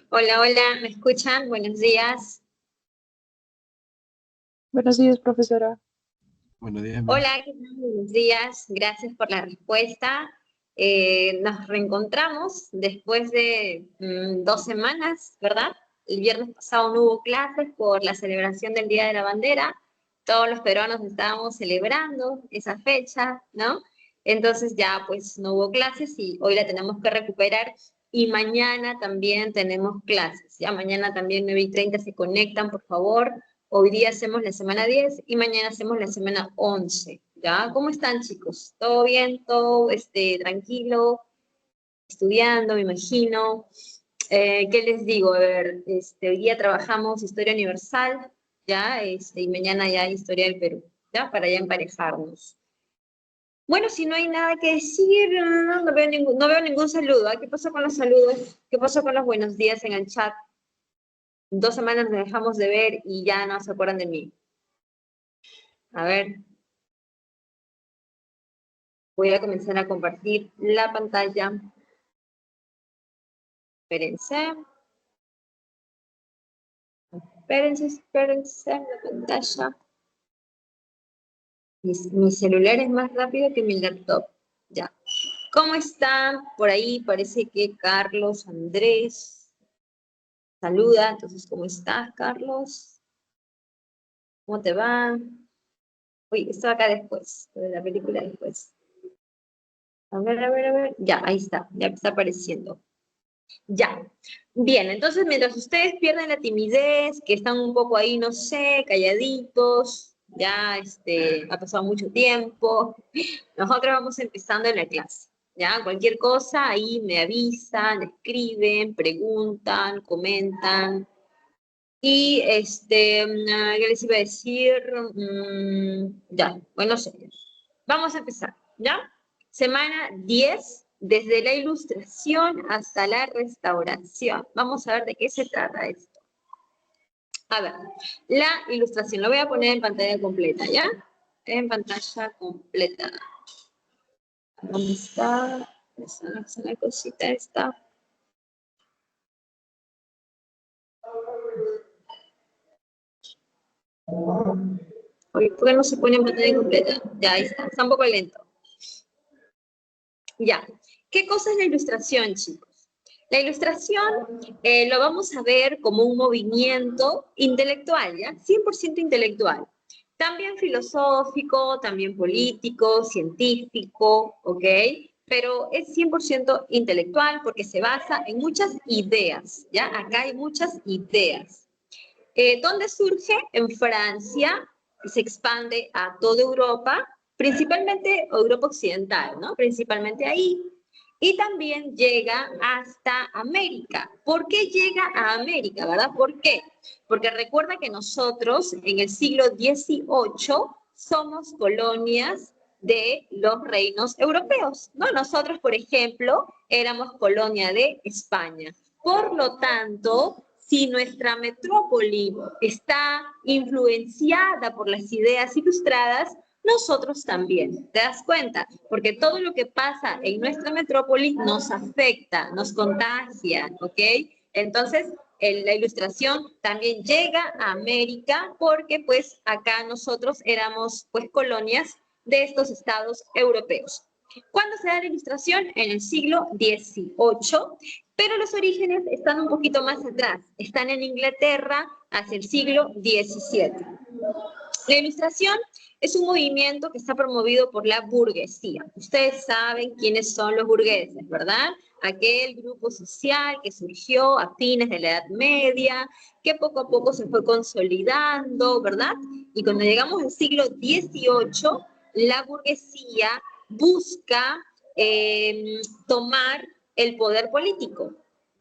Hola, hola, ¿me escuchan? Buenos días. Buenos días, profesora. Buenos días, Hola, Miss. ¿qué tal? Buenos días, gracias por la respuesta. Nos reencontramos después de 2 semanas, ¿verdad? El viernes pasado no hubo clases por la celebración del Día de la Bandera. Todos los peruanos estábamos celebrando esa fecha, ¿no? Entonces ya pues no hubo clases y hoy la tenemos que recuperar y mañana también tenemos clases. Ya mañana también 9:30 se conectan, por favor. Hoy día hacemos la semana 10 y mañana hacemos la semana 11, ¿ya? ¿Cómo están, chicos? ¿Todo bien? ¿Todo tranquilo? Estudiando, me imagino. ¿Qué les digo? A ver, hoy día trabajamos Historia Universal, ¿ya? Y mañana ya Historia del Perú, ¿ya? Para ya emparejarnos. Bueno, si no hay nada que decir, no veo ningún saludo. ¿Ah? ¿Qué pasó con los saludos? ¿Qué pasó con los buenos días en el chat? 2 semanas nos dejamos de ver y ya no se acuerdan de mí. A ver, voy a comenzar a compartir la pantalla. Espérense. Espérense, la pantalla. Mi celular es más rápido que mi laptop. Ya. ¿Cómo están? Por ahí parece que Carlos Andrés saluda. Entonces, ¿cómo estás, Carlos? ¿Cómo te va? Uy, esto acá después, de la película después. A ver. Ya, ahí está, ya está apareciendo. Ya. Bien, entonces mientras ustedes pierden la timidez, que están un poco ahí, no sé, calladitos, ya ha pasado mucho tiempo, nosotros vamos empezando en la clase. Ya, cualquier cosa ahí me avisan, escriben, preguntan, comentan. Y ¿qué les iba a decir? Ya, bueno, sé. Vamos a empezar, ¿ya? Semana 10, desde la ilustración hasta la restauración. Vamos a ver de qué se trata esto. A ver, la ilustración, lo voy a poner en pantalla completa, ¿ya? En pantalla completa. ¿Dónde está? Esa la cosita esta. Oye, ¿por qué no se pone en pantalla completa? Ya, ahí está un poco lento. Ya, ¿qué cosa es la ilustración, chicos? La ilustración lo vamos a ver como un movimiento intelectual, ¿ya? 100% intelectual. También filosófico, también político, científico, ¿ok? Pero es 100% intelectual porque se basa en muchas ideas, ¿ya? Acá hay muchas ideas. ¿Dónde surge? En Francia, se expande a toda Europa, principalmente Europa Occidental, ¿no? Principalmente ahí. Y también llega hasta América. ¿Por qué llega a América, verdad? ¿Por qué? Porque recuerda que nosotros en el siglo XVIII somos colonias de los reinos europeos, ¿no? Nosotros, por ejemplo, éramos colonia de España. Por lo tanto, si nuestra metrópoli está influenciada por las ideas ilustradas, nosotros también, ¿te das cuenta? Porque todo lo que pasa en nuestra metrópoli nos afecta, nos contagia, ¿ok? Entonces, la ilustración también llega a América porque pues acá nosotros éramos pues colonias de estos estados europeos. ¿Cuándo se da la ilustración? En el siglo XVIII, pero los orígenes están un poquito más atrás, están en Inglaterra hacia el siglo XVII. La ilustración es un movimiento que está promovido por la burguesía. Ustedes saben quiénes son los burgueses, ¿verdad? Aquel grupo social que surgió a fines de la Edad Media, que poco a poco se fue consolidando, ¿verdad? Y cuando llegamos al siglo XVIII, la burguesía busca tomar el poder político,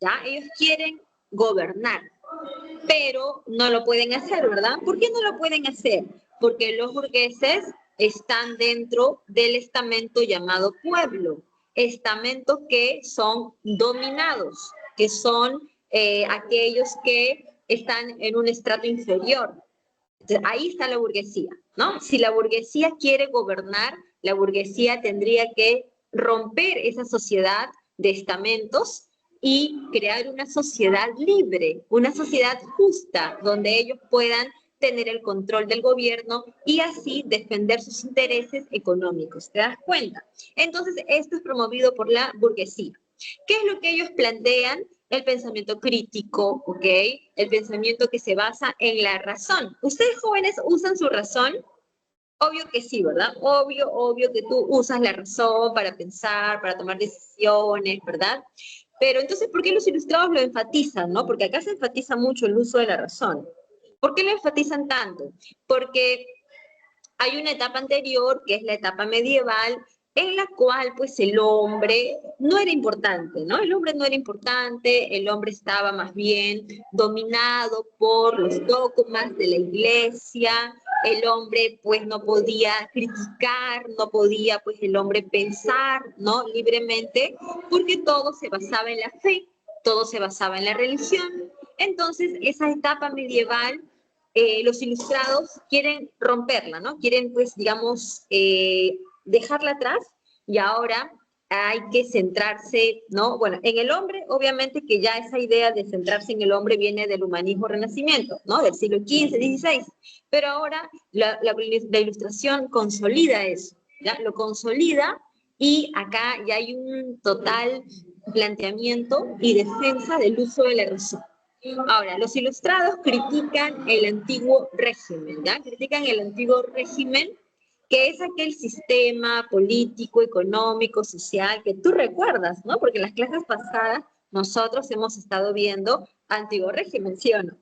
¿ya? Ellos quieren gobernar, pero no lo pueden hacer, ¿verdad? ¿Por qué no lo pueden hacer? Porque los burgueses están dentro del estamento llamado pueblo, estamentos que son dominados, que son aquellos que están en un estrato inferior. Entonces, ahí está la burguesía, ¿no? Si la burguesía quiere gobernar, la burguesía tendría que romper esa sociedad de estamentos y crear una sociedad libre, una sociedad justa, donde ellos puedan tener el control del gobierno y así defender sus intereses económicos. ¿Te das cuenta? Entonces, esto es promovido por la burguesía. ¿Qué es lo que ellos plantean? El pensamiento crítico, ¿ok? El pensamiento que se basa en la razón. ¿Ustedes jóvenes usan su razón? Obvio que sí, ¿verdad? Obvio que tú usas la razón para pensar, para tomar decisiones, ¿verdad? Pero entonces, ¿por qué los ilustrados lo enfatizan, no? Porque acá se enfatiza mucho el uso de la razón. ¿Por qué lo enfatizan tanto? Porque hay una etapa anterior, que es la etapa medieval, en la cual pues el hombre no era importante, ¿no? El hombre no era importante, el hombre estaba más bien dominado por los dogmas de la iglesia, el hombre pues no podía criticar, no podía pues el hombre pensar, ¿no? Libremente, porque todo se basaba en la fe, todo se basaba en la religión. Entonces, esa etapa medieval los ilustrados quieren romperla, ¿no? Quieren, pues, digamos, dejarla atrás y ahora hay que centrarse, ¿no? Bueno, en el hombre, obviamente que ya esa idea de centrarse en el hombre viene del humanismo renacimiento, ¿no? Del siglo XV, XVI, pero ahora la ilustración consolida eso, ¿ya? Lo consolida y acá ya hay un total planteamiento y defensa del uso de la razón. Ahora, los ilustrados critican el antiguo régimen, ¿ya? Critican el antiguo régimen, que es aquel sistema político, económico, social, que tú recuerdas, ¿no? Porque en las clases pasadas nosotros hemos estado viendo antiguo régimen, ¿sí o no?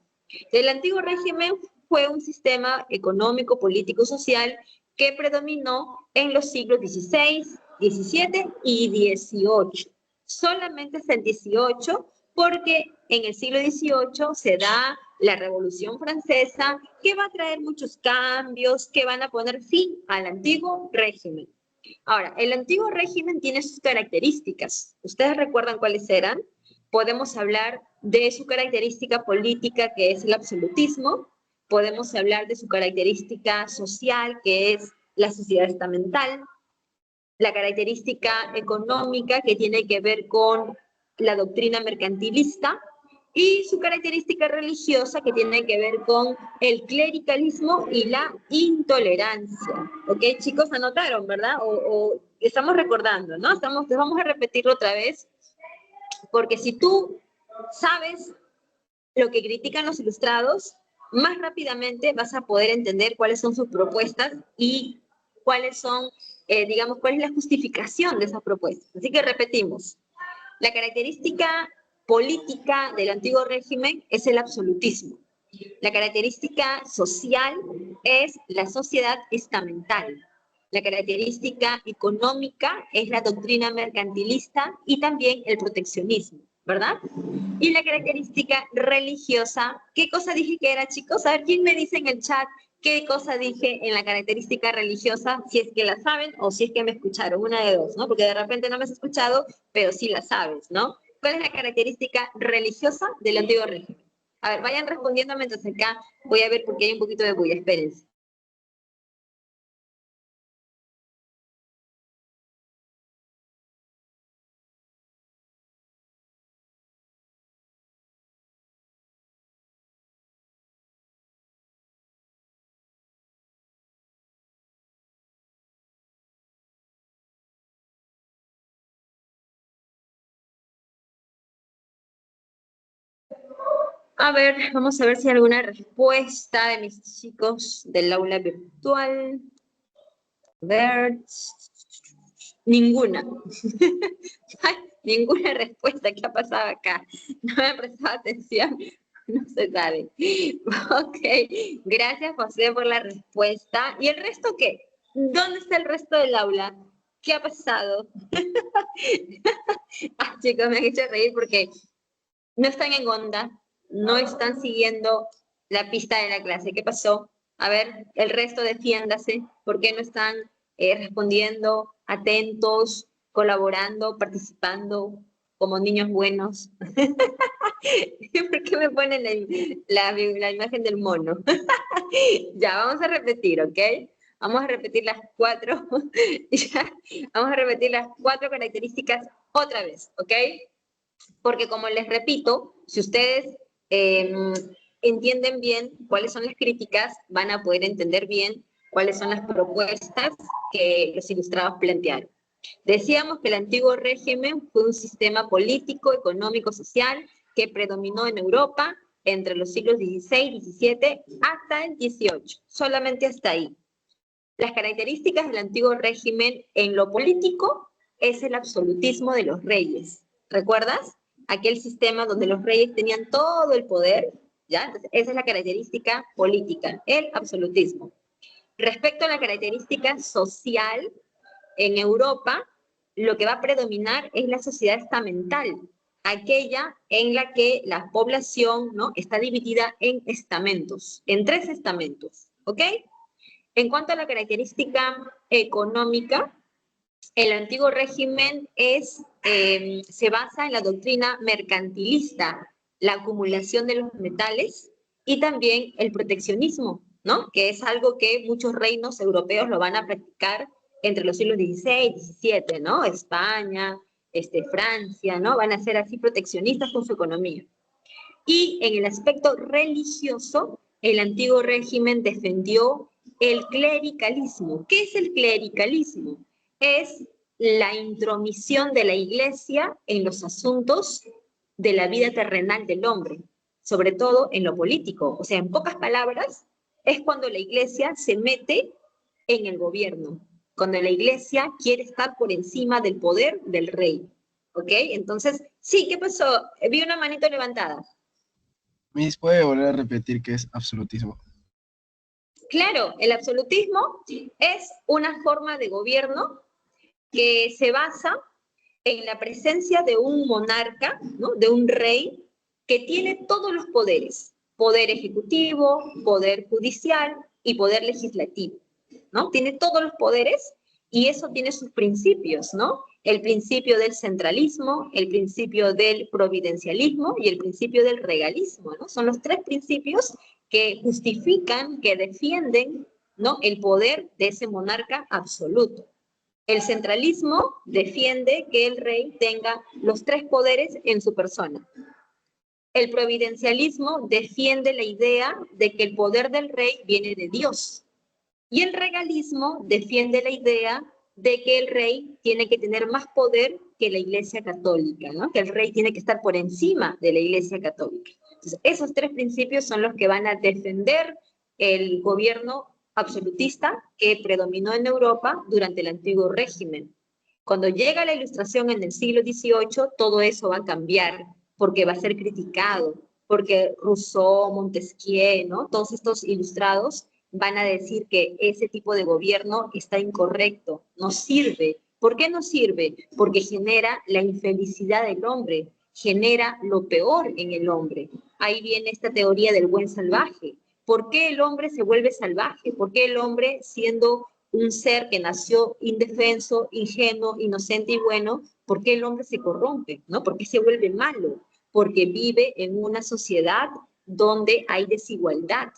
El antiguo régimen fue un sistema económico, político, social que predominó en los siglos XVI, XVII y XVIII. Solamente hasta el XVIII, porque en el siglo XVIII se da la Revolución Francesa, que va a traer muchos cambios, que van a poner fin al antiguo régimen. Ahora, el antiguo régimen tiene sus características. ¿Ustedes recuerdan cuáles eran? Podemos hablar de su característica política, que es el absolutismo. Podemos hablar de su característica social, que es la sociedad estamental. La característica económica, que tiene que ver con la doctrina mercantilista, y su característica religiosa, que tiene que ver con el clericalismo y la intolerancia. ¿Ok, chicos? Anotaron, ¿verdad? O estamos recordando, ¿no? Vamos a repetirlo otra vez, porque si tú sabes lo que critican los ilustrados, más rápidamente vas a poder entender cuáles son sus propuestas y cuáles son, digamos, cuál es la justificación de esas propuestas. Así que repetimos. La característica política del antiguo régimen es el absolutismo. La característica social es la sociedad estamental. La característica económica es la doctrina mercantilista y también el proteccionismo, ¿verdad? Y la característica religiosa, ¿qué cosa dije que era, chicos? A ver, ¿quién me dice en el chat qué cosa dije en la característica religiosa? Si es que la saben o si es que me escucharon, una de dos, ¿no? Porque de repente no me has escuchado, pero sí la sabes, ¿no? ¿Cuál es la característica religiosa del antiguo régimen? A ver, vayan respondiendo mientras acá voy a ver porque hay un poquito de bulla, espérense. A ver, vamos a ver si hay alguna respuesta de mis chicos del aula virtual. A ver. Ninguna. Ninguna respuesta. ¿Qué ha pasado acá? No me he prestado atención. No se sabe. Ok. Gracias, José, por la respuesta. ¿Y el resto qué? ¿Dónde está el resto del aula? ¿Qué ha pasado? Ah, chicos, me han hecho reír porque no están en onda, no están siguiendo la pista de la clase. ¿Qué pasó? A ver, el resto defiéndase. ¿Por qué no están respondiendo, atentos, colaborando, participando como niños buenos? ¿Por qué me ponen la imagen del mono? Ya, vamos a repetir, ¿ok? Vamos a repetir las cuatro, ya, vamos a repetir las cuatro características otra vez, ¿ok? Porque como les repito, si ustedes entienden bien cuáles son las críticas, van a poder entender bien cuáles son las propuestas que los ilustrados plantearon. Decíamos que el antiguo régimen fue un sistema político, económico, social que predominó en Europa entre los siglos XVI y XVII hasta el XVIII, solamente hasta ahí. Las características del antiguo régimen en lo político es el absolutismo de los reyes. ¿Recuerdas? Aquel sistema donde los reyes tenían todo el poder, ¿ya? Entonces, esa es la característica política, el absolutismo. Respecto a la característica social, en Europa, lo que va a predominar es la sociedad estamental, aquella en la que la población, ¿no?, está dividida en estamentos, en 3 estamentos, ¿ok? En cuanto a la característica económica, el antiguo régimen se basa en la doctrina mercantilista, la acumulación de los metales y también el proteccionismo, ¿no? Que es algo que muchos reinos europeos lo van a practicar entre los siglos XVI y XVII, ¿no? España, Francia, ¿no? Van a ser así proteccionistas con su economía. Y en el aspecto religioso, el antiguo régimen defendió el clericalismo. ¿Qué es el clericalismo? Es la intromisión de la iglesia en los asuntos de la vida terrenal del hombre, sobre todo en lo político. O sea, en pocas palabras, es cuando la iglesia se mete en el gobierno, cuando la iglesia quiere estar por encima del poder del rey. ¿Ok? Entonces, sí, ¿qué pasó? Vi una manito levantada. Miss, ¿puede volver a repetir qué es absolutismo? Claro, el absolutismo es una forma de gobierno que se basa en la presencia de un monarca, ¿no?, de un rey que tiene todos los poderes, poder ejecutivo, poder judicial y poder legislativo, ¿no? Tiene todos los poderes y eso tiene sus principios, ¿no? El principio del centralismo, el principio del providencialismo y el principio del regalismo, ¿no? Son los 3 principios que justifican, que defienden, ¿no?, el poder de ese monarca absoluto. El centralismo defiende que el rey tenga los 3 poderes en su persona. El providencialismo defiende la idea de que el poder del rey viene de Dios. Y el regalismo defiende la idea de que el rey tiene que tener más poder que la Iglesia Católica, ¿no? Que el rey tiene que estar por encima de la Iglesia Católica. Entonces, esos 3 principios son los que van a defender el gobierno absolutista que predominó en Europa durante el antiguo régimen. Cuando llega la Ilustración en el siglo XVIII, todo eso va a cambiar, porque va a ser criticado, porque Rousseau, Montesquieu, ¿no?, todos estos ilustrados van a decir que ese tipo de gobierno está incorrecto, no sirve. ¿Por qué no sirve? Porque genera la infelicidad del hombre, genera lo peor en el hombre. Ahí viene esta teoría del buen salvaje. ¿Por qué el hombre se vuelve salvaje? ¿Por qué el hombre, siendo un ser que nació indefenso, ingenuo, inocente y bueno, por qué el hombre se corrompe? ¿No? ¿Por qué se vuelve malo? Porque vive en una sociedad donde hay desigualdad,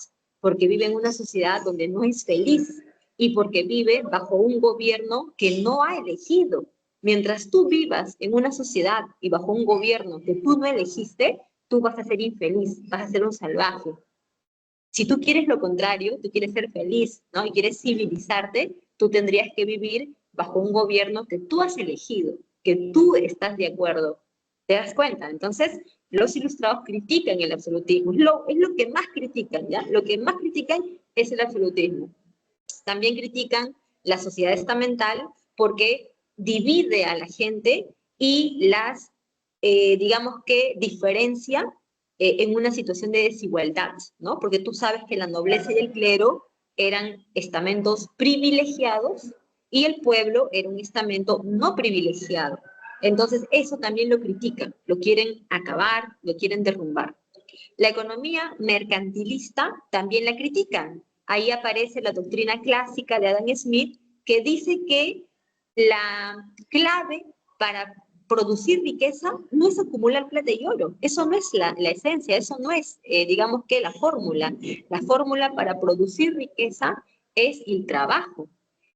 porque vive en una sociedad donde no es feliz y porque vive bajo un gobierno que no ha elegido. Mientras tú vivas en una sociedad y bajo un gobierno que tú no elegiste, tú vas a ser infeliz, vas a ser un salvaje. Si tú quieres lo contrario, tú quieres ser feliz, ¿no?, y quieres civilizarte, tú tendrías que vivir bajo un gobierno que tú has elegido, que tú estás de acuerdo. ¿Te das cuenta? Entonces, los ilustrados critican el absolutismo. Es lo que más critican, ¿ya? Lo que más critican es el absolutismo. También critican la sociedad estamental porque divide a la gente y las, digamos que, diferencia en una situación de desigualdad, ¿no? Porque tú sabes que la nobleza y el clero eran estamentos privilegiados y el pueblo era un estamento no privilegiado. Entonces, eso también lo critican, lo quieren acabar, lo quieren derrumbar. La economía mercantilista también la critican. Ahí aparece la doctrina clásica de Adam Smith, que dice que la clave para producir riqueza no es acumular plata y oro. Eso no es la esencia, eso no es, digamos que la fórmula. La fórmula para producir riqueza es el trabajo.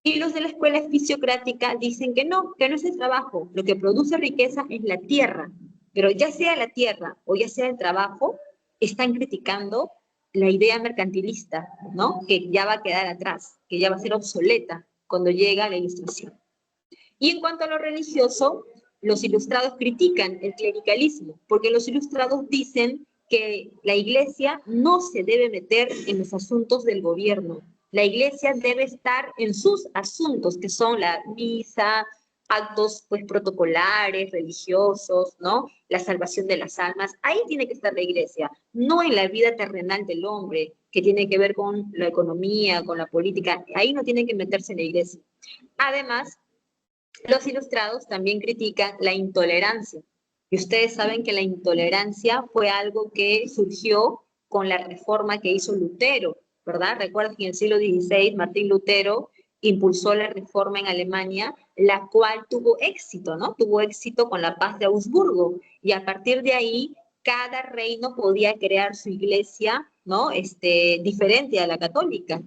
Y los de la escuela fisiocrática dicen que no es el trabajo. Lo que produce riqueza es la tierra. Pero ya sea la tierra o ya sea el trabajo, están criticando la idea mercantilista, ¿no? Que ya va a quedar atrás, que ya va a ser obsoleta cuando llega la Ilustración. Y en cuanto a lo religioso, los ilustrados critican el clericalismo, porque los ilustrados dicen que la iglesia no se debe meter en los asuntos del gobierno. La iglesia debe estar en sus asuntos, que son la misa, actos pues protocolares, religiosos, ¿no? La salvación de las almas. Ahí tiene que estar la iglesia, no en la vida terrenal del hombre, que tiene que ver con la economía, con la política. Ahí no tiene que meterse la iglesia. Además, los ilustrados también critican la intolerancia. Y ustedes saben que la intolerancia fue algo que surgió con la reforma que hizo Lutero, ¿verdad? Recuerden que en el siglo XVI Martín Lutero impulsó la reforma en Alemania, la cual tuvo éxito, ¿no? Tuvo éxito con la paz de Augsburgo. Y a partir de ahí, cada reino podía crear su iglesia, ¿no? Diferente a la católica.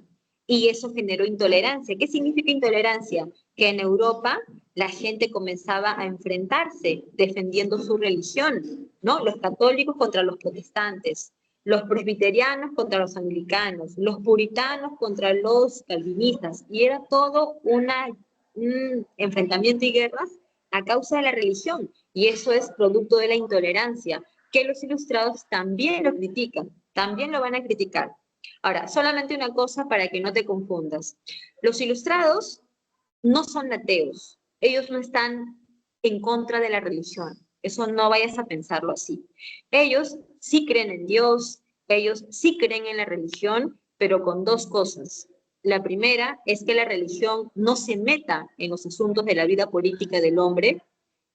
Y eso generó intolerancia. ¿Qué significa intolerancia? Que en Europa la gente comenzaba a enfrentarse defendiendo su religión, ¿no? Los católicos contra los protestantes, los presbiterianos contra los anglicanos, los puritanos contra los calvinistas, y era todo un enfrentamiento y guerras a causa de la religión, y eso es producto de la intolerancia, que los ilustrados también lo critican, también lo van a criticar. Ahora, solamente una cosa para que no te confundas. Los ilustrados no son ateos, ellos no están en contra de la religión, eso no vayas a pensarlo así. Ellos sí creen en Dios, ellos sí creen en la religión, pero con dos cosas. La primera es que la religión no se meta en los asuntos de la vida política del hombre,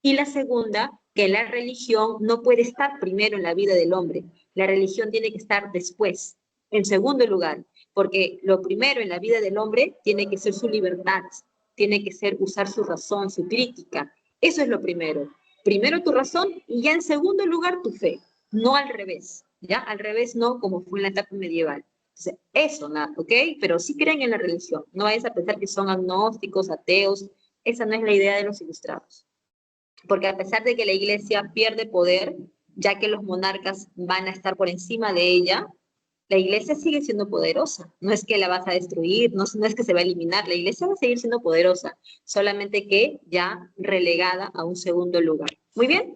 y la segunda, que la religión no puede estar primero en la vida del hombre, la religión tiene que estar después, en segundo lugar, porque lo primero en la vida del hombre tiene que ser su libertad, tiene que ser usar su razón, su crítica. Eso es lo primero. Primero tu razón y ya en segundo lugar tu fe, no al revés, ¿ya? Al revés no, como fue en la etapa medieval. Entonces, eso, nada, ¿ok? Pero sí creen en la religión. No vayas a pensar que son agnósticos, ateos. Esa no es la idea de los ilustrados. Porque a pesar de que la iglesia pierde poder, ya que los monarcas van a estar por encima de ella, la iglesia sigue siendo poderosa. No es que la vas a destruir, no es que se va a eliminar, la iglesia va a seguir siendo poderosa, solamente que ya relegada a un segundo lugar. Muy bien.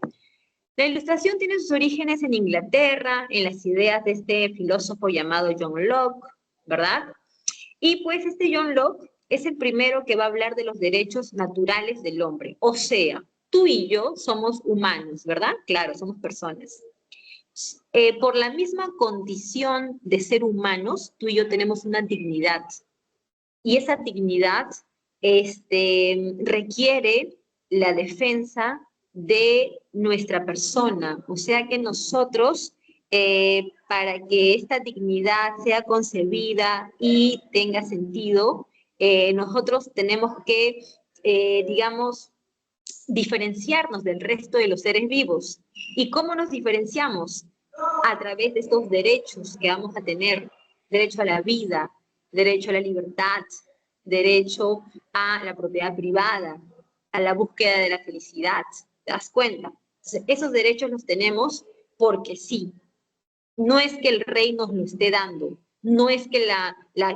La Ilustración tiene sus orígenes en Inglaterra, en las ideas de este filósofo llamado John Locke, ¿verdad? Y pues este John Locke es el primero que va a hablar de los derechos naturales del hombre. O sea, tú y yo somos humanos, ¿verdad? Claro, somos personas. Por la misma condición de ser humanos, tú y yo tenemos una dignidad. Y esa dignidad requiere la defensa de nuestra persona. O sea que nosotros, para que esta dignidad sea concebida y tenga sentido, nosotros tenemos que, digamos, diferenciarnos del resto de los seres vivos. ¿Y cómo nos diferenciamos? A través de estos derechos que vamos a tener: derecho a la vida, derecho a la libertad, derecho a la propiedad privada, a la búsqueda de la felicidad. ¿Te das cuenta? Entonces, esos derechos los tenemos porque sí. No es que el rey nos lo esté dando, no es que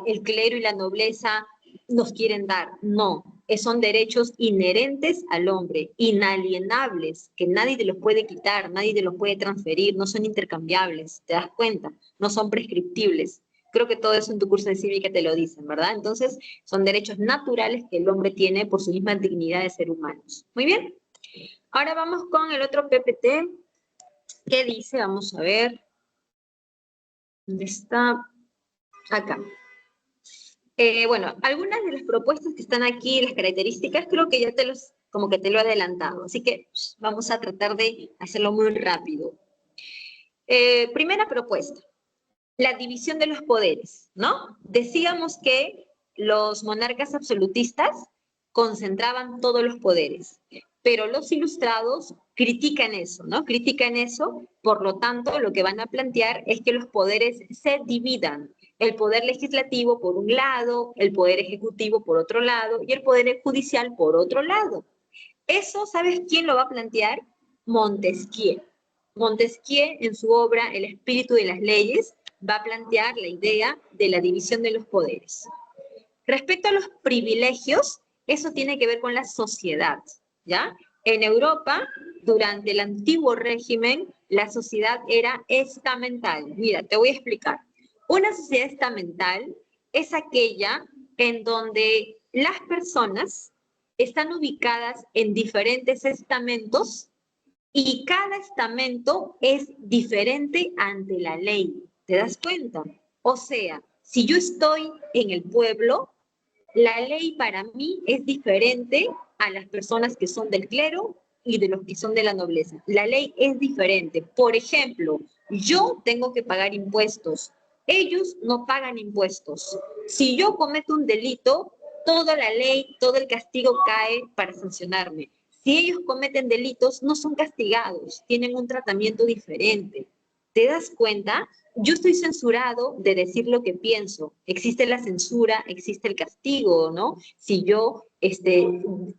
el clero y la nobleza nos quieren dar, no. Son derechos inherentes al hombre, inalienables, que nadie te los puede quitar, nadie te los puede transferir, no son intercambiables, ¿te das cuenta? No son prescriptibles. Creo que todo eso en tu curso de cívica te lo dicen, ¿verdad? Entonces, son derechos naturales que el hombre tiene por su misma dignidad de ser humanos. Muy bien. Ahora vamos con el otro PPT. ¿Qué dice? Vamos a ver. ¿Dónde está? Acá. Bueno, algunas de las propuestas que están aquí, las características, creo que ya como que te lo he adelantado, así que vamos a tratar de hacerlo muy rápido. Primera propuesta, la división de los poderes, ¿no? Decíamos que los monarcas absolutistas concentraban todos los poderes, Pero los ilustrados critican eso, ¿no? Critican eso, por lo tanto, lo que van a plantear es que los poderes se dividan. El poder legislativo por un lado, el poder ejecutivo por otro lado y el poder judicial por otro lado. Eso, ¿sabes quién lo va a plantear? Montesquieu. Montesquieu, en su obra El espíritu de las leyes, va a plantear la idea de la división de los poderes. Respecto a los privilegios, eso tiene que ver con la sociedad, ¿ya? En Europa, durante el antiguo régimen, la sociedad era estamental. Mira, te voy a explicar. Una sociedad estamental es aquella en donde las personas están ubicadas en diferentes estamentos y cada estamento es diferente ante la ley. ¿Te das cuenta? O sea, si yo estoy en el pueblo, la ley para mí es diferente a las personas que son del clero y de los que son de la nobleza. La ley es diferente. Por ejemplo, yo tengo que pagar impuestos. Ellos no pagan impuestos. Si yo cometo un delito, toda la ley, todo el castigo cae para sancionarme. Si ellos cometen delitos, no son castigados, tienen un tratamiento diferente. ¿Te das cuenta? Yo estoy censurado de decir lo que pienso. Existe la censura, existe el castigo, ¿no? Si yo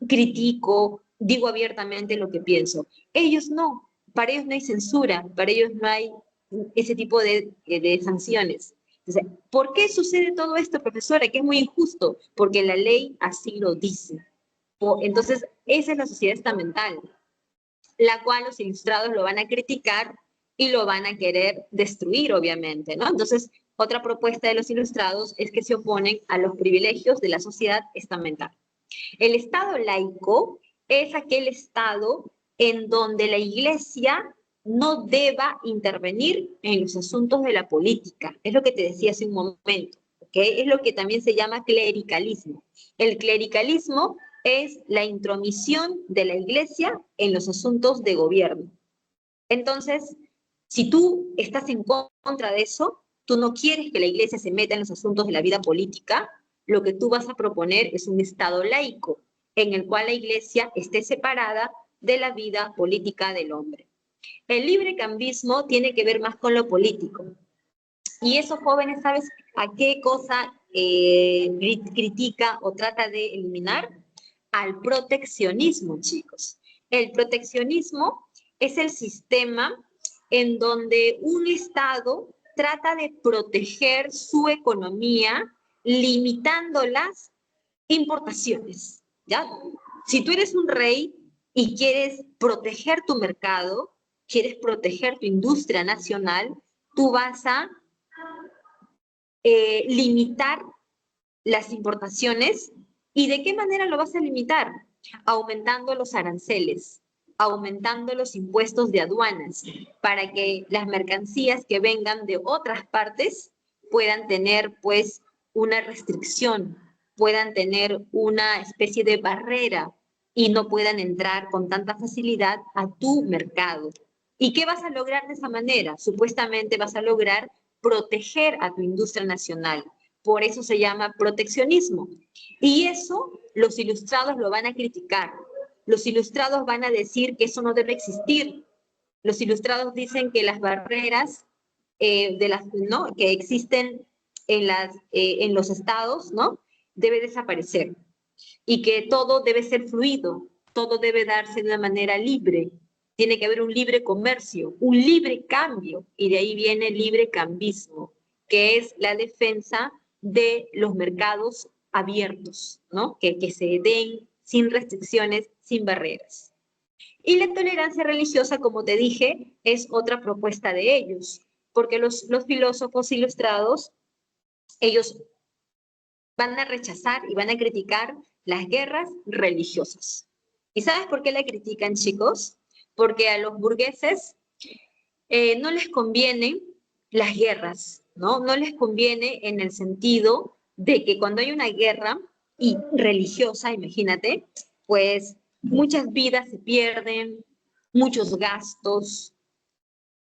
critico, digo abiertamente lo que pienso. Ellos no, para ellos no hay censura, para ellos no hay ese tipo de sanciones. Entonces, ¿por qué sucede todo esto, profesora? Que es muy injusto, porque la ley así lo dice. Entonces, esa es la sociedad estamental, la cual los ilustrados lo van a criticar y lo van a querer destruir, obviamente, ¿no? Entonces, otra propuesta de los ilustrados es que se oponen a los privilegios de la sociedad estamental. El Estado laico es aquel Estado en donde la Iglesia no deba intervenir en los asuntos de la política. Es lo que te decía hace un momento, ¿ok? Es lo que también se llama clericalismo. El clericalismo es la intromisión de la Iglesia en los asuntos de gobierno. Entonces, si tú estás en contra de eso, tú no quieres que la Iglesia se meta en los asuntos de la vida política, lo que tú vas a proponer es un Estado laico, en el cual la Iglesia esté separada de la vida política del hombre. El librecambismo tiene que ver más con lo político. Y esos jóvenes, ¿sabes a qué cosa critica o trata de eliminar? Al proteccionismo, chicos. El proteccionismo es el sistema en donde un Estado trata de proteger su economía limitando las importaciones, ¿ya? Si tú eres un rey y quieres proteger tu mercado, quieres proteger tu industria nacional, tú vas a limitar las importaciones. ¿Y de qué manera lo vas a limitar? Aumentando los aranceles, aumentando los impuestos de aduanas, para que las mercancías que vengan de otras partes puedan tener, pues, una restricción, puedan tener una especie de barrera y no puedan entrar con tanta facilidad a tu mercado. ¿Y qué vas a lograr de esa manera? Supuestamente vas a lograr proteger a tu industria nacional. Por eso se llama proteccionismo. Y eso los ilustrados lo van a criticar. Los ilustrados van a decir que eso no debe existir. Los ilustrados dicen que las barreras ¿no? que existen en los estados, ¿no? Debe desaparecer. Y que todo debe ser fluido, todo debe darse de una manera libre. Tiene que haber un libre comercio, un libre cambio, y de ahí viene el librecambismo, que es la defensa de los mercados abiertos, ¿no? Que se den sin restricciones, sin barreras. Y la tolerancia religiosa, como te dije, es otra propuesta de ellos, porque los filósofos ilustrados, ellos van a rechazar y van a criticar las guerras religiosas. ¿Y sabes por qué la critican, chicos? Porque a los burgueses no les convienen las guerras, ¿no? No les conviene en el sentido de que cuando hay una guerra y religiosa, imagínate, pues muchas vidas se pierden, muchos gastos,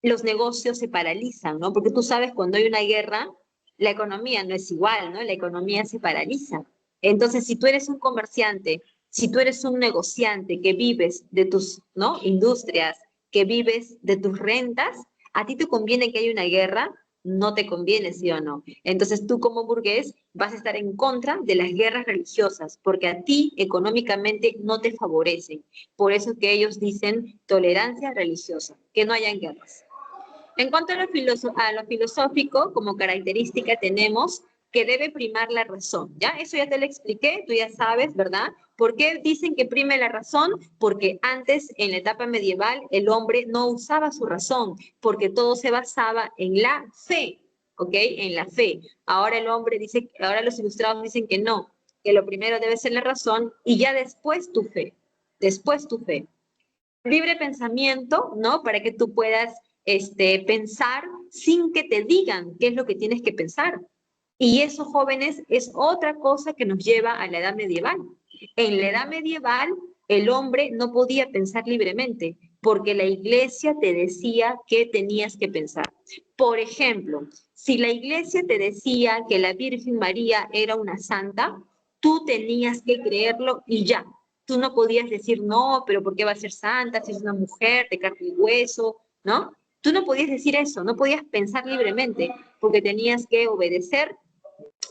los negocios se paralizan, ¿no? Porque tú sabes, cuando hay una guerra, la economía no es igual, ¿no? La economía se paraliza. Entonces, si tú eres un comerciante Si tú eres un negociante que vives de tus, ¿no?, industrias, que vives de tus rentas, ¿a ti te conviene que haya una guerra? No te conviene, ¿sí o no? Entonces tú como burgués vas a estar en contra de las guerras religiosas, porque a ti económicamente no te favorecen. Por eso que ellos dicen tolerancia religiosa, que no hayan guerras. En cuanto a lo filosófico, como característica tenemos que debe primar la razón, ¿ya? Eso ya te lo expliqué, tú ya sabes, ¿verdad? ¿Por qué dicen que prime la razón? Porque antes, en la etapa medieval, el hombre no usaba su razón, porque todo se basaba en la fe, ¿ok? En la fe. Ahora el hombre dice, ahora los ilustrados dicen que no, que lo primero debe ser la razón y ya después tu fe, después tu fe. Libre pensamiento, ¿no? Para que tú puedas pensar sin que te digan qué es lo que tienes que pensar. Y eso, jóvenes, es otra cosa que nos lleva a la edad medieval. En la edad medieval, el hombre no podía pensar libremente, porque la iglesia te decía qué tenías que pensar. Por ejemplo, si la iglesia te decía que la Virgen María era una santa, tú tenías que creerlo y ya. Tú no podías decir, no, pero ¿por qué va a ser santa si es una mujer de carne y hueso? ¿No? Tú no podías decir eso, no podías pensar libremente, porque tenías que obedecer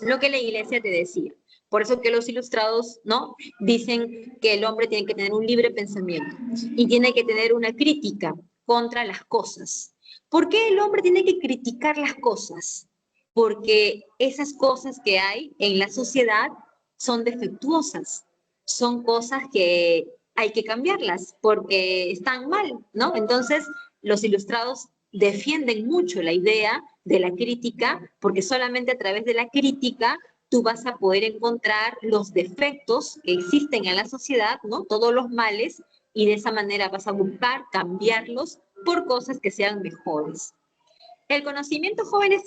lo que la iglesia te decía. Por eso que los ilustrados, ¿no?, dicen que el hombre tiene que tener un libre pensamiento y tiene que tener una crítica contra las cosas. ¿Por qué el hombre tiene que criticar las cosas? Porque esas cosas que hay en la sociedad son defectuosas, son cosas que hay que cambiarlas porque están mal, ¿no? Entonces, los ilustrados defienden mucho la idea de la crítica, porque solamente a través de la crítica tú vas a poder encontrar los defectos que existen en la sociedad, ¿no? Todos los males, y de esa manera vas a buscar cambiarlos por cosas que sean mejores. ¿El conocimiento, jóvenes,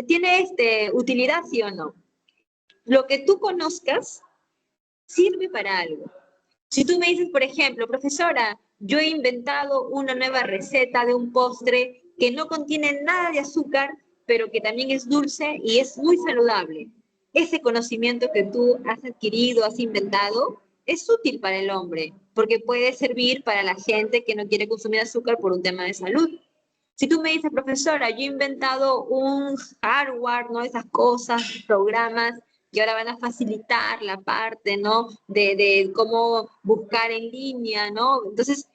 tiene utilidad, sí o no? Lo que tú conozcas sirve para algo. Si tú me dices, por ejemplo, profesora, yo he inventado una nueva receta de un postre que no contiene nada de azúcar, pero que también es dulce y es muy saludable. Ese conocimiento que tú has adquirido, has inventado, es útil para el hombre, porque puede servir para la gente que no quiere consumir azúcar por un tema de salud. Si tú me dices, profesora, yo he inventado un hardware, ¿no? Esas cosas, programas que ahora van a facilitar la parte, ¿no? De cómo buscar en línea, ¿no? Entonces,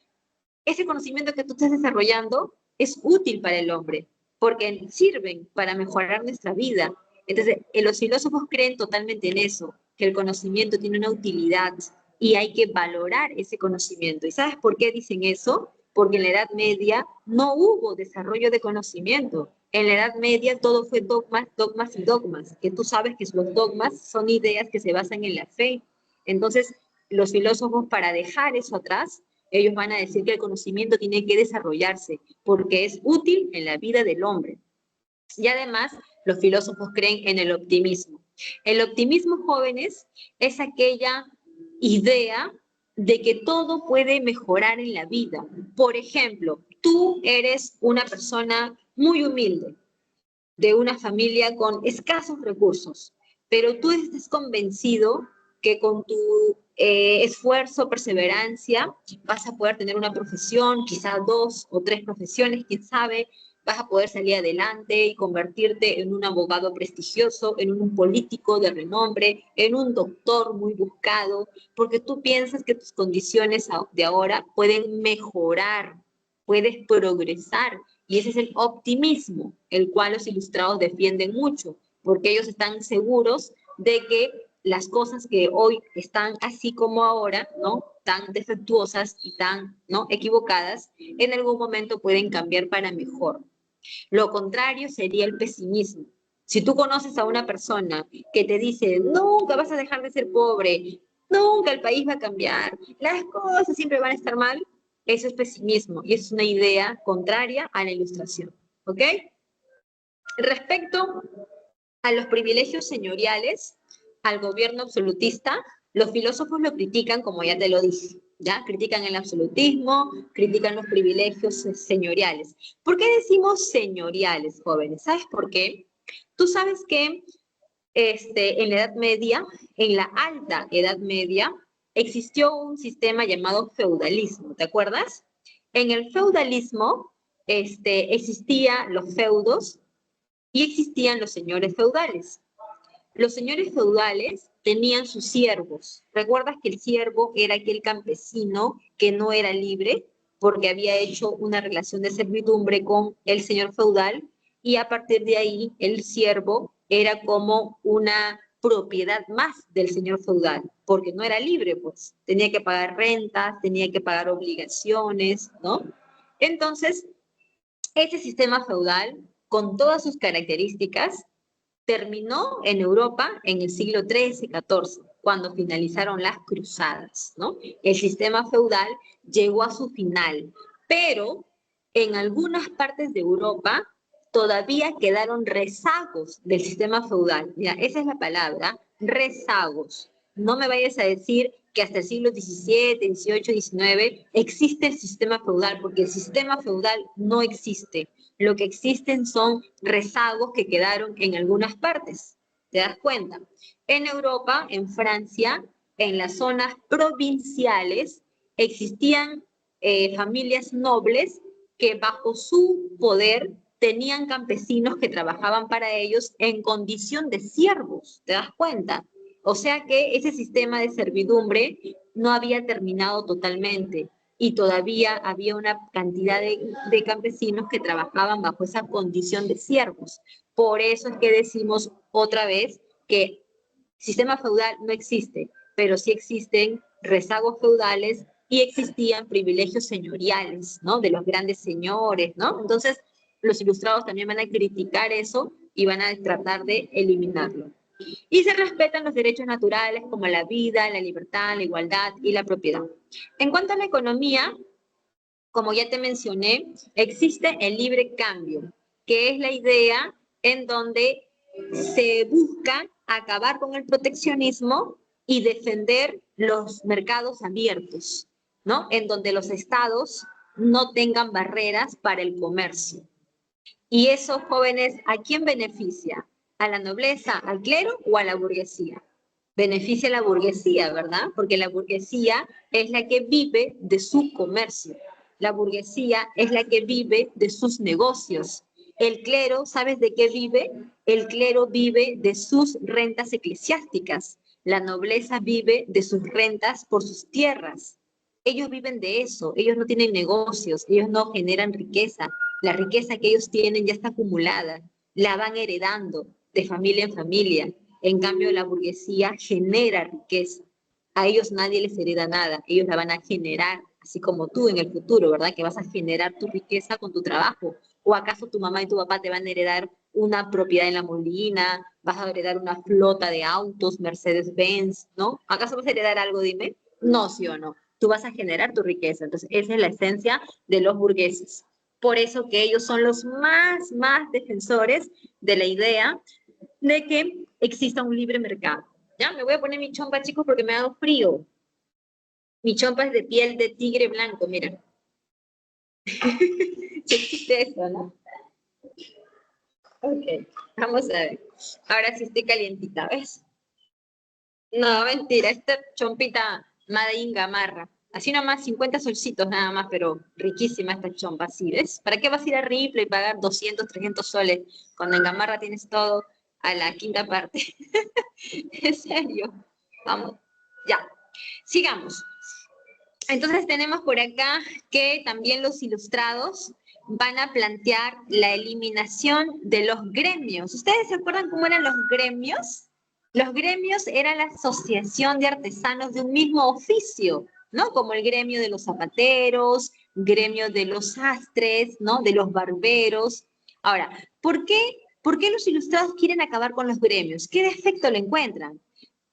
ese conocimiento que tú estás desarrollando es útil para el hombre, porque sirven para mejorar nuestra vida. Entonces, los filósofos creen totalmente en eso, que el conocimiento tiene una utilidad y hay que valorar ese conocimiento. ¿Y sabes por qué dicen eso? Porque en la Edad Media no hubo desarrollo de conocimiento. En la Edad Media todo fue dogmas, dogmas y dogmas, que tú sabes que los dogmas son ideas que se basan en la fe. Entonces, los filósofos, para dejar eso atrás, ellos van a decir que el conocimiento tiene que desarrollarse porque es útil en la vida del hombre. Y además, los filósofos creen en el optimismo. El optimismo, jóvenes, es aquella idea de que todo puede mejorar en la vida. Por ejemplo, tú eres una persona muy humilde, de una familia con escasos recursos, pero tú estás convencido que con tu esfuerzo, perseverancia, vas a poder tener una profesión, quizás 2 o 3 profesiones, quién sabe, vas a poder salir adelante y convertirte en un abogado prestigioso, en un político de renombre, en un doctor muy buscado, porque tú piensas que tus condiciones de ahora pueden mejorar, puedes progresar, y ese es el optimismo, el cual los ilustrados defienden mucho, porque ellos están seguros de que las cosas que hoy están así como ahora, ¿no?, tan defectuosas y tan, ¿no?, equivocadas, en algún momento pueden cambiar para mejor. Lo contrario sería el pesimismo. Si tú conoces a una persona que te dice, nunca vas a dejar de ser pobre, nunca el país va a cambiar, las cosas siempre van a estar mal, eso es pesimismo y es una idea contraria a la ilustración. ¿Ok? Respecto a los privilegios señoriales, al gobierno absolutista, los filósofos lo critican, como ya te lo dije, ¿ya? Critican el absolutismo, critican los privilegios señoriales. ¿Por qué decimos señoriales, jóvenes? ¿Sabes por qué? Tú sabes que en la Edad Media, en la Alta Edad Media, existió un sistema llamado feudalismo, ¿te acuerdas? En el feudalismo existían los feudos y existían los señores feudales. Los señores feudales tenían sus siervos. ¿Recuerdas que el siervo era aquel campesino que no era libre porque había hecho una relación de servidumbre con el señor feudal y a partir de ahí el siervo era como una propiedad más del señor feudal, porque no era libre, pues tenía que pagar rentas, tenía que pagar obligaciones, ¿no? Entonces, ese sistema feudal, con todas sus características, terminó en Europa en el siglo XIII-XIV, cuando finalizaron las cruzadas, ¿no? El sistema feudal llegó a su final, pero en algunas partes de Europa todavía quedaron rezagos del sistema feudal. Mira, esa es la palabra, rezagos. No me vayas a decir que hasta el siglo XVII, XVIII, XIX existe el sistema feudal, porque el sistema feudal no existe. Lo que existen son rezagos que quedaron en algunas partes. ¿Te das cuenta? En Europa, en Francia, en las zonas provinciales, existían familias nobles que bajo su poder tenían campesinos que trabajaban para ellos en condición de siervos. ¿Te das cuenta? O sea que ese sistema de servidumbre no había terminado totalmente y todavía había una cantidad de campesinos que trabajaban bajo esa condición de siervos. Por eso es que decimos otra vez que sistema feudal no existe, pero sí existen rezagos feudales y existían privilegios señoriales, ¿no? De los grandes señores, ¿no? Entonces, los ilustrados también van a criticar eso y van a tratar de eliminarlo. Y se respetan los derechos naturales como la vida, la libertad, la igualdad y la propiedad. En cuanto a la economía, como ya te mencioné, existe el libre cambio, que es la idea en donde se busca acabar con el proteccionismo y defender los mercados abiertos, ¿no? En donde los estados no tengan barreras para el comercio. Y esos jóvenes, ¿a quién beneficia? ¿A la nobleza, al clero o a la burguesía? Beneficia a la burguesía, ¿verdad? Porque la burguesía es la que vive de su comercio. La burguesía es la que vive de sus negocios. El clero, ¿sabes de qué vive? El clero vive de sus rentas eclesiásticas. La nobleza vive de sus rentas por sus tierras. Ellos viven de eso, ellos no tienen negocios, ellos no generan riqueza. La riqueza que ellos tienen ya está acumulada, la van heredando de familia en familia. En cambio, la burguesía genera riqueza. A ellos nadie les hereda nada, ellos la van a generar, así como tú en el futuro, ¿verdad? Que vas a generar tu riqueza con tu trabajo. ¿O acaso tu mamá y tu papá te van a heredar una propiedad en La Molina? ¿Vas a heredar una flota de autos, Mercedes-Benz, ¿no? ¿Acaso vas a heredar algo, dime? No, sí o no. Tú vas a generar tu riqueza. Entonces, esa es la esencia de los burgueses. Por eso que ellos son los más defensores de la idea de que exista un libre mercado. Ya, me voy a poner mi chompa, chicos, porque me ha dado frío. Mi chompa es de piel de tigre blanco, mira. Sí existe eso, ¿no? Ok, vamos a ver. Ahora sí estoy calientita, ¿ves? No, mentira, esta chompita Made in Gamarra. Así nomás, 50 solcitos nada más, pero riquísima esta chompa, ¿sí ves? ¿Para qué vas a ir a Ripley y pagar 200, 300 soles cuando en Gamarra tienes todo a la quinta parte? En serio. Vamos, ya. Sigamos. Entonces tenemos por acá que también los ilustrados van a plantear la eliminación de los gremios. ¿Ustedes se acuerdan cómo eran los gremios? Los gremios eran la asociación de artesanos de un mismo oficio, ¿no? Como el gremio de los zapateros, gremio de los sastres, ¿no? De los barberos. Ahora, ¿por qué los ilustrados quieren acabar con los gremios? ¿Qué defecto le encuentran?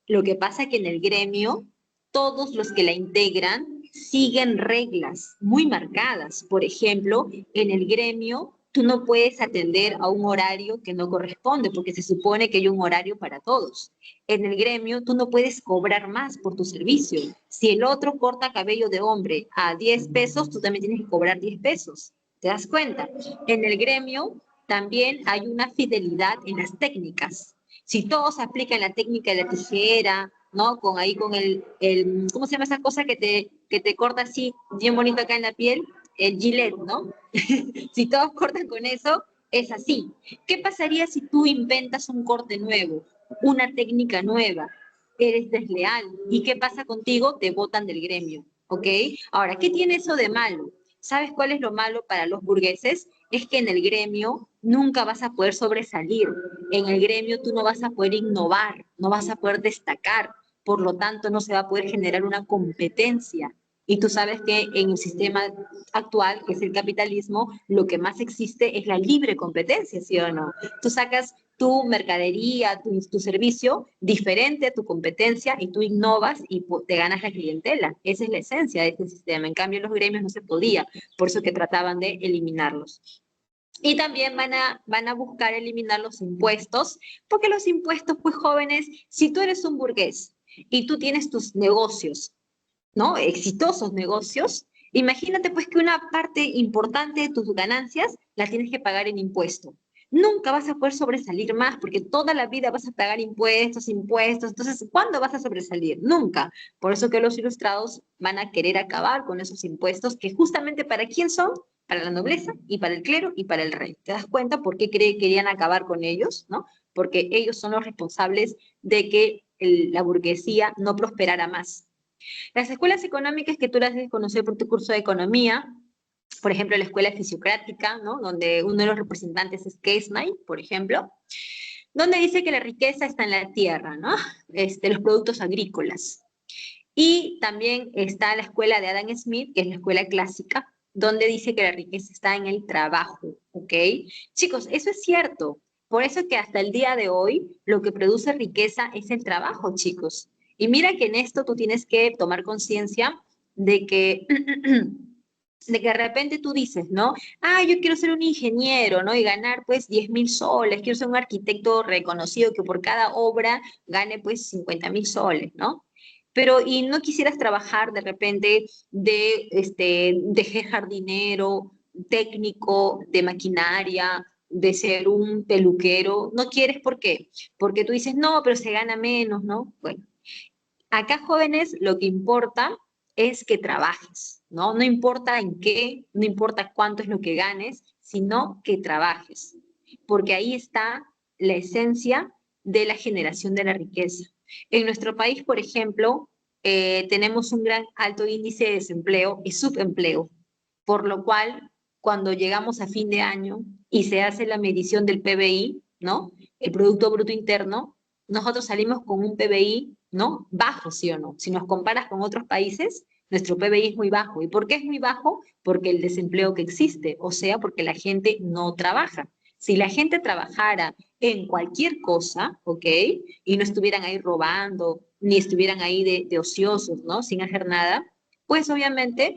Lo que pasa es que en el gremio, todos los que la integran siguen reglas muy marcadas. Por ejemplo, en el gremio, tú no puedes atender a un horario que no corresponde, porque se supone que hay un horario para todos. En el gremio, tú no puedes cobrar más por tu servicio. Si el otro corta cabello de hombre a 10 pesos, tú también tienes que cobrar 10 pesos. ¿Te das cuenta? En el gremio también hay una fidelidad en las técnicas. Si todos aplican la técnica de la tijera ¿no? Con ahí con ¿cómo se llama esa cosa que te corta así, bien bonito acá en la piel? El Gillette, ¿no? Si todos cortan con eso, es así. ¿Qué pasaría si tú inventas un corte nuevo, una técnica nueva? Eres desleal. ¿Y qué pasa contigo? Te botan del gremio, ¿ok? Ahora, ¿qué tiene eso de malo? ¿Sabes cuál es lo malo para los burgueses? Es que en el gremio nunca vas a poder sobresalir. En el gremio tú no vas a poder innovar, no vas a poder destacar. Por lo tanto, no se va a poder generar una competencia. Y tú sabes que en el sistema actual, que es el capitalismo, lo que más existe es la libre competencia, ¿sí o no? Tú sacas tu mercadería, tu servicio diferente a tu competencia y tú innovas y te ganas la clientela. Esa es la esencia de este sistema. En cambio, en los gremios no se podía, por eso que trataban de eliminarlos. Y también van a buscar eliminar los impuestos, porque los impuestos, pues jóvenes, si tú eres un burgués y tú tienes tus negocios, ¿no? Exitosos negocios, imagínate pues que una parte importante de tus ganancias la tienes que pagar en impuesto. Nunca vas a poder sobresalir más porque toda la vida vas a pagar impuestos, impuestos. Entonces, ¿cuándo vas a sobresalir? Nunca. Por eso que los ilustrados van a querer acabar con esos impuestos que justamente ¿para quién son? Para la nobleza y para el clero y para el rey. ¿Te das cuenta por qué querían acabar con ellos? ¿No? Porque ellos son los responsables de que la burguesía no prosperara más. Las escuelas económicas que tú las debes conocer por tu curso de economía, por ejemplo, la escuela fisiocrática, ¿no? Donde uno de los representantes es Casey, por ejemplo, donde dice que la riqueza está en la tierra, ¿no? Los productos agrícolas. Y también está la escuela de Adam Smith, que es la escuela clásica, donde dice que la riqueza está en el trabajo, ¿ok? Chicos, eso es cierto. Por eso es que hasta el día de hoy lo que produce riqueza es el trabajo, chicos. Y mira que en esto tú tienes que tomar conciencia de que, de que de repente tú dices, ¿no? Ah, yo quiero ser un ingeniero, ¿no? Y ganar pues 10.000 soles, quiero ser un arquitecto reconocido que por cada obra gane pues 50.000 soles, ¿no? Pero y no quisieras trabajar de repente de jardinero, técnico, de maquinaria, de ser un peluquero, no quieres, ¿por qué? Porque tú dices, no, pero se gana menos, ¿no? Bueno, acá jóvenes lo que importa es que trabajes, ¿no? No importa en qué, no importa cuánto es lo que ganes, sino que trabajes, porque ahí está la esencia de la generación de la riqueza. En nuestro país, por ejemplo, tenemos un gran alto índice de desempleo y subempleo, por lo cual cuando llegamos a fin de año y se hace la medición del PBI, ¿no? El Producto Bruto Interno, nosotros salimos con un PBI, ¿no? Bajo, ¿sí o no? Si nos comparas con otros países, nuestro PBI es muy bajo. ¿Y por qué es muy bajo? Porque el desempleo que existe, o sea, porque la gente no trabaja. Si la gente trabajara en cualquier cosa, ¿ok? Y no estuvieran ahí robando, ni estuvieran ahí de ociosos, ¿no? Sin hacer nada, pues obviamente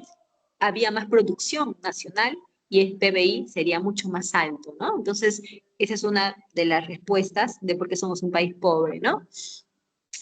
había más producción nacional y el PBI sería mucho más alto, ¿no? Entonces, esa es una de las respuestas de por qué somos un país pobre, ¿no?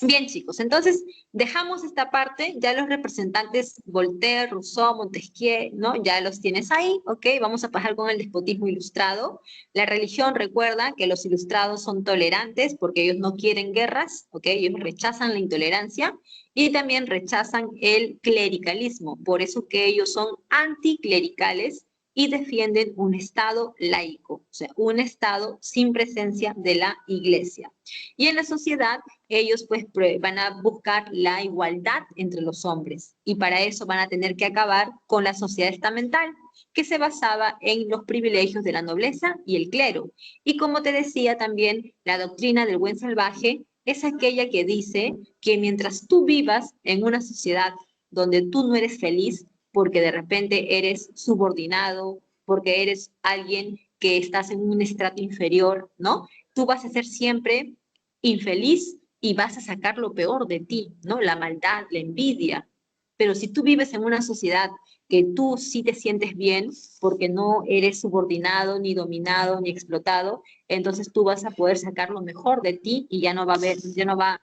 Bien, chicos, entonces dejamos esta parte, ya los representantes Voltaire, Rousseau, Montesquieu, ¿no? Ya los tienes ahí, ¿ok? Vamos a pasar con el despotismo ilustrado. La religión recuerda que los ilustrados son tolerantes porque ellos no quieren guerras, ¿ok? Ellos rechazan la intolerancia y también rechazan el clericalismo, por eso que ellos son anticlericales y defienden un Estado laico, o sea, un Estado sin presencia de la Iglesia. Y en la sociedad ellos pues van a buscar la igualdad entre los hombres y para eso van a tener que acabar con la sociedad estamental que se basaba en los privilegios de la nobleza y el clero. Y como te decía también, la doctrina del buen salvaje es aquella que dice que mientras tú vivas en una sociedad donde tú no eres feliz porque de repente eres subordinado, porque eres alguien que estás en un estrato inferior, ¿no? Tú vas a ser siempre infeliz y vas a sacar lo peor de ti, ¿no? La maldad, la envidia. Pero si tú vives en una sociedad que tú sí te sientes bien porque no eres subordinado, ni dominado, ni explotado, entonces tú vas a poder sacar lo mejor de ti y ya no va a haber, ya no va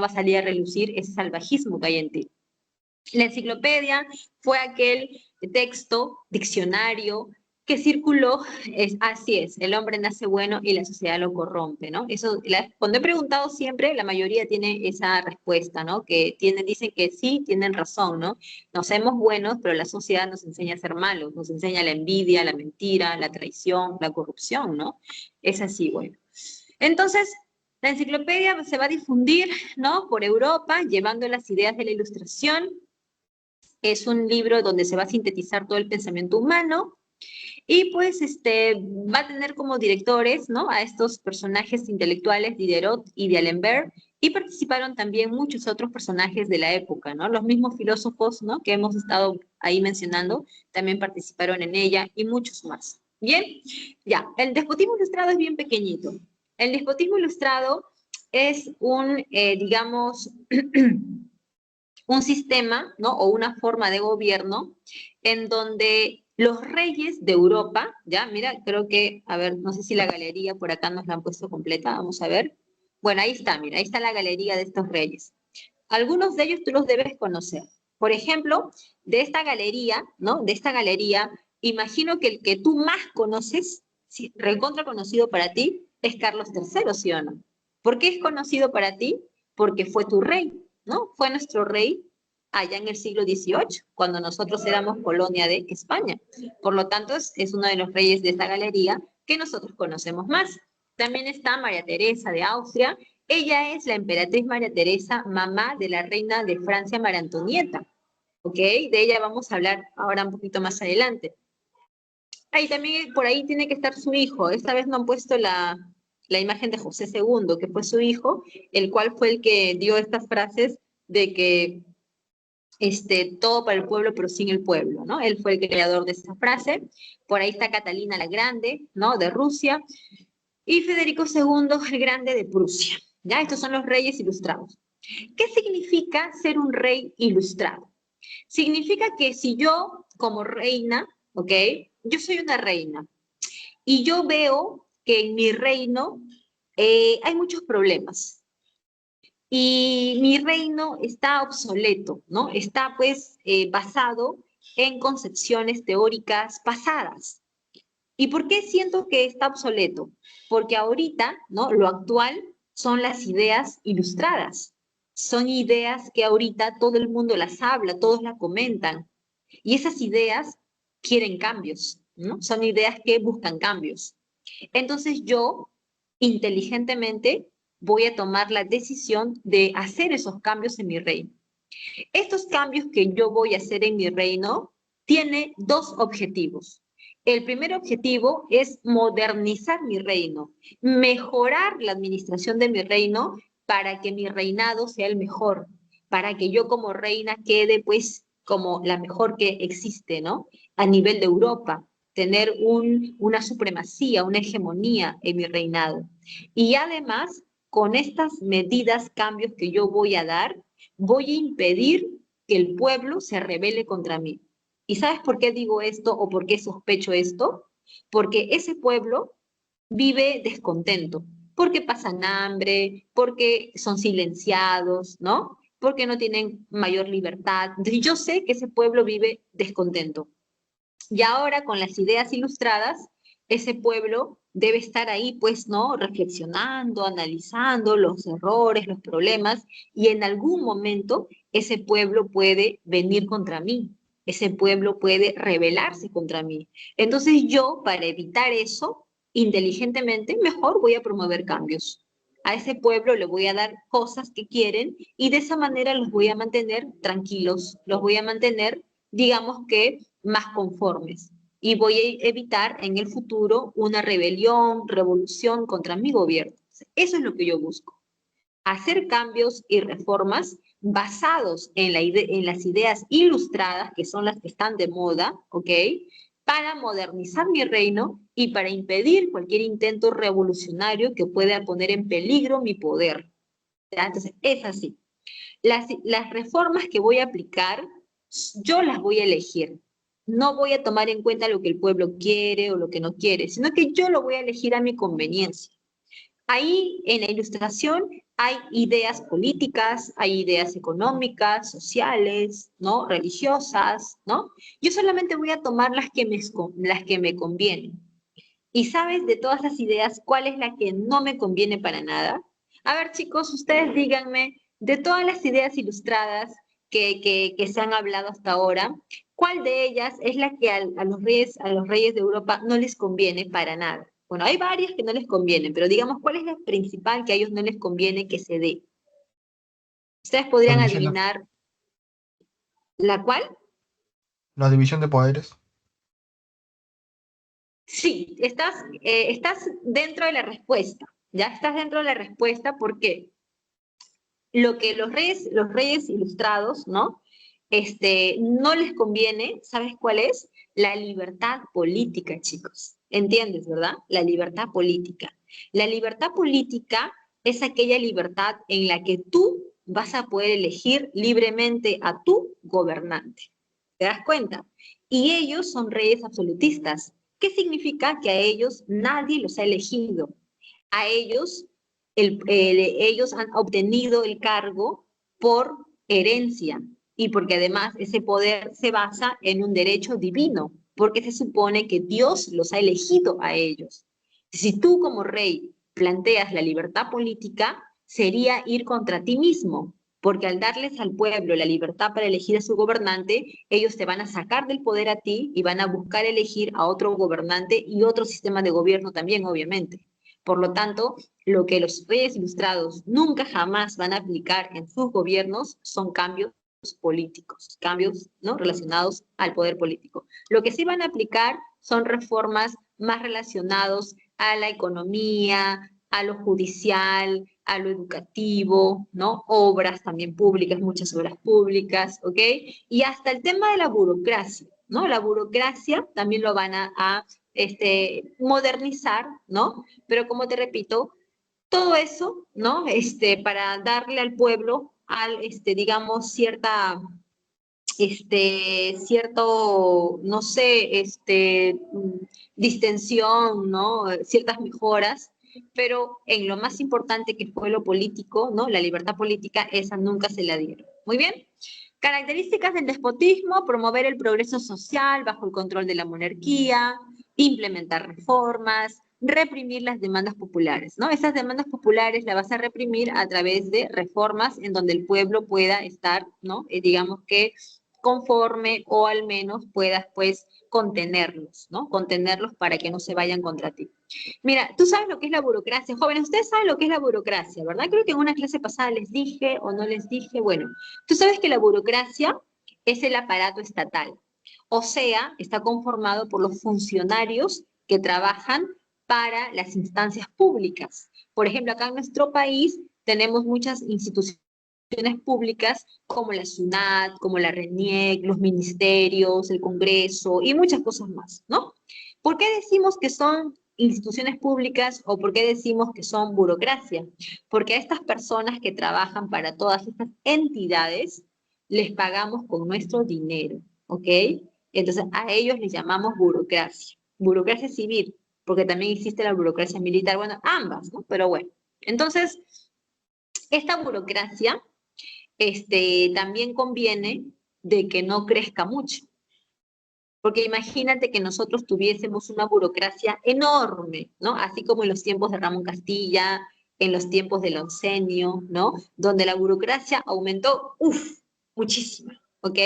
a salir a relucir ese salvajismo que hay en ti. La enciclopedia fue aquel texto, diccionario, que circuló, así es, el hombre nace bueno y la sociedad lo corrompe, ¿no? Eso, cuando he preguntado siempre, la mayoría tiene esa respuesta, ¿no? Que dicen que sí, tienen razón, ¿no? Nos hacemos buenos, pero la sociedad nos enseña a ser malos, nos enseña la envidia, la mentira, la traición, la corrupción, ¿no? Es así, bueno. Entonces, la enciclopedia se va a difundir, ¿no? Por Europa, llevando las ideas de la Ilustración. Es un libro donde se va a sintetizar todo el pensamiento humano, y pues va a tener como directores, ¿no? A estos personajes intelectuales, Diderot y D'Alembert, y participaron también muchos otros personajes de la época, ¿no? Los mismos filósofos, ¿no? Que hemos estado ahí mencionando, también participaron en ella, y muchos más. Bien, ya, el despotismo ilustrado es bien pequeñito. El despotismo ilustrado es un, digamos, un sistema, ¿no? O una forma de gobierno en donde los reyes de Europa, ya, mira, creo que, a ver, no sé si la galería por acá nos la han puesto completa, vamos a ver. Bueno, ahí está, mira, ahí está la galería de estos reyes. Algunos de ellos tú los debes conocer. Por ejemplo, de esta galería, ¿no? De esta galería, imagino que el que tú más conoces, recontra conocido para ti, es Carlos III, ¿sí o no? ¿Por qué es conocido para ti? Porque fue tu rey, ¿no? Fue nuestro rey allá en el siglo XVIII, cuando nosotros éramos colonia de España. Por lo tanto, es uno de los reyes de esta galería que nosotros conocemos más. También está María Teresa de Austria. Ella es la emperatriz María Teresa, mamá de la reina de Francia, María Antonieta. ¿Ok? De ella vamos a hablar ahora un poquito más adelante. Ahí también, por ahí tiene que estar su hijo. Esta vez no han puesto la imagen de José II, que fue su hijo, el cual fue el que dio estas frases de que todo para el pueblo, pero sin el pueblo, ¿no? Él fue el creador de esa frase. Por ahí está Catalina la Grande, ¿no? De Rusia. Y Federico II el Grande de Prusia. ¿Ya? Estos son los reyes ilustrados. ¿Qué significa ser un rey ilustrado? Significa que si yo, como reina, ¿ok? Yo soy una reina y yo veo que en mi reino hay muchos problemas y mi reino está obsoleto, ¿no? Está pues basado en concepciones teóricas pasadas. ¿Y por qué siento que está obsoleto? Porque ahorita, ¿no? Lo actual son las ideas ilustradas. Son ideas que ahorita todo el mundo las habla, todos las comentan. Y esas ideas quieren cambios, ¿no? Son ideas que buscan cambios. Entonces yo, inteligentemente, voy a tomar la decisión de hacer esos cambios en mi reino. Estos cambios que yo voy a hacer en mi reino tiene dos objetivos. El primer objetivo es modernizar mi reino, mejorar la administración de mi reino para que mi reinado sea el mejor, para que yo como reina quede pues como la mejor que existe, ¿no? A nivel de Europa, tener una supremacía, una hegemonía en mi reinado. Y además, con estas medidas, cambios que yo voy a dar, voy a impedir que el pueblo se rebele contra mí. ¿Y sabes por qué digo esto o por qué sospecho esto? Porque ese pueblo vive descontento, porque pasan hambre, porque son silenciados, ¿no? Porque no tienen mayor libertad. Entonces, yo sé que ese pueblo vive descontento. Y ahora con las ideas ilustradas, ese pueblo debe estar ahí, pues, ¿no? Reflexionando, analizando los errores, los problemas, y en algún momento ese pueblo puede venir contra mí, ese pueblo puede rebelarse contra mí. Entonces yo, para evitar eso, inteligentemente, mejor voy a promover cambios. A ese pueblo le voy a dar cosas que quieren y de esa manera los voy a mantener tranquilos, los voy a mantener, digamos que, más conformes. Y voy a evitar en el futuro una rebelión, revolución contra mi gobierno. Eso es lo que yo busco. Hacer cambios y reformas basados en las ideas ilustradas, que son las que están de moda, ¿ok? Para modernizar mi reino y para impedir cualquier intento revolucionario que pueda poner en peligro mi poder. ¿Ya? Entonces, es así. Las reformas que voy a aplicar, yo las voy a elegir. No voy a tomar en cuenta lo que el pueblo quiere o lo que no quiere, sino que yo lo voy a elegir a mi conveniencia. Ahí en la Ilustración hay ideas políticas, hay ideas económicas, sociales, ¿no? Religiosas, ¿no? Yo solamente voy a tomar las que me convienen. ¿Y sabes de todas las ideas cuál es la que no me conviene para nada? A ver, chicos, ustedes díganme, de todas las ideas ilustradas que se han hablado hasta ahora, ¿cuál de ellas es la que a los reyes de Europa no les conviene para nada? Bueno, hay varias que no les convienen, pero digamos, ¿cuál es la principal que a ellos no les conviene que se dé? ¿Ustedes La podrían división de, adivinar la cual? la división de poderes. Sí, estás dentro de la respuesta. Ya estás dentro de la respuesta, ¿por qué? Lo que los reyes ilustrados, ¿no? No les conviene, ¿sabes cuál es? La libertad política, chicos. ¿Entiendes, verdad? La libertad política. La libertad política es aquella libertad en la que tú vas a poder elegir libremente a tu gobernante. ¿Te das cuenta? Y ellos son reyes absolutistas. ¿Qué significa? Que a ellos nadie los ha elegido. A ellos ellos han obtenido el cargo por herencia y porque además ese poder se basa en un derecho divino, porque se supone que Dios los ha elegido a ellos. Si tú como rey planteas la libertad política, sería ir contra ti mismo, porque al darles al pueblo la libertad para elegir a su gobernante, ellos te van a sacar del poder a ti y van a buscar elegir a otro gobernante y otro sistema de gobierno también, obviamente. Por lo tanto, lo que los reyes ilustrados nunca jamás van a aplicar en sus gobiernos son cambios políticos, cambios, ¿no?, relacionados al poder político. Lo que sí van a aplicar son reformas más relacionados a la economía, a lo judicial, a lo educativo, ¿no? Obras también públicas, muchas obras públicas, ¿ok? Y hasta el tema de la burocracia, ¿no? La burocracia también lo van a modernizar, ¿no? Pero como te repito, todo eso, ¿no? Para darle al pueblo, digamos, cierto, no sé, distensión, ¿no? Ciertas mejoras, pero en lo más importante que fue lo político, ¿no? La libertad política, esa nunca se la dieron. Muy bien. Características del despotismo: promover el progreso social bajo el control de la monarquía, implementar reformas, reprimir las demandas populares, ¿no? Esas demandas populares las vas a reprimir a través de reformas en donde el pueblo pueda estar, ¿no? Digamos que conforme o al menos puedas, pues, contenerlos, ¿no? Contenerlos para que no se vayan contra ti. Mira, tú sabes lo que es la burocracia. Jóvenes, ustedes saben lo que es la burocracia, ¿verdad? Creo que en una clase pasada les dije o no les dije. Bueno, tú sabes que la burocracia es el aparato estatal. O sea, está conformado por los funcionarios que trabajan para las instancias públicas. Por ejemplo, acá en nuestro país tenemos muchas instituciones públicas como la SUNAT, como la RENIEC, los ministerios, el Congreso y muchas cosas más, ¿no? ¿Por qué decimos que son instituciones públicas o por qué decimos que son burocracia? Porque a estas personas que trabajan para todas estas entidades les pagamos con nuestro dinero, ¿ok? Entonces a ellos les llamamos burocracia. Burocracia civil, porque también existe la burocracia militar, bueno, ambas, ¿no? Pero bueno, entonces esta burocracia también conviene de que no crezca mucho. Porque imagínate que nosotros tuviésemos una burocracia enorme, ¿no? Así como en los tiempos de Ramón Castilla, en los tiempos del Oncenio, ¿no? Donde la burocracia aumentó, muchísimo, ¿ok?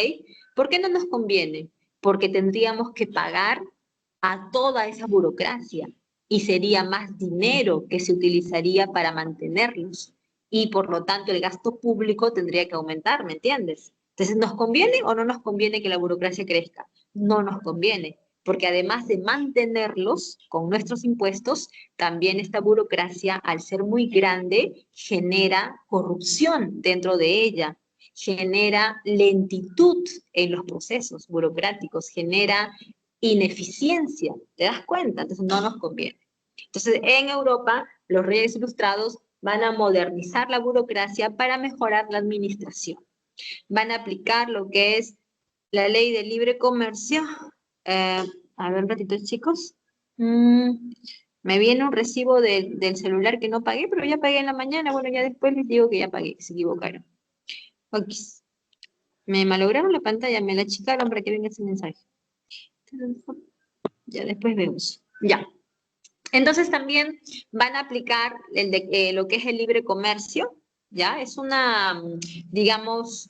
¿Por qué no nos conviene? Porque tendríamos que pagar a toda esa burocracia y sería más dinero que se utilizaría para mantenerlos. Y por lo tanto el gasto público tendría que aumentar, ¿me entiendes? Entonces, ¿nos conviene o no nos conviene que la burocracia crezca? No nos conviene, porque además de mantenerlos con nuestros impuestos, también esta burocracia, al ser muy grande, genera corrupción dentro de ella, genera lentitud en los procesos burocráticos, genera ineficiencia, ¿te das cuenta? Entonces no nos conviene. Entonces, en Europa, los reyes ilustrados van a modernizar la burocracia para mejorar la administración. Van a aplicar lo que es la ley de libre comercio. A ver un ratito, chicos. Me viene un recibo del celular que no pagué, pero ya pagué en la mañana. Bueno, ya después les digo que ya pagué, que se equivocaron. Ok. Me malograron la pantalla, me la achicaron para que venga ese mensaje. Ya después vemos. Ya. Entonces también van a aplicar lo que es el libre comercio, ¿ya? Es una, digamos,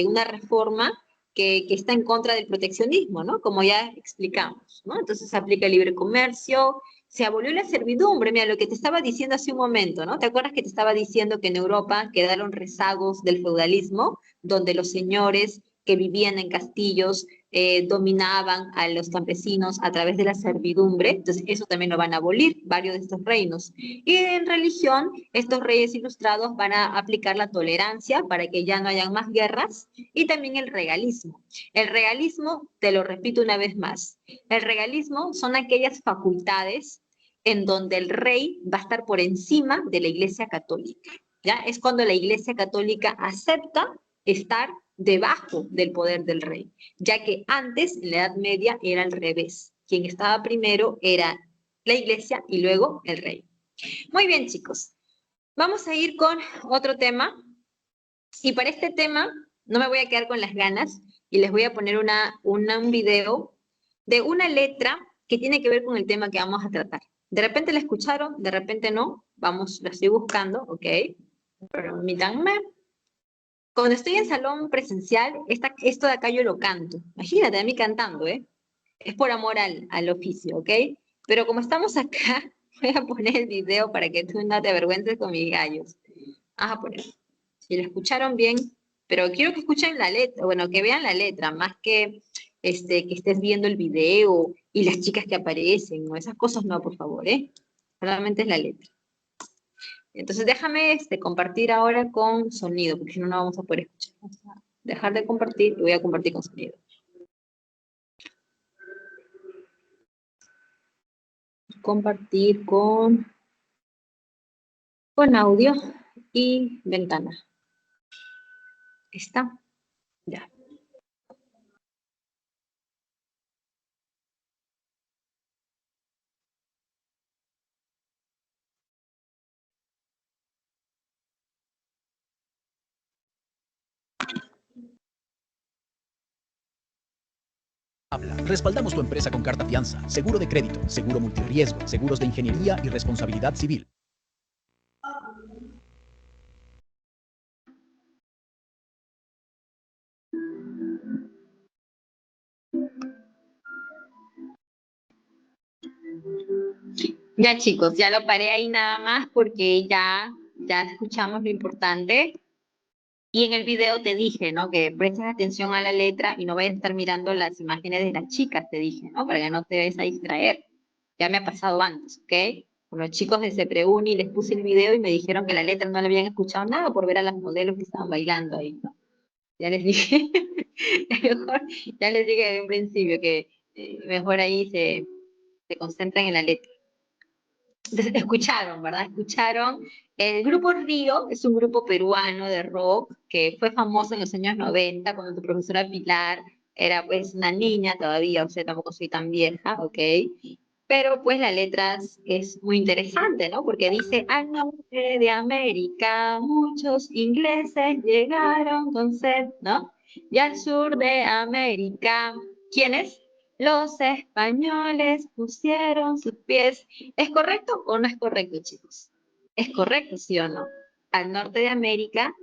una reforma que está en contra del proteccionismo, ¿no? Como ya explicamos, ¿no? Entonces se aplica el libre comercio, se abolió la servidumbre, mira lo que te estaba diciendo hace un momento, ¿no? ¿Te acuerdas que te estaba diciendo que en Europa quedaron rezagos del feudalismo, donde los señores que vivían en castillos dominaban a los campesinos a través de la servidumbre? Entonces eso también lo van a abolir varios de estos reinos. Y en religión, estos reyes ilustrados van a aplicar la tolerancia para que ya no hayan más guerras y también el regalismo. El regalismo, te lo repito una vez más, el regalismo son aquellas facultades en donde el rey va a estar por encima de la Iglesia Católica. ¿Ya? Es cuando la Iglesia Católica acepta estar debajo del poder del rey, ya que antes, en la Edad Media, era al revés. Quien estaba primero era la Iglesia y luego el rey. Muy bien, chicos. Vamos a ir con otro tema. Y para este tema, no me voy a quedar con las ganas y les voy a poner un video de una letra que tiene que ver con el tema que vamos a tratar. De repente la escucharon, de repente no. Vamos, la estoy buscando, ¿ok? Permítanme. Cuando estoy en salón presencial, esto de acá yo lo canto. Imagínate a mí cantando, ¿eh? Es por amor al oficio, ¿ok? Pero como estamos acá, voy a poner el video para que tú no te avergüences con mis gallos. Vamos a poner. Si lo escucharon bien, pero quiero que escuchen la letra, bueno, que vean la letra, más que que estés viendo el video y las chicas que aparecen, o esas cosas no, por favor, ¿eh? Solamente es la letra. Entonces déjame compartir ahora con sonido, porque si no, no vamos a poder escuchar. Vamos a dejar de compartir y voy a compartir con sonido. Compartir con audio y ventana. ¿Está? Ya. Respaldamos tu empresa con carta fianza, seguro de crédito, seguro multirriesgo, seguros de ingeniería y responsabilidad civil. Ya chicos, ya lo paré ahí nada más porque ya escuchamos lo importante. Y en el video te dije, ¿no? Que prestes atención a la letra y no vayas a estar mirando las imágenes de las chicas, te dije, ¿no? Para que no te vayas a distraer. Ya me ha pasado antes, ¿ok? Con los chicos de Sepreuni les puse el video y me dijeron que la letra no le habían escuchado nada por ver a las modelos que estaban bailando ahí, ¿no? Ya les dije, mejor, ya les dije desde un principio que mejor ahí se concentran en la letra. Entonces, escucharon, ¿verdad? Escucharon. El grupo Río es un grupo peruano de rock que fue famoso en los años 90 cuando tu profesora Pilar era pues una niña todavía, o sea, tampoco soy tan vieja, ¿ok? Pero pues la letra es muy interesante, ¿no? Porque dice, al norte de América muchos ingleses llegaron con sed, ¿no? Y al sur de América, ¿quiénes? Los españoles pusieron sus pies. ¿Es correcto o no es correcto, chicos? ¿Es correcto, sí o no? Al norte de América,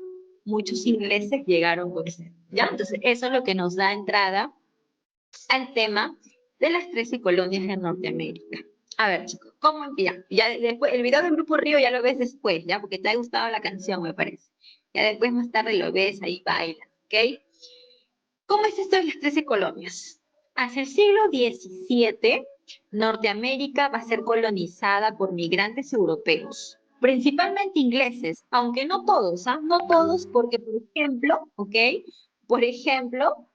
muchos ingleses llegaron con sed. ¿Ya? Entonces, eso es lo que nos da entrada al tema de las 13 colonias de Norteamérica. A ver, chicos, ¿cómo empieza? Ya después, el video del Grupo Río ya lo ves después, ¿ya? Porque te ha gustado la canción, me parece. Ya después, más tarde, lo ves, ahí baila, ¿ok? ¿Cómo es esto de las 13 colonias? Hacia el siglo XVII, Norteamérica va a ser colonizada por migrantes europeos, principalmente ingleses, aunque no todos, ¿ah? No todos, porque, por ejemplo, ¿ok? Por ejemplo,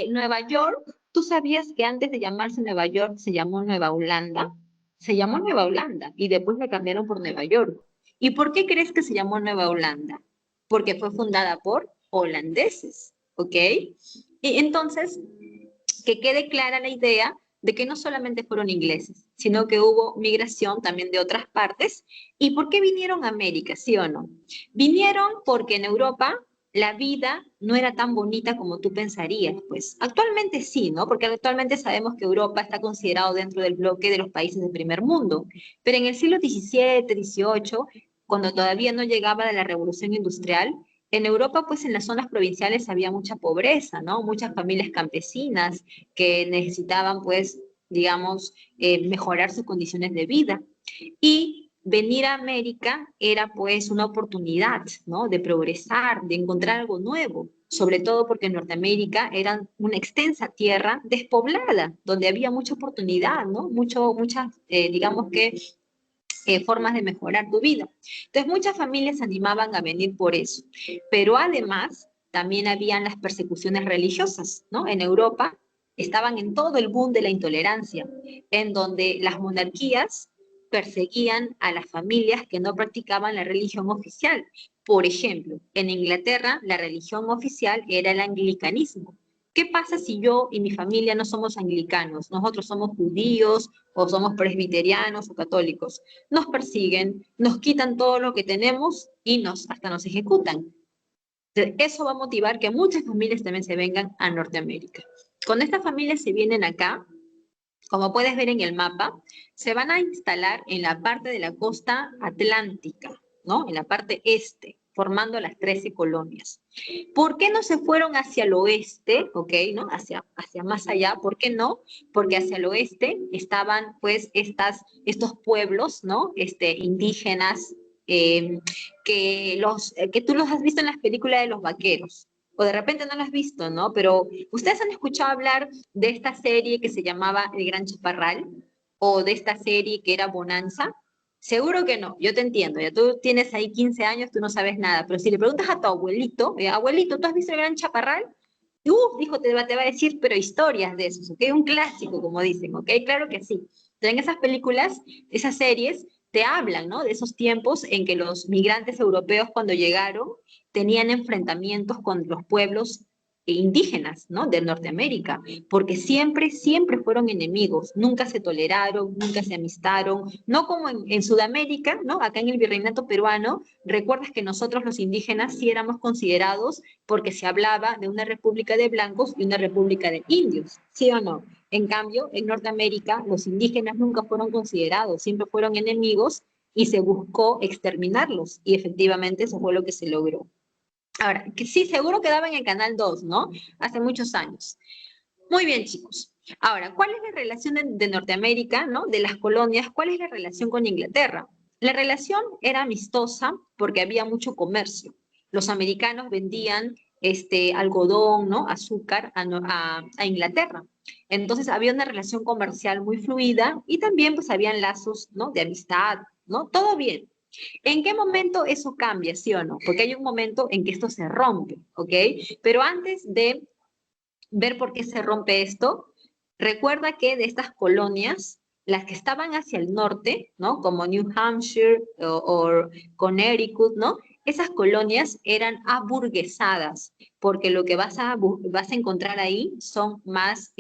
Nueva York, ¿tú sabías que antes de llamarse Nueva York se llamó Nueva Holanda? Se llamó Nueva Holanda y después la cambiaron por Nueva York. ¿Y por qué crees que se llamó Nueva Holanda? Porque fue fundada por holandeses, ¿ok? Y entonces, que quede clara la idea de que no solamente fueron ingleses, sino que hubo migración también de otras partes. ¿Y por qué vinieron a América, sí o no? Vinieron porque en Europa la vida no era tan bonita como tú pensarías, pues actualmente sí, ¿no? Porque actualmente sabemos que Europa está considerado dentro del bloque de los países del primer mundo, pero en el siglo XVII, XVIII, cuando todavía no llegaba la revolución industrial, en Europa, pues en las zonas provinciales había mucha pobreza, ¿no? Muchas familias campesinas que necesitaban, pues, digamos, mejorar sus condiciones de vida. Y venir a América era pues una oportunidad, ¿no? De progresar, de encontrar algo nuevo, sobre todo porque Norteamérica era una extensa tierra despoblada, donde había mucha oportunidad, ¿no? Muchas, digamos que, formas de mejorar tu vida. Entonces muchas familias se animaban a venir por eso, pero además también habían las persecuciones religiosas, ¿no? En Europa estaban en todo el boom de la intolerancia, en donde las monarquías perseguían a las familias que no practicaban la religión oficial. Por ejemplo, en Inglaterra la religión oficial era el anglicanismo. ¿Qué pasa si yo y mi familia no somos anglicanos? Nosotros somos judíos o somos presbiterianos o católicos. Nos persiguen, nos quitan todo lo que tenemos y hasta nos ejecutan. Entonces, eso va a motivar que muchas familias también se vengan a Norteamérica. Cuando estas familias se vienen acá, como puedes ver en el mapa, se van a instalar en la parte de la costa atlántica, ¿no? En la parte este, formando las 13 colonias. ¿Por qué no se fueron hacia el oeste, ok, ¿no? Hacia más allá, ¿por qué no? Porque hacia el oeste estaban, pues, estos pueblos, ¿no? Indígenas, que tú los has visto en las películas de los vaqueros, o de repente no lo has visto, ¿no? Pero ustedes han escuchado hablar de esta serie que se llamaba El Gran Chaparral, o de esta serie que era Bonanza. Seguro que no, yo te entiendo, ya tú tienes ahí 15 años, tú no sabes nada, pero si le preguntas a tu abuelito, abuelito, ¿tú has visto El Gran Chaparral? Y, dijo, te va a decir, pero historias de esos, ¿ok? Un clásico, como dicen, ¿ok? Claro que sí. Pero en esas películas, esas series, te hablan, ¿no? De esos tiempos en que los migrantes europeos cuando llegaron tenían enfrentamientos con los pueblos indígenas, ¿no? De Norteamérica, porque siempre fueron enemigos, nunca se toleraron, nunca se amistaron, no como en Sudamérica, ¿no? Acá en el virreinato peruano, recuerdas que nosotros los indígenas sí éramos considerados porque se hablaba de una república de blancos y una república de indios, ¿sí o no? En cambio, en Norteamérica, los indígenas nunca fueron considerados, siempre fueron enemigos y se buscó exterminarlos, y efectivamente eso fue lo que se logró. Ahora, que sí, seguro quedaba en el Canal 2, ¿no? Hace muchos años. Muy bien, chicos. Ahora, ¿cuál es la relación de Norteamérica, ¿no? De las colonias, ¿cuál es la relación con Inglaterra? La relación era amistosa porque había mucho comercio. Los americanos vendían algodón, ¿no? Azúcar a Inglaterra. Entonces había una relación comercial muy fluida y también pues habían lazos, ¿no? De amistad, ¿no? Todo bien. ¿En qué momento eso cambia, sí o no? Porque hay un momento en que esto se rompe, ¿ok? Pero antes de ver por qué se rompe esto, recuerda que de estas colonias, las que estaban hacia el norte, ¿no? Como New Hampshire o Connecticut, ¿no? Esas colonias eran aburguesadas, porque lo que vas a encontrar ahí son más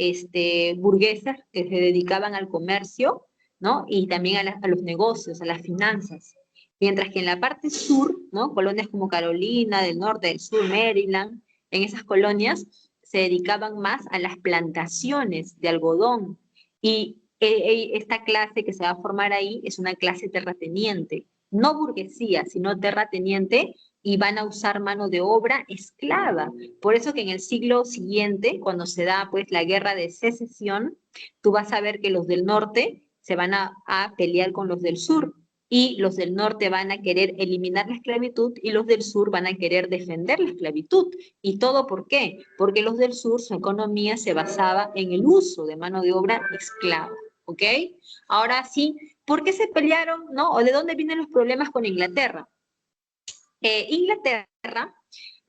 burguesas que se dedicaban al comercio, ¿no? Y también a los negocios, a las finanzas. Mientras que en la parte sur, ¿no? Colonias como Carolina del Norte, del Sur, Maryland, en esas colonias se dedicaban más a las plantaciones de algodón. Y esta clase que se va a formar ahí es una clase terrateniente, no burguesía, sino terrateniente, y van a usar mano de obra esclava. Por eso que en el siglo siguiente, cuando se da pues la guerra de secesión, tú vas a ver que los del norte se van a pelear con los del sur, y los del norte van a querer eliminar la esclavitud y los del sur van a querer defender la esclavitud. ¿Y todo por qué? Porque los del sur, su economía se basaba en el uso de mano de obra esclava, ¿ok? Ahora sí, ¿por qué se pelearon, no? ¿O de dónde vienen los problemas con Inglaterra? Inglaterra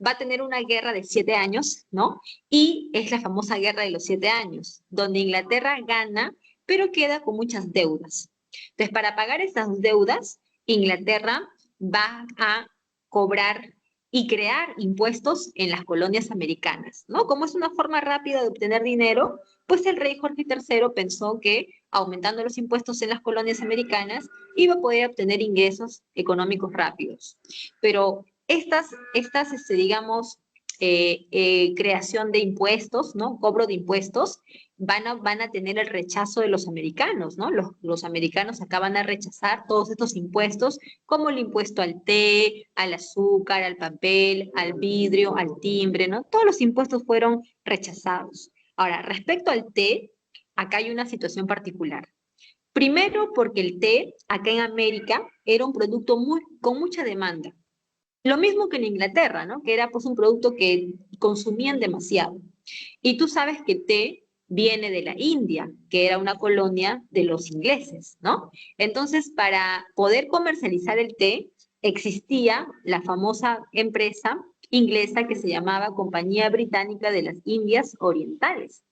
va a tener una guerra de 7 años, ¿no? Y es la famosa guerra de los 7 años, donde Inglaterra gana, pero queda con muchas deudas. Entonces, para pagar estas deudas, Inglaterra va a cobrar y crear impuestos en las colonias americanas, ¿no? Como es una forma rápida de obtener dinero, pues el rey Jorge III pensó que aumentando los impuestos en las colonias americanas iba a poder obtener ingresos económicos rápidos. Pero digamos, creación de impuestos, ¿no? Cobro de impuestos, van a tener el rechazo de los americanos, ¿no? Los americanos acá van a rechazar todos estos impuestos, como el impuesto al té, al azúcar, al papel, al vidrio, al timbre, ¿no? Todos los impuestos fueron rechazados. Ahora, respecto al té, acá hay una situación particular. Primero, porque el té, acá en América, era un producto con mucha demanda. Lo mismo que en Inglaterra, ¿no? Que era pues un producto que consumían demasiado. Y tú sabes que el té viene de la India, que era una colonia de los ingleses, ¿no? Entonces, para poder comercializar el té, existía la famosa empresa inglesa que se llamaba Compañía Británica de las Indias Orientales.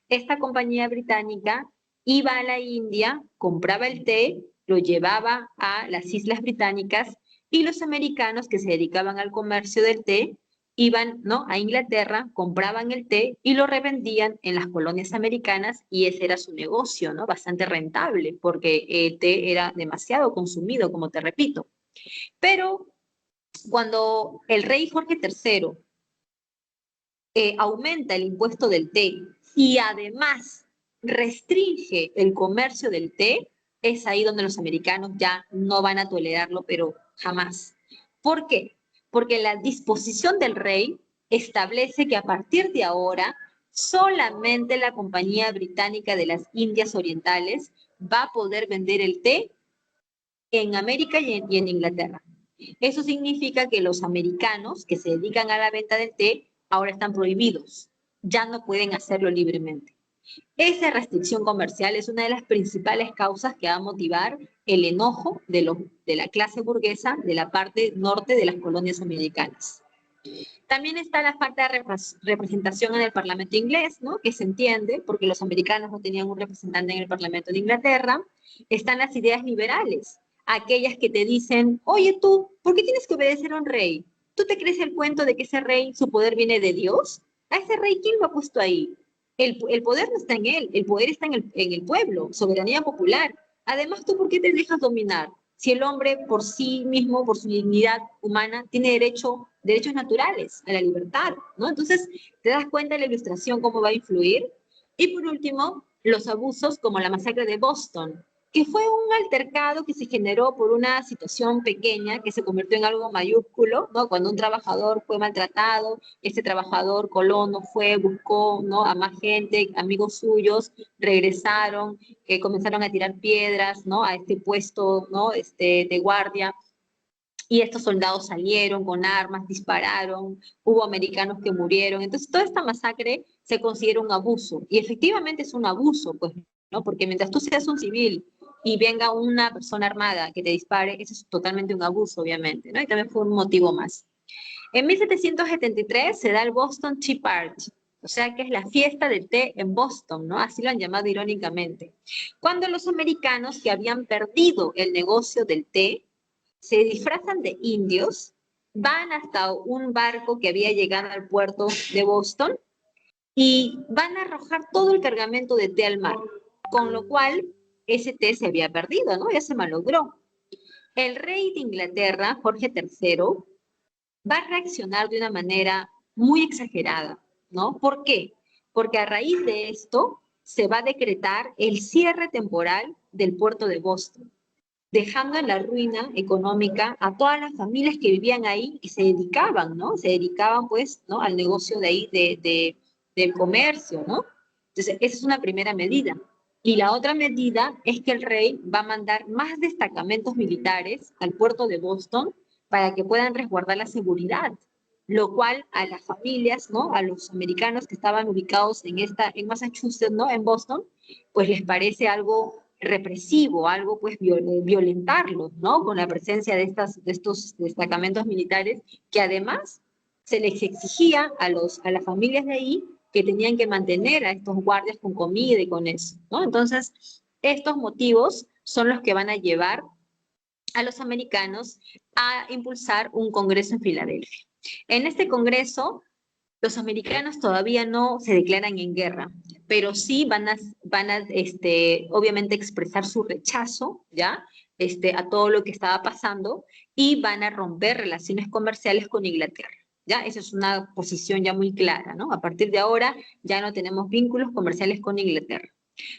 Esta compañía británica iba a la India, compraba el té, lo llevaba a las Islas Británicas y los americanos que se dedicaban al comercio del té iban, ¿no?, a Inglaterra, compraban el té y lo revendían en las colonias americanas y ese era su negocio, ¿no? Bastante rentable porque el té era demasiado consumido, como te repito. Pero cuando el rey Jorge III aumenta el impuesto del té y además restringe el comercio del té, es ahí donde los americanos ya no van a tolerarlo, pero jamás. ¿Por qué? Porque la disposición del rey establece que a partir de ahora solamente la Compañía Británica de las Indias Orientales va a poder vender el té en América y en Inglaterra. Eso significa que los americanos que se dedican a la venta del té ahora están prohibidos, ya no pueden hacerlo libremente. Esa restricción comercial es una de las principales causas que va a motivar el enojo de la clase burguesa de la parte norte de las colonias americanas. También está la falta de representación en el Parlamento inglés, ¿no? Que se entiende porque los americanos no tenían un representante en el Parlamento de Inglaterra. Están las ideas liberales, aquellas que te dicen, oye tú, ¿por qué tienes que obedecer a un rey? ¿Tú te crees el cuento de que ese rey, su poder viene de Dios? ¿A ese rey quién lo ha puesto ahí? El poder no está en él, el poder está en el pueblo, soberanía popular. Además, ¿tú por qué te dejas dominar? Si el hombre por sí mismo, por su dignidad humana, tiene derechos naturales a la libertad, ¿no? Entonces, te das cuenta de la ilustración cómo va a influir. Y por último, los abusos como la masacre de Boston, que fue un altercado que se generó por una situación pequeña que se convirtió en algo mayúsculo, ¿no? Cuando un trabajador fue maltratado, este trabajador colono fue, buscó, ¿no?, a más gente, amigos suyos, regresaron, comenzaron a tirar piedras, ¿no?, a este puesto, ¿no?, de guardia, y estos soldados salieron con armas, dispararon, hubo americanos que murieron. Entonces, toda esta masacre se considera un abuso, y efectivamente es un abuso, pues, ¿no? Porque mientras tú seas un civil y venga una persona armada que te dispare, eso es totalmente un abuso, obviamente, ¿no? Y también fue un motivo más. En 1773 se da el Boston Tea Party, o sea que es la fiesta del té en Boston, ¿no? Así lo han llamado irónicamente. Cuando los americanos que habían perdido el negocio del té se disfrazan de indios, van hasta un barco que había llegado al puerto de Boston y van a arrojar todo el cargamento de té al mar, con lo cual ese té se había perdido, ¿no? Ya se malogró. El rey de Inglaterra, Jorge III, va a reaccionar de una manera muy exagerada, ¿no? ¿Por qué? Porque a raíz de esto se va a decretar el cierre temporal del puerto de Boston, dejando en la ruina económica a todas las familias que vivían ahí y se dedicaban, ¿no? Se dedicaban, pues, ¿no?, al negocio de ahí, del comercio, ¿no? Entonces, esa es una primera medida. Y la otra medida es que el rey va a mandar más destacamentos militares al puerto de Boston para que puedan resguardar la seguridad, lo cual a las familias, ¿no?, a los americanos que estaban ubicados en Massachusetts, ¿no?, en Boston, pues les parece algo represivo, algo pues violentarlos, ¿no?, con la presencia de estos destacamentos militares, que además se les exigía a las familias de ahí que tenían que mantener a estos guardias con comida y con eso, ¿no? Entonces, estos motivos son los que van a llevar a los americanos a impulsar un congreso en Filadelfia. En este congreso, los americanos todavía no se declaran en guerra, pero sí obviamente expresar su rechazo, ¿ya? A todo lo que estaba pasando y van a romper relaciones comerciales con Inglaterra, ¿ya? Esa es una posición ya muy clara, ¿no? A partir de ahora ya no tenemos vínculos comerciales con Inglaterra.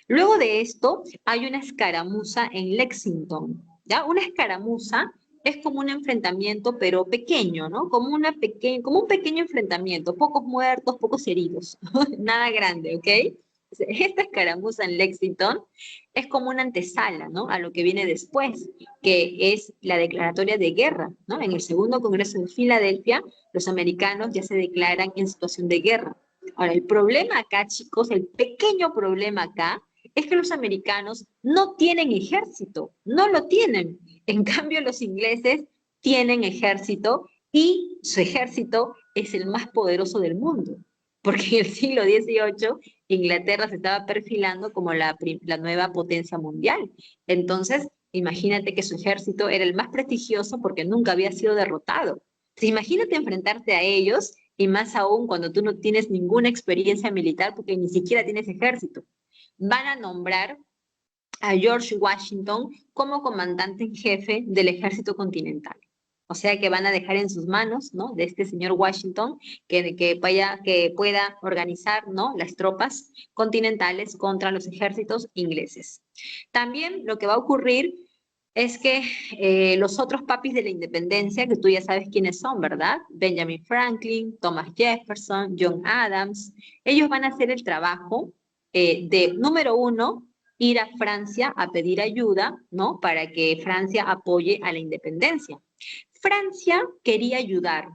Luego de esto, hay una escaramuza en Lexington, ¿ya? Una escaramuza es como un enfrentamiento, pero pequeño, ¿no? Como un pequeño enfrentamiento, pocos muertos, pocos heridos, nada grande, ¿ok? Esta escaramuza en Lexington es como una antesala, ¿no? A lo que viene después, que es la declaratoria de guerra, ¿no? En el segundo Congreso de Filadelfia, los americanos ya se declaran en situación de guerra. Ahora, el problema acá, chicos, el pequeño problema acá, es que los americanos no tienen ejército, no lo tienen. En cambio, los ingleses tienen ejército y su ejército es el más poderoso del mundo, porque en el siglo XVIII Inglaterra se estaba perfilando como la nueva potencia mundial. Entonces, imagínate que su ejército era el más prestigioso porque nunca había sido derrotado. Entonces, imagínate enfrentarte a ellos y más aún cuando tú no tienes ninguna experiencia militar porque ni siquiera tienes ejército. Van a nombrar a George Washington como comandante en jefe del ejército continental. O sea que van a dejar en sus manos, ¿no? De este señor Washington que pueda organizar, ¿no? Las tropas continentales contra los ejércitos ingleses. También lo que va a ocurrir es que los otros papis de la independencia, que tú ya sabes quiénes son, ¿verdad? Benjamin Franklin, Thomas Jefferson, John Adams, ellos van a hacer el trabajo de, número uno, ir a Francia a pedir ayuda, ¿no? Para que Francia apoye a la independencia. Francia quería ayudar,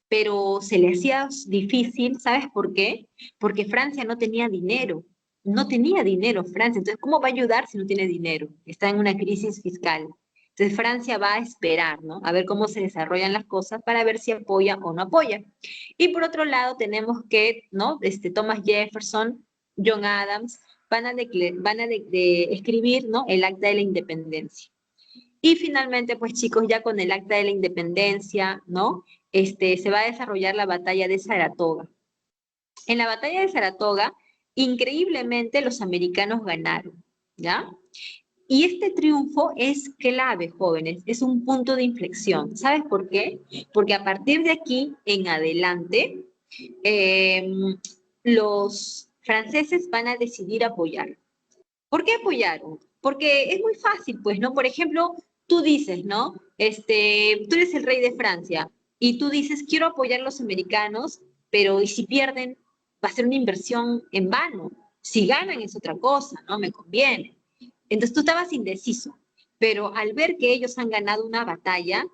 pero se le hacía difícil, ¿sabes por qué? Porque Francia no tenía dinero. No tenía dinero Francia, entonces ¿cómo va a ayudar si no tiene dinero? Está en una crisis fiscal. Entonces Francia va a esperar, ¿no? A ver cómo se desarrollan las cosas para ver si apoya o no apoya. Y por otro lado tenemos que, ¿no? Thomas Jefferson, John Adams, van a escribir, ¿no? El Acta de la Independencia. Y finalmente, pues chicos, ya con el Acta de la Independencia, ¿no? Se va a desarrollar la batalla de Saratoga. En la batalla de Saratoga, increíblemente los americanos ganaron, ¿ya? Y este triunfo es clave, jóvenes, es un punto de inflexión. ¿Sabes por qué? Porque a partir de aquí en adelante, los franceses van a decidir apoyar. ¿Por qué apoyaron? Porque es muy fácil, pues, ¿no? Por ejemplo, tú dices, ¿no? Tú eres el rey de Francia y tú dices, quiero apoyar a los americanos, pero ¿y si pierden? Va a ser una inversión en vano. Si ganan es otra cosa, ¿no? Me conviene. Entonces tú estabas indeciso, pero al ver que ellos han ganado una batalla,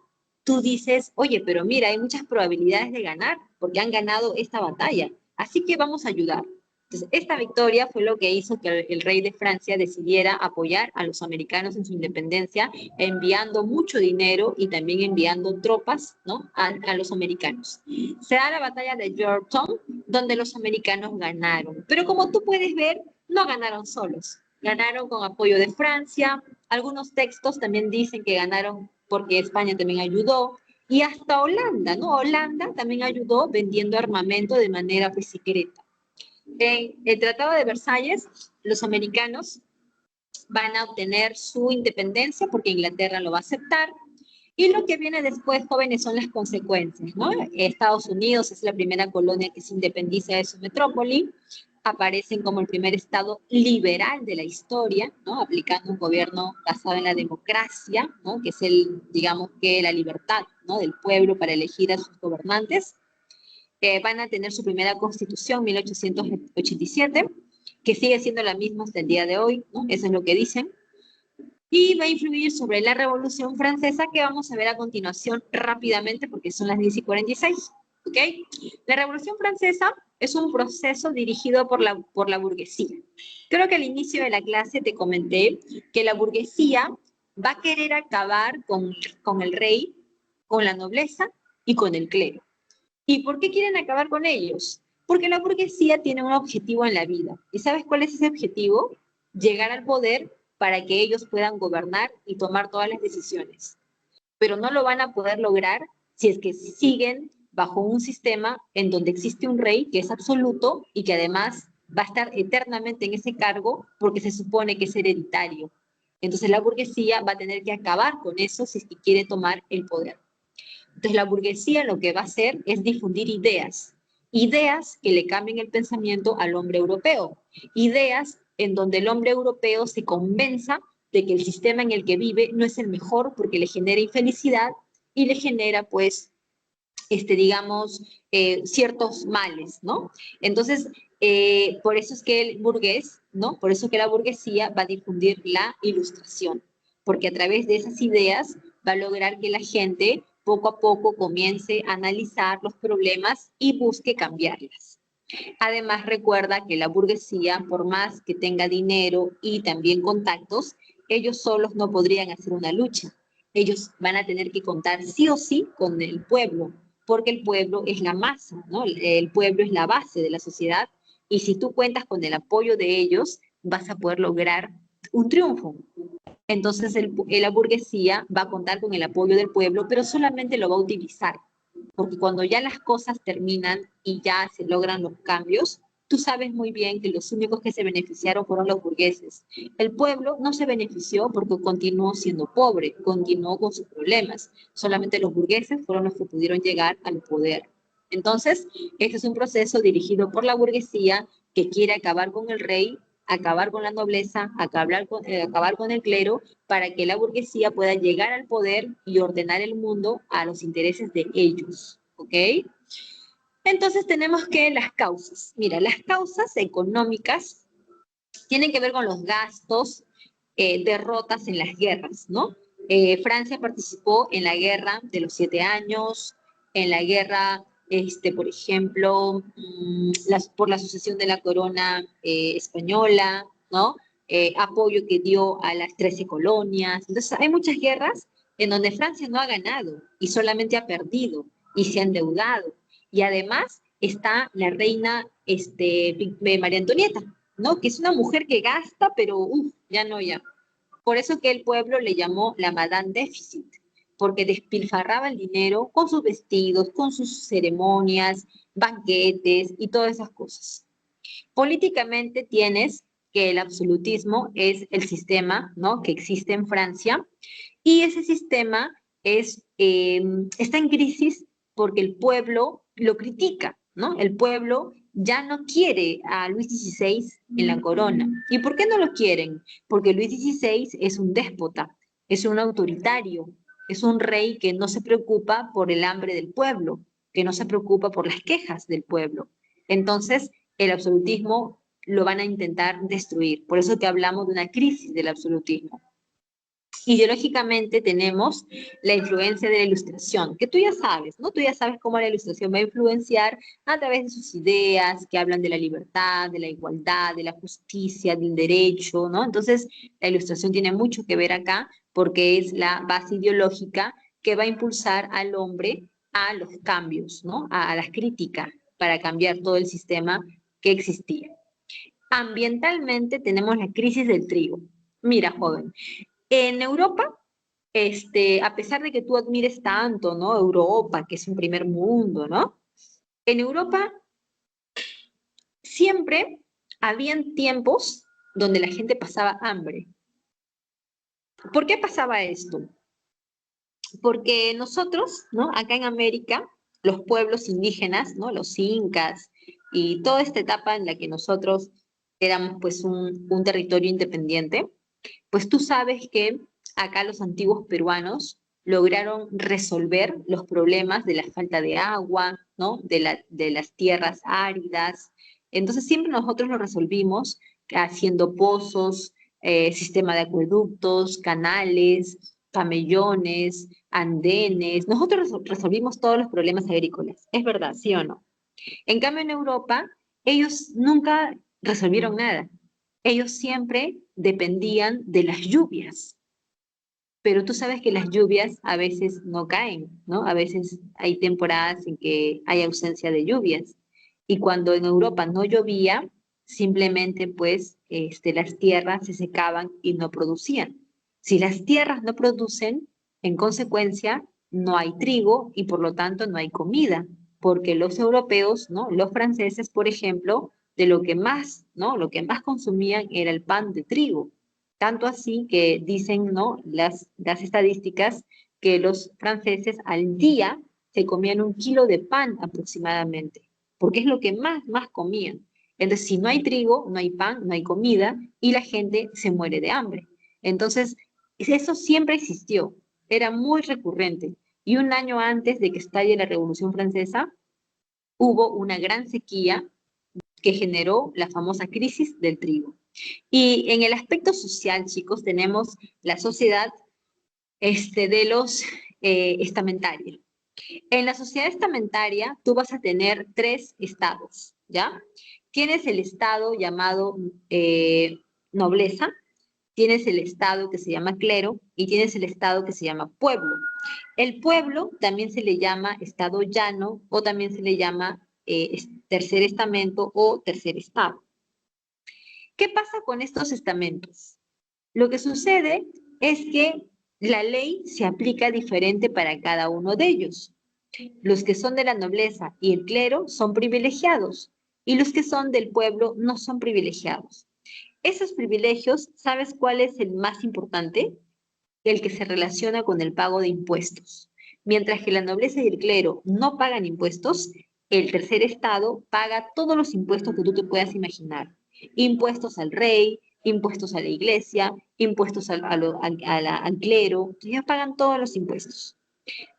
tú dices, oye, pero mira, hay muchas probabilidades de ganar porque han ganado esta batalla, así que vamos a ayudar. Entonces, esta victoria fue lo que hizo que el rey de Francia decidiera apoyar a los americanos en su independencia, enviando mucho dinero y también enviando tropas, ¿no? a los americanos. Se da la batalla de Yorktown, donde los americanos ganaron. Pero como tú puedes ver, no ganaron solos. Ganaron con apoyo de Francia. Algunos textos también dicen que ganaron porque España también ayudó. Y hasta Holanda, ¿no? Holanda también ayudó vendiendo armamento de manera pues secreta. En el Tratado de Versalles, los americanos van a obtener su independencia porque Inglaterra lo va a aceptar. Y lo que viene después, jóvenes, son las consecuencias, ¿no? Estados Unidos es la primera colonia que se independiza de su metrópoli, aparecen como el primer estado liberal de la historia, ¿no? Aplicando un gobierno basado en la democracia, ¿no? Que es digamos que la libertad, ¿no? Del pueblo para elegir a sus gobernantes. Van a tener su primera constitución, 1887, que sigue siendo la misma hasta el día de hoy, ¿no? Eso es lo que dicen. Y va a influir sobre la Revolución Francesa, que vamos a ver a continuación rápidamente, porque son las 10:46, ¿ok? La Revolución Francesa es un proceso dirigido por la burguesía. Creo que al inicio de la clase te comenté que la burguesía va a querer acabar con el rey, con la nobleza y con el clero. ¿Y por qué quieren acabar con ellos? Porque la burguesía tiene un objetivo en la vida. ¿Y sabes cuál es ese objetivo? Llegar al poder para que ellos puedan gobernar y tomar todas las decisiones. Pero no lo van a poder lograr si es que siguen bajo un sistema en donde existe un rey que es absoluto y que además va a estar eternamente en ese cargo porque se supone que es hereditario. Entonces la burguesía va a tener que acabar con eso si es que quiere tomar el poder. Entonces la burguesía lo que va a hacer es difundir ideas, ideas que le cambien el pensamiento al hombre europeo, ideas en donde el hombre europeo se convenza de que el sistema en el que vive no es el mejor porque le genera infelicidad y le genera, pues, digamos, ciertos males, ¿no? Entonces, por eso es que el burgués, ¿no? Por eso que la burguesía va a difundir la ilustración, porque a través de esas ideas va a lograr que la gente poco a poco comience a analizar los problemas y busque cambiarlas. Además, recuerda que la burguesía, por más que tenga dinero y también contactos, ellos solos no podrían hacer una lucha. Ellos van a tener que contar sí o sí con el pueblo, porque el pueblo es la masa, ¿no? El pueblo es la base de la sociedad, y si tú cuentas con el apoyo de ellos, vas a poder lograr un triunfo. Entonces la burguesía va a contar con el apoyo del pueblo, pero solamente lo va a utilizar, porque cuando ya las cosas terminan y ya se logran los cambios, tú sabes muy bien que los únicos que se beneficiaron fueron los burgueses. El pueblo no se benefició porque continuó siendo pobre, continuó con sus problemas. Solamente los burgueses fueron los que pudieron llegar al poder. Entonces, este es un proceso dirigido por la burguesía que quiere acabar con el rey, acabar con la nobleza, acabar con el clero, para que la burguesía pueda llegar al poder y ordenar el mundo a los intereses de ellos, ¿ok? Entonces tenemos que las causas. Mira, las causas económicas tienen que ver con los gastos, derrotas en las guerras, ¿no? Francia participó en la guerra de los 7 años, en la guerra, por ejemplo, por la sucesión de la corona española, ¿no? Apoyo que dio a las 13 colonias. Entonces, hay muchas guerras en donde Francia no ha ganado y solamente ha perdido y se ha endeudado. Y además está la reina María Antonieta, ¿no? Que es una mujer que gasta, pero ya no, ya. Por eso que el pueblo le llamó la Madame Déficit, porque despilfarraba el dinero con sus vestidos, con sus ceremonias, banquetes y todas esas cosas. Políticamente tienes que el absolutismo es el sistema, ¿no?, que existe en Francia, y ese sistema está en crisis porque el pueblo lo critica, ¿no? El pueblo ya no quiere a Luis XVI en la corona. ¿Y por qué no lo quieren? Porque Luis XVI es un déspota, es un autoritario, es un rey que no se preocupa por el hambre del pueblo, que no se preocupa por las quejas del pueblo. Entonces, el absolutismo lo van a intentar destruir. Por eso que hablamos de una crisis del absolutismo. Ideológicamente tenemos la influencia de la ilustración, que tú ya sabes, ¿no? Tú ya sabes cómo la ilustración va a influenciar a través de sus ideas que hablan de la libertad, de la igualdad, de la justicia, del derecho, ¿no? Entonces, la ilustración tiene mucho que ver acá porque es la base ideológica que va a impulsar al hombre a los cambios, ¿no? A las críticas para cambiar todo el sistema que existía. Ambientalmente tenemos la crisis del trigo. Mira, joven, en Europa, a pesar de que tú admires tanto, ¿no?, Europa, que es un primer mundo, ¿no? En Europa siempre habían tiempos donde la gente pasaba hambre. ¿Por qué pasaba esto? Porque nosotros, ¿no?, acá en América, los pueblos indígenas, ¿no?, los incas, y toda esta etapa en la que nosotros éramos pues un territorio independiente, pues tú sabes que acá los antiguos peruanos lograron resolver los problemas de la falta de agua, ¿no?, de las tierras áridas. Entonces siempre nosotros lo resolvimos haciendo pozos, sistema de acueductos, canales, camellones, andenes. Nosotros resolvimos todos los problemas agrícolas. ¿Es verdad, sí o no? En cambio, en Europa, ellos nunca resolvieron nada. Ellos siempre dependían de las lluvias. Pero tú sabes que las lluvias a veces no caen, ¿no? A veces hay temporadas en que hay ausencia de lluvias. Y cuando en Europa no llovía, simplemente pues las tierras se secaban y no producían. Si las tierras no producen, en consecuencia, no hay trigo y por lo tanto no hay comida. porque los europeos, ¿no? Los franceses, por ejemplo, de lo que más, ¿no? Lo que más consumían era el pan de trigo. Tanto así que dicen, ¿no? Las estadísticas que los franceses al día se comían 1 kilo de pan aproximadamente, porque es lo que más comían. Entonces, si no hay trigo, no hay pan, no hay comida y la gente se muere de hambre. Entonces, eso siempre existió, era muy recurrente. Y un año antes de que estalle la Revolución Francesa, hubo una gran sequía que generó la famosa crisis del trigo. Y en el aspecto social, chicos, tenemos la sociedad de los estamentarios. En la sociedad estamentaria, tú vas a tener 3 estados, ¿ya? Tienes el estado llamado nobleza, tienes el estado que se llama clero y tienes el estado que se llama pueblo. El pueblo también se le llama estado llano o también se le llama tercer estamento o tercer estado. ¿Qué pasa con estos estamentos? Lo que sucede es que la ley se aplica diferente para cada uno de ellos. Los que son de la nobleza y el clero son privilegiados y los que son del pueblo no son privilegiados. Esos privilegios, ¿sabes cuál es el más importante? El que se relaciona con el pago de impuestos. Mientras que la nobleza y el clero no pagan impuestos, el tercer estado paga todos los impuestos que tú te puedas imaginar. Impuestos al rey, impuestos a la iglesia, impuestos al clero, ellos pagan todos los impuestos.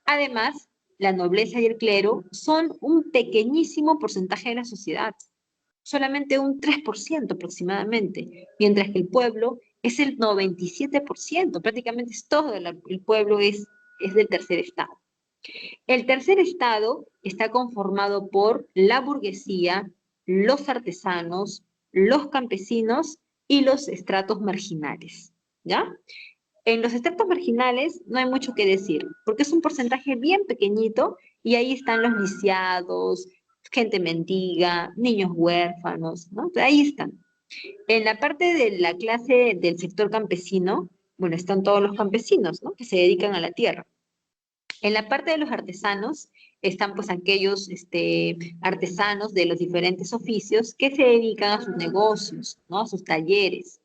Además, la nobleza y el clero son un pequeñísimo porcentaje de la sociedad, solamente un 3% aproximadamente, mientras que el pueblo es el 97%, prácticamente es todo el pueblo es del tercer estado. El tercer estado está conformado por la burguesía, los artesanos, los campesinos y los estratos marginales, ¿ya? En los estratos marginales no hay mucho que decir, porque es un porcentaje bien pequeñito y ahí están los lisiados, gente mendiga, niños huérfanos, ¿no? Ahí están. En la parte de la clase del sector campesino, bueno, están todos los campesinos, ¿no? Que se dedican a la tierra. En la parte de los artesanos están pues aquellos artesanos de los diferentes oficios que se dedican a sus negocios, ¿no? A sus talleres.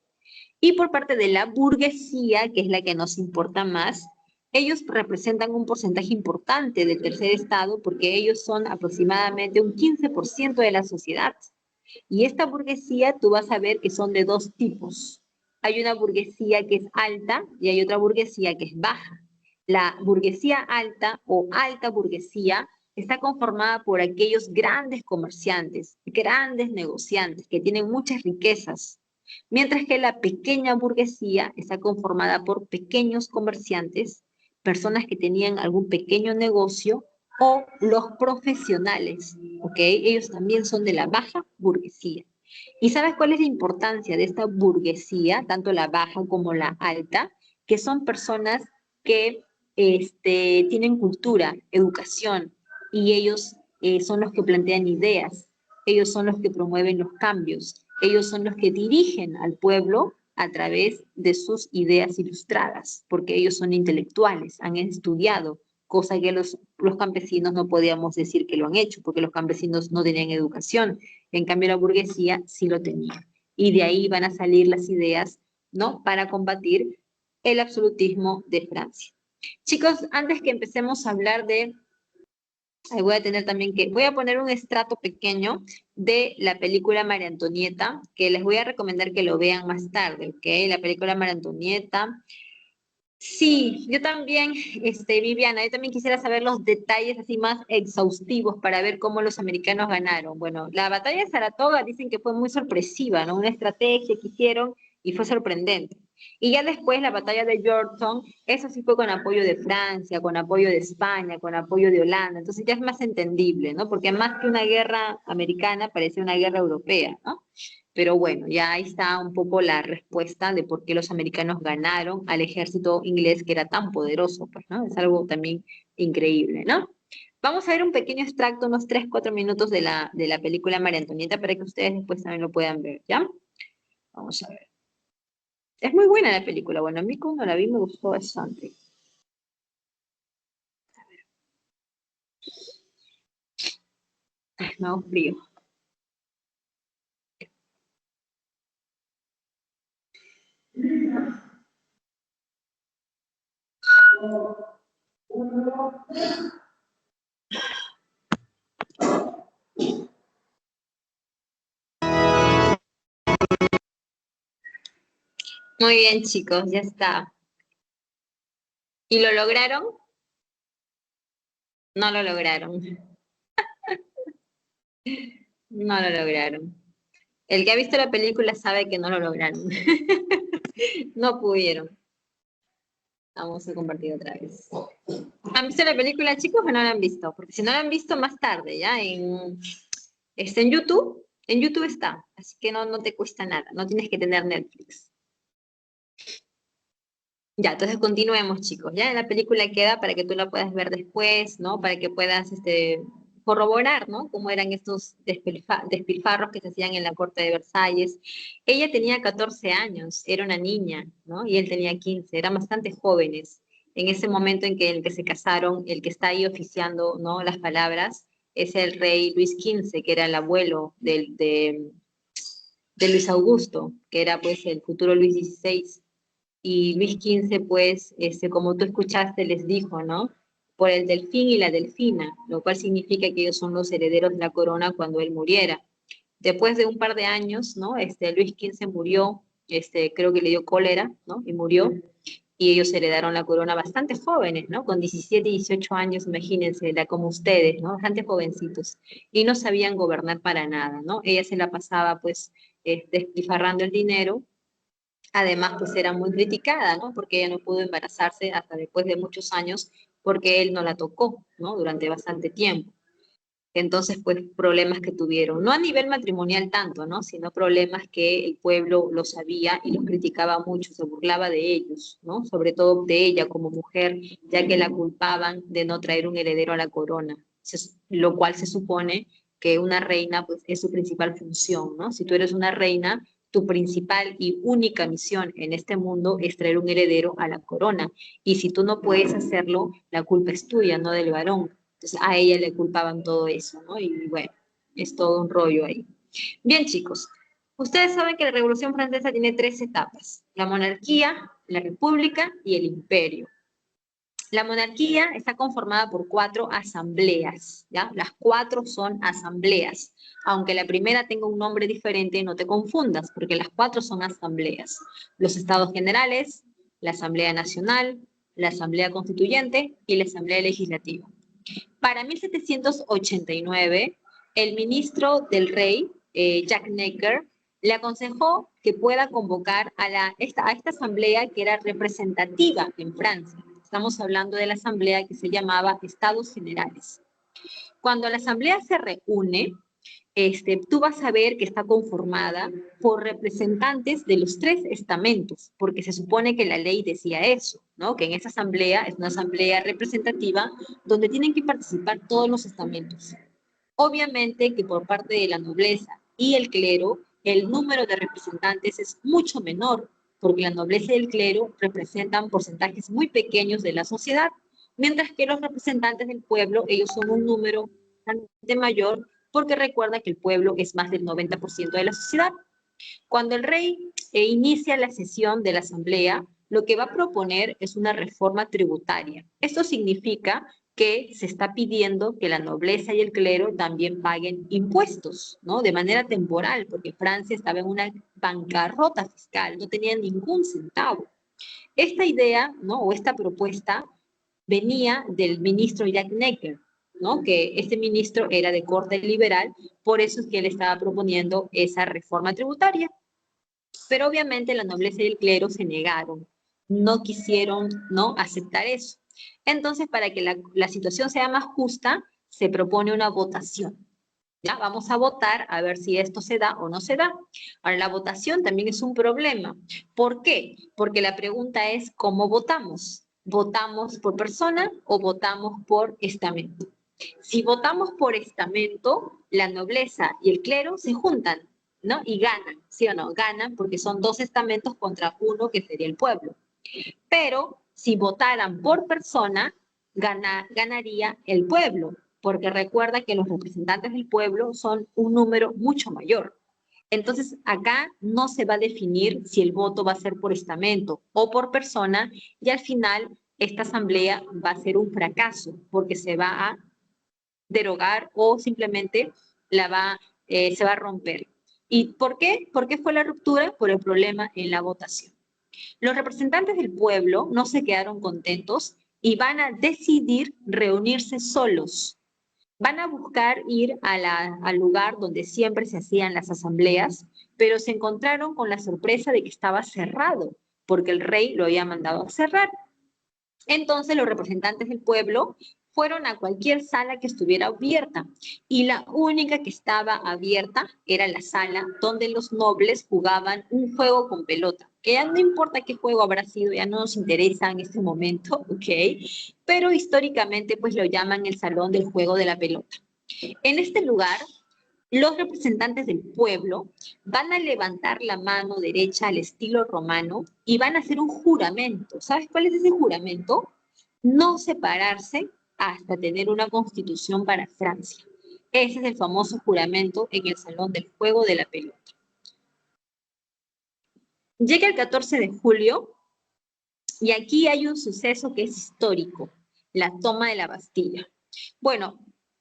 Y por parte de la burguesía, que es la que nos importa más, ellos representan un porcentaje importante del tercer estado porque ellos son aproximadamente un 15% de la sociedad. Y esta burguesía tú vas a ver que son de 2 tipos. Hay una burguesía que es alta y hay otra burguesía que es baja. La burguesía alta o alta burguesía está conformada por aquellos grandes comerciantes, grandes negociantes que tienen muchas riquezas, mientras que la pequeña burguesía está conformada por pequeños comerciantes, personas que tenían algún pequeño negocio o los profesionales, ¿ok? Ellos también son de la baja burguesía. ¿Y sabes cuál es la importancia de esta burguesía, tanto la baja como la alta? Que son personas que tienen cultura, educación, y ellos son los que plantean ideas, ellos son los que promueven los cambios, ellos son los que dirigen al pueblo a través de sus ideas ilustradas, porque ellos son intelectuales, han estudiado, cosa que los campesinos no podíamos decir que lo han hecho, porque los campesinos no tenían educación, en cambio la burguesía sí lo tenía. Y de ahí van a salir las ideas, ¿no? Para combatir el absolutismo de Francia. Chicos, antes que empecemos a hablar de ahí voy a tener también voy a poner un estrato pequeño de la película María Antonieta, que les voy a recomendar que lo vean más tarde, ¿ok? La película María Antonieta. Sí, yo también, Viviana, yo también quisiera saber los detalles así más exhaustivos para ver cómo los americanos ganaron. Bueno, la batalla de Saratoga dicen que fue muy sorpresiva, ¿no? Una estrategia que hicieron y fue sorprendente. Y ya después la batalla de Yorktown, eso sí fue con apoyo de Francia, con apoyo de España, con apoyo de Holanda, entonces ya es más entendible, ¿no? Porque más que una guerra americana, parece una guerra europea, ¿no? Pero bueno, ya ahí está un poco la respuesta de por qué los americanos ganaron al ejército inglés que era tan poderoso, pues, ¿no? Es algo también increíble, ¿no? Vamos a ver un pequeño extracto, unos 3, 4 minutos de la película María Antonieta para que ustedes después también lo puedan ver, ¿ya? Vamos a ver. Es muy buena la película, bueno, a mí cuando la vi me gustó bastante. me hago frío. Muy bien, chicos, ya está. ¿Y lo lograron? No lo lograron. No lo lograron. El que ha visto la película sabe que no lo lograron. No pudieron. Vamos a compartir otra vez. ¿Han visto la película, chicos, o no la han visto? Porque si no la han visto, más tarde, ¿ya? Está en YouTube. En YouTube está. Así que no te cuesta nada. No tienes que tener Netflix. Ya, entonces continuemos, chicos. Ya la película queda para que tú la puedas ver después, ¿no? Para que puedas corroborar, ¿no? Cómo eran estos despilfarros que se hacían en la corte de Versalles. Ella tenía 14 años, era una niña, ¿no? Y él tenía 15, eran bastante jóvenes. En ese momento en que el que se casaron, el que está ahí oficiando, ¿no? Las palabras, es el rey Luis XV, que era el abuelo de Luis Augusto, que era pues el futuro Luis XVI. Y Luis XV, pues, como tú escuchaste, les dijo, ¿no? Por el delfín y la delfina, lo cual significa que ellos son los herederos de la corona cuando él muriera. Después de un par de años, ¿no? Luis XV murió, creo que le dio cólera, ¿no? Y murió, y ellos heredaron la corona bastante jóvenes, ¿no? Con 17, 18 años, imagínense, era como ustedes, ¿no? Bastante jovencitos, y no sabían gobernar para nada, ¿no? Ella se la pasaba, pues, despilfarrando el dinero. Además, pues era muy criticada, ¿no? Porque ella no pudo embarazarse hasta después de muchos años porque él no la tocó, ¿no? Durante bastante tiempo. Entonces, pues problemas que tuvieron, no a nivel matrimonial tanto, ¿no? Sino problemas que el pueblo lo sabía y los criticaba mucho, se burlaba de ellos, ¿no? Sobre todo de ella como mujer, ya que la culpaban de no traer un heredero a la corona, lo cual se supone que una reina, pues, es su principal función, ¿no? Si tú eres una reina, tu principal y única misión en este mundo es traer un heredero a la corona. Y si tú no puedes hacerlo, la culpa es tuya, no del varón. Entonces a ella le culpaban todo eso, ¿no? Y bueno, es todo un rollo ahí. Bien, chicos, ustedes saben que la Revolución Francesa tiene 3 etapas: la monarquía, la república y el imperio. La monarquía está conformada por 4 asambleas, ¿ya? Las 4 son asambleas. Aunque la primera tenga un nombre diferente, no te confundas, porque las 4 son asambleas. Los Estados Generales, la Asamblea Nacional, la Asamblea Constituyente y la Asamblea Legislativa. Para 1789, el ministro del rey, Jack Necker, le aconsejó que pueda convocar a esta asamblea que era representativa en Francia. Estamos hablando de la asamblea que se llamaba Estados Generales. Cuando la asamblea se reúne, tú vas a ver que está conformada por representantes de los 3 estamentos, porque se supone que la ley decía eso, ¿no? Que en esa asamblea es una asamblea representativa donde tienen que participar todos los estamentos. Obviamente que por parte de la nobleza y el clero, el número de representantes es mucho menor, porque la nobleza y el clero representan porcentajes muy pequeños de la sociedad, mientras que los representantes del pueblo, ellos son un número bastante mayor, porque recuerda que el pueblo es más del 90% de la sociedad. Cuando el rey inicia la sesión de la asamblea, lo que va a proponer es una reforma tributaria. Esto significa que se está pidiendo que la nobleza y el clero también paguen impuestos, ¿no? De manera temporal, porque Francia estaba en una bancarrota fiscal, no tenía ningún centavo. Esta idea, ¿no? O esta propuesta venía del ministro Jack Necker, ¿no? Que este ministro era de corte liberal, por eso es que él estaba proponiendo esa reforma tributaria. Pero obviamente la nobleza y el clero se negaron, no quisieron, ¿no?, aceptar eso. Entonces, para que la situación sea más justa, se propone una votación. ¿Ya? Vamos a votar a ver si esto se da o no se da. Ahora, la votación también es un problema. ¿Por qué? Porque la pregunta es, ¿cómo votamos? ¿Votamos por persona o votamos por estamento? Si votamos por estamento, la nobleza y el clero se juntan, ¿no? Y ganan, ¿sí o no? Ganan porque son 2 estamentos contra uno que sería el pueblo. Pero si votaran por persona, ganaría el pueblo. porque recuerda que los representantes del pueblo son un número mucho mayor. Entonces, acá no se va a definir si el voto va a ser por estamento o por persona, y al final esta asamblea va a ser un fracaso, porque se va a derogar o simplemente se va a romper. ¿Y por qué? ¿Por qué fue la ruptura? Por el problema en la votación. Los representantes del pueblo no se quedaron contentos y van a decidir reunirse solos. Van a buscar ir al lugar donde siempre se hacían las asambleas, pero se encontraron con la sorpresa de que estaba cerrado, porque el rey lo había mandado a cerrar. Entonces los representantes del pueblo fueron a cualquier sala que estuviera abierta, y la única que estaba abierta era la sala donde los nobles jugaban un juego con pelota, que ya no importa qué juego habrá sido, ya no nos interesa en este momento, ¿ok? Pero históricamente pues lo llaman el salón del juego de la pelota. En este lugar, los representantes del pueblo van a levantar la mano derecha al estilo romano y van a hacer un juramento. ¿Sabes cuál es ese juramento? No separarse hasta tener una constitución para Francia. Ese es el famoso juramento en el salón del juego de la pelota. Llega el 14 de julio y aquí hay un suceso que es histórico, la toma de la Bastilla. Bueno,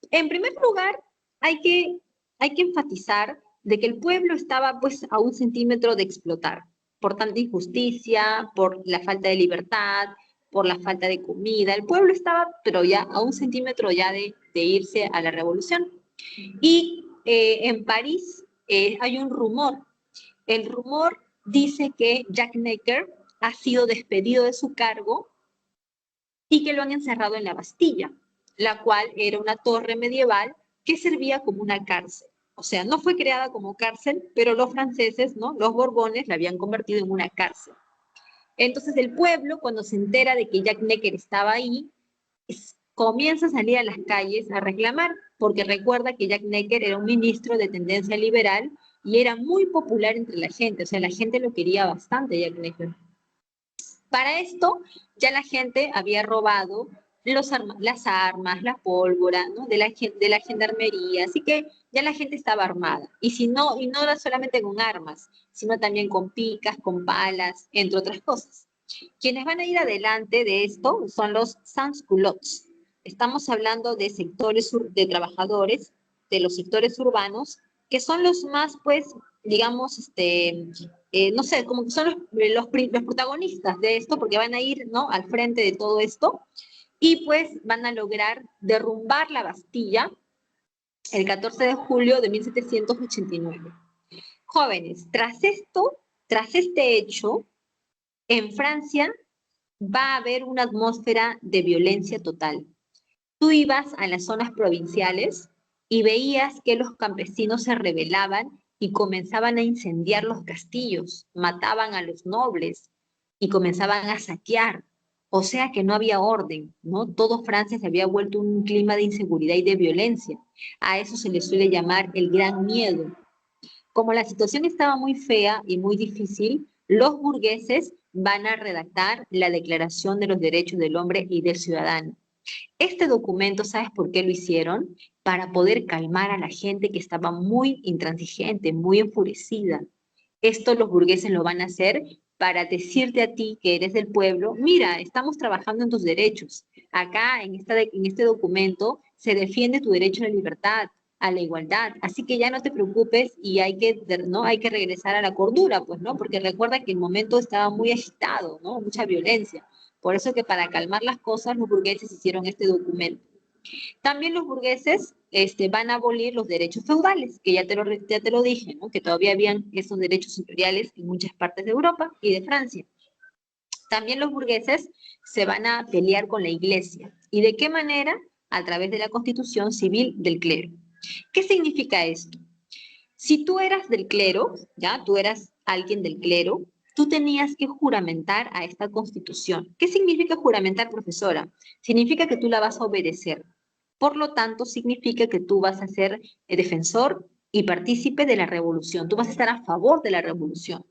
en primer lugar, hay que enfatizar de que el pueblo estaba pues a 1 centímetro de explotar, por tanta injusticia, por la falta de libertad, por la falta de comida. El pueblo estaba, pero ya a 1 centímetro ya de irse a la revolución. Y en París hay un rumor. El rumor dice que Jack Necker ha sido despedido de su cargo y que lo han encerrado en la Bastilla, la cual era una torre medieval que servía como una cárcel. O sea, no fue creada como cárcel, pero los franceses, ¿no? Los Borbones la habían convertido en una cárcel. Entonces el pueblo, cuando se entera de que Jack Necker estaba ahí, comienza a salir a las calles a reclamar, porque recuerda que Jack Necker era un ministro de tendencia liberal y era muy popular entre la gente, o sea, la gente lo quería bastante, Jack Necker. Para esto, ya la gente había robado las armas, la pólvora, ¿no? de la gendarmería, así que ya la gente estaba armada. Y no era solamente con armas, sino también con picas, con palas, entre otras cosas. Quienes van a ir adelante de esto son los sans-culottes. Estamos hablando de sectores de trabajadores, de los sectores urbanos, que son los más, pues, digamos, no sé, como que son los protagonistas de esto, porque van a ir, ¿no?, al frente de todo esto, y pues van a lograr derrumbar la Bastilla el 14 de julio de 1789. Jóvenes, tras este hecho, en Francia va a haber una atmósfera de violencia total. Tú ibas a las zonas provinciales y veías que los campesinos se rebelaban y comenzaban a incendiar los castillos, mataban a los nobles y comenzaban a saquear. O sea que no había orden, ¿no? Todo Francia se había vuelto un clima de inseguridad y de violencia. A eso se le suele llamar el gran miedo. Como la situación estaba muy fea y muy difícil, los burgueses van a redactar la Declaración de los Derechos del Hombre y del Ciudadano. Este documento, ¿sabes por qué lo hicieron? Para poder calmar a la gente que estaba muy intransigente, muy enfurecida. Esto los burgueses lo van a hacer para decirte a ti que eres del pueblo, mira, estamos trabajando en tus derechos. Acá, en este documento, se defiende tu derecho a la libertad, a la igualdad. Así que ya no te preocupes y hay que regresar a la cordura, pues, ¿no? Porque recuerda que el momento estaba muy agitado, ¿no? Mucha violencia. Por eso que para calmar las cosas, los burgueses hicieron este documento. También los burgueses van a abolir los derechos feudales, que ya te lo dije, ¿no? Que todavía habían esos derechos imperiales en muchas partes de Europa y de Francia. También los burgueses se van a pelear con la iglesia. ¿Y de qué manera? A través de la constitución civil del clero. ¿Qué significa esto? Si tú eras del clero, ¿ya? Tú eras alguien del clero, tú tenías que juramentar a esta constitución. ¿Qué significa juramentar, profesora? Significa que tú la vas a obedecer. Por lo tanto, significa que tú vas a ser defensor y partícipe de la revolución. Tú vas a estar a favor de la revolución.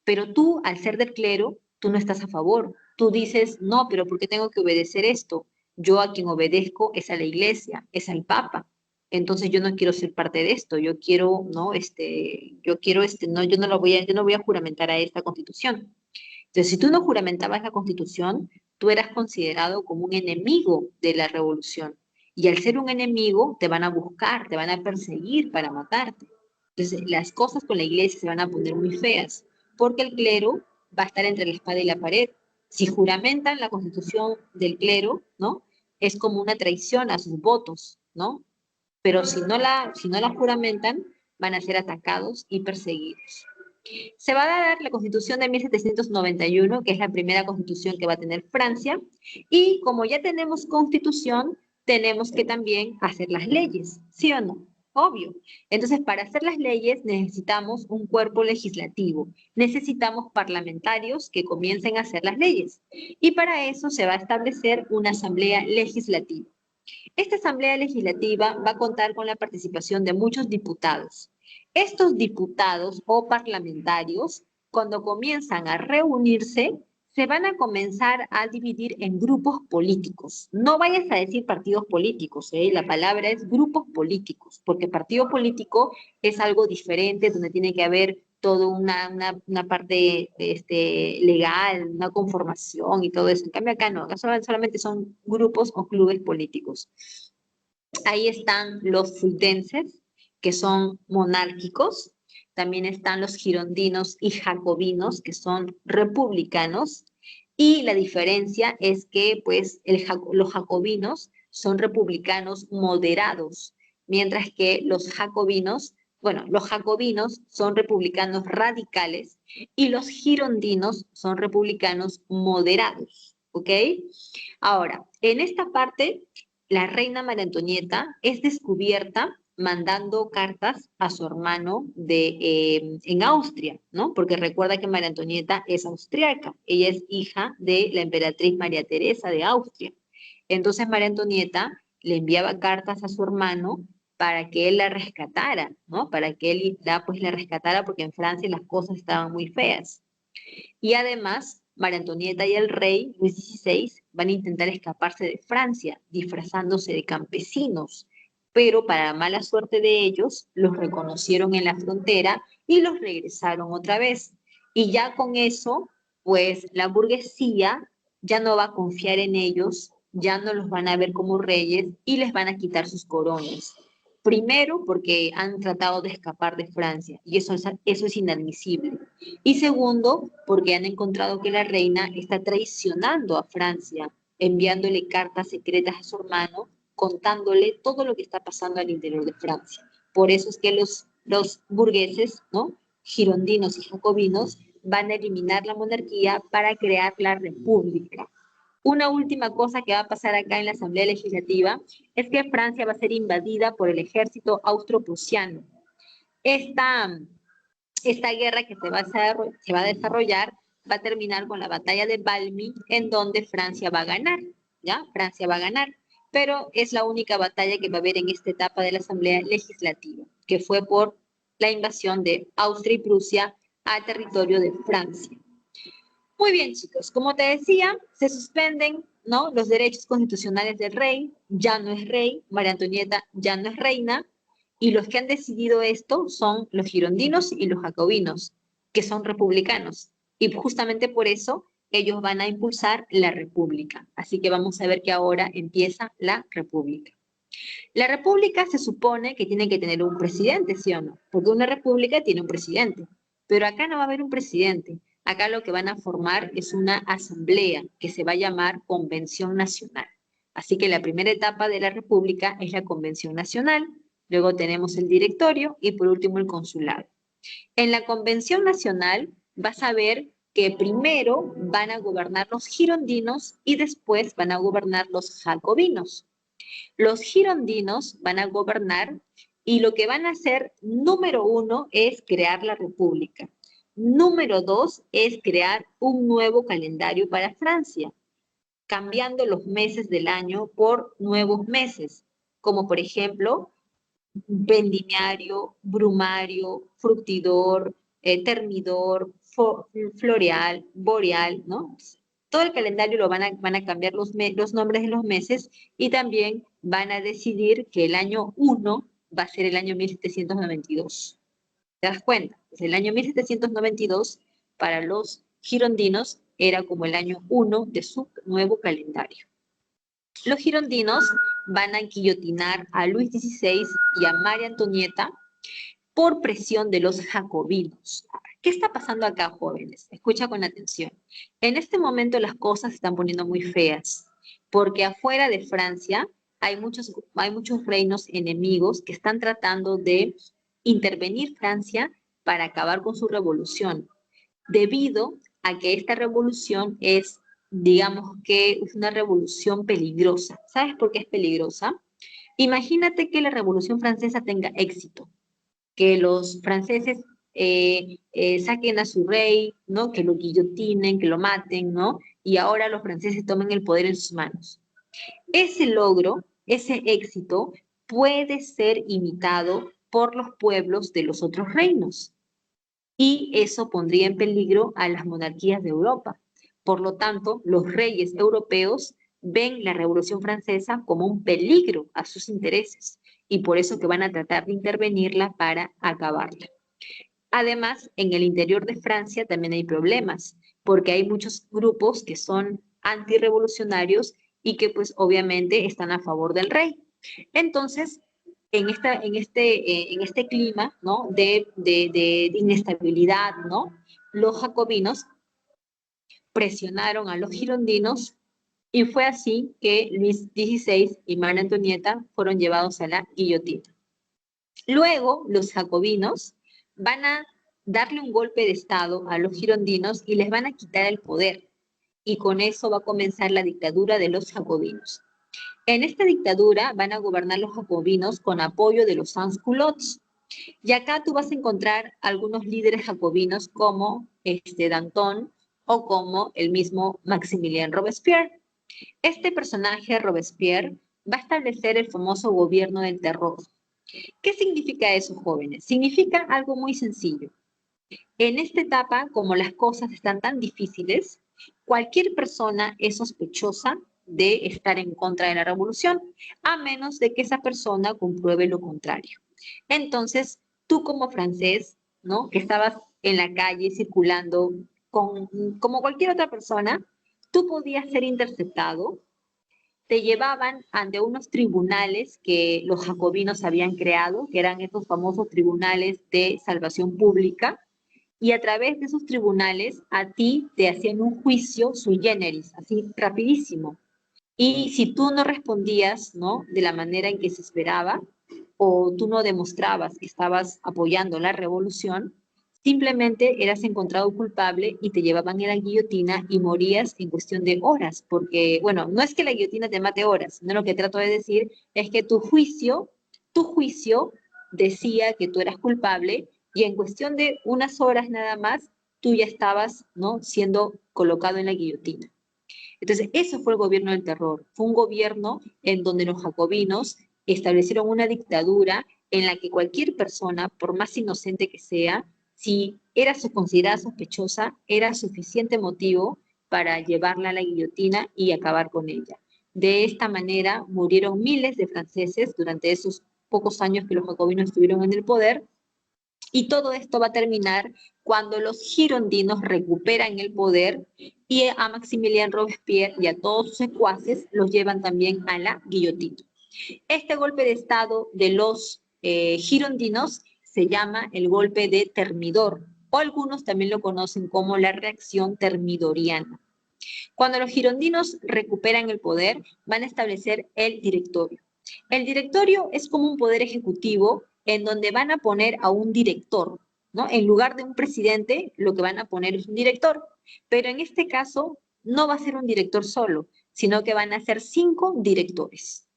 Pero tú, al ser del clero, tú no estás a favor. Tú dices, no, pero ¿por qué tengo que obedecer esto? Yo a quien obedezco es a la iglesia, es al Papa. Entonces yo no quiero ser parte de esto, yo quiero, ¿no? No, yo no voy a juramentar a esta constitución. Entonces, si tú no juramentabas la constitución, tú eras considerado como un enemigo de la revolución. Y al ser un enemigo, te van a buscar, te van a perseguir para matarte. Entonces, las cosas con la iglesia se van a poner muy feas, porque el clero va a estar entre la espada y la pared. Si juramentan la constitución del clero, ¿no? Es como una traición a sus votos, ¿no? Pero si no la juramentan, van a ser atacados y perseguidos. Se va a dar la Constitución de 1791, que es la primera constitución que va a tener Francia, y como ya tenemos constitución, tenemos que también hacer las leyes, ¿sí o no? Obvio. Entonces, para hacer las leyes necesitamos un cuerpo legislativo, necesitamos parlamentarios que comiencen a hacer las leyes, y para eso se va a establecer una asamblea legislativa. Esta Asamblea Legislativa va a contar con la participación de muchos diputados. Estos diputados o parlamentarios, cuando comienzan a reunirse, se van a comenzar a dividir en grupos políticos. No vayas a decir partidos políticos, la palabra es grupos políticos, porque partido político es algo diferente, donde tiene que haber toda una parte legal, una conformación y todo eso. En cambio acá no, acá solamente son grupos o clubes políticos. Ahí están los fuldenses, que son monárquicos. También están los girondinos y jacobinos, que son republicanos. Y la diferencia es que, pues, los jacobinos son republicanos moderados, mientras que los jacobinos son republicanos radicales y los girondinos son republicanos moderados, ¿ok? Ahora, en esta parte, la reina María Antonieta es descubierta mandando cartas a su hermano en Austria, ¿no? Porque recuerda que María Antonieta es austriaca, ella es hija de la emperatriz María Teresa de Austria. Entonces María Antonieta le enviaba cartas a su hermano para que él la rescatara, ¿no? Para que él la rescatara porque en Francia las cosas estaban muy feas. Y además, María Antonieta y el rey Luis XVI van a intentar escaparse de Francia, disfrazándose de campesinos. Pero para mala suerte de ellos, los reconocieron en la frontera y los regresaron otra vez. Y ya con eso, pues la burguesía ya no va a confiar en ellos, ya no los van a ver como reyes y les van a quitar sus coronas. Primero, porque han tratado de escapar de Francia y eso es inadmisible. Y segundo, porque han encontrado que la reina está traicionando a Francia, enviándole cartas secretas a su hermano, contándole todo lo que está pasando al interior de Francia. Por eso es que los burgueses, ¿no? Girondinos y jacobinos, van a eliminar la monarquía para crear la república. Una última cosa que va a pasar acá en la Asamblea Legislativa es que Francia va a ser invadida por el ejército austro-prusiano. Esta guerra que se va a desarrollar va a terminar con la batalla de Valmy, en donde Francia va a ganar, ¿ya? Francia va a ganar, pero es la única batalla que va a haber en esta etapa de la Asamblea Legislativa, que fue por la invasión de Austria y Prusia al territorio de Francia. Muy bien, chicos, como te decía, se suspenden, ¿no? Los derechos constitucionales del rey, ya no es rey, María Antonieta ya no es reina, y los que han decidido esto son los girondinos y los jacobinos, que son republicanos. Y justamente por eso ellos van a impulsar la república. Así que vamos a ver que ahora empieza la república. La república se supone que tiene que tener un presidente, ¿sí o no? Porque una república tiene un presidente. Pero acá no va a haber un presidente. Acá lo que van a formar es una asamblea que se va a llamar Convención Nacional. Así que la primera etapa de la república es la Convención Nacional, luego tenemos el directorio y por último el consulado. En la Convención Nacional vas a ver que primero van a gobernar los girondinos y después van a gobernar los jacobinos. Los girondinos van a gobernar y lo que van a hacer, número 1, es crear la república. Número 2 es crear un nuevo calendario para Francia, cambiando los meses del año por nuevos meses, como por ejemplo, vendimiario, brumario, fructidor, termidor, floreal, boreal, ¿no? Todo el calendario lo van a cambiar los nombres de los meses y también van a decidir que el año 1 va a ser el año 1792. ¿Te das cuenta? Pues el año 1792 para los girondinos era como el año 1 de su nuevo calendario. Los girondinos van a guillotinar a Luis XVI y a María Antonieta por presión de los jacobinos. ¿Qué está pasando acá, jóvenes? Escucha con atención. En este momento las cosas se están poniendo muy feas, porque afuera de Francia hay muchos reinos enemigos que están tratando de intervenir Francia para acabar con su revolución, debido a que esta revolución es, digamos que es una revolución peligrosa. ¿Sabes por qué es peligrosa? Imagínate que la Revolución Francesa tenga éxito, que los franceses saquen a su rey, ¿no? Que lo guillotinen, que lo maten, ¿no? Y ahora los franceses tomen el poder en sus manos. Ese logro, ese éxito, puede ser imitado por los pueblos de los otros reinos. Y eso pondría en peligro a las monarquías de Europa. Por lo tanto, los reyes europeos ven la Revolución Francesa como un peligro a sus intereses y por eso que van a tratar de intervenirla para acabarla. Además, en el interior de Francia también hay problemas, porque hay muchos grupos que son antirrevolucionarios y que pues obviamente están a favor del rey. Entonces, en este clima, ¿no? de inestabilidad, ¿no? Los jacobinos presionaron a los girondinos y fue así que Luis XVI y María Antonieta fueron llevados a la guillotina. Luego, los jacobinos van a darle un golpe de estado a los girondinos y les van a quitar el poder. Y con eso va a comenzar la dictadura de los jacobinos. En esta dictadura van a gobernar los jacobinos con apoyo de los sans-culottes. Y acá tú vas a encontrar algunos líderes jacobinos como Danton o como el mismo Maximilien Robespierre. Este personaje, Robespierre, va a establecer el famoso gobierno del terror. ¿Qué significa eso, jóvenes? Significa algo muy sencillo. En esta etapa, como las cosas están tan difíciles, cualquier persona es sospechosa de estar en contra de la revolución, a menos de que esa persona compruebe lo contrario. Entonces, tú como francés, ¿no? Que estabas en la calle circulando como cualquier otra persona, tú podías ser interceptado, te llevaban ante unos tribunales que los jacobinos habían creado, que eran estos famosos tribunales de salvación pública, y a través de esos tribunales a ti te hacían un juicio sui generis, así rapidísimo. Y si tú no respondías, ¿no? de la manera en que se esperaba, o tú no demostrabas que estabas apoyando la revolución, simplemente eras encontrado culpable y te llevaban a la guillotina y morías en cuestión de horas, porque, bueno, no es que la guillotina te mate horas, sino lo que trato de decir es que tu juicio decía que tú eras culpable y en cuestión de unas horas nada más, tú ya estabas, ¿no? siendo colocado en la guillotina. Entonces, eso fue el gobierno del terror. Fue un gobierno en donde los jacobinos establecieron una dictadura en la que cualquier persona, por más inocente que sea, si era considerada sospechosa, era suficiente motivo para llevarla a la guillotina y acabar con ella. De esta manera murieron miles de franceses durante esos pocos años que los jacobinos estuvieron en el poder, y todo esto va a terminar cuando los girondinos recuperan el poder y a Maximilien Robespierre y a todos sus secuaces los llevan también a la guillotina. Este golpe de estado de los girondinos se llama el golpe de Termidor, o algunos también lo conocen como la reacción termidoriana. Cuando los girondinos recuperan el poder, van a establecer el directorio. El directorio es como un poder ejecutivo en donde van a poner a un director, ¿no? En lugar de un presidente, lo que van a poner es un director. Pero en este caso, no va a ser un director solo, sino que van a ser 5 directores.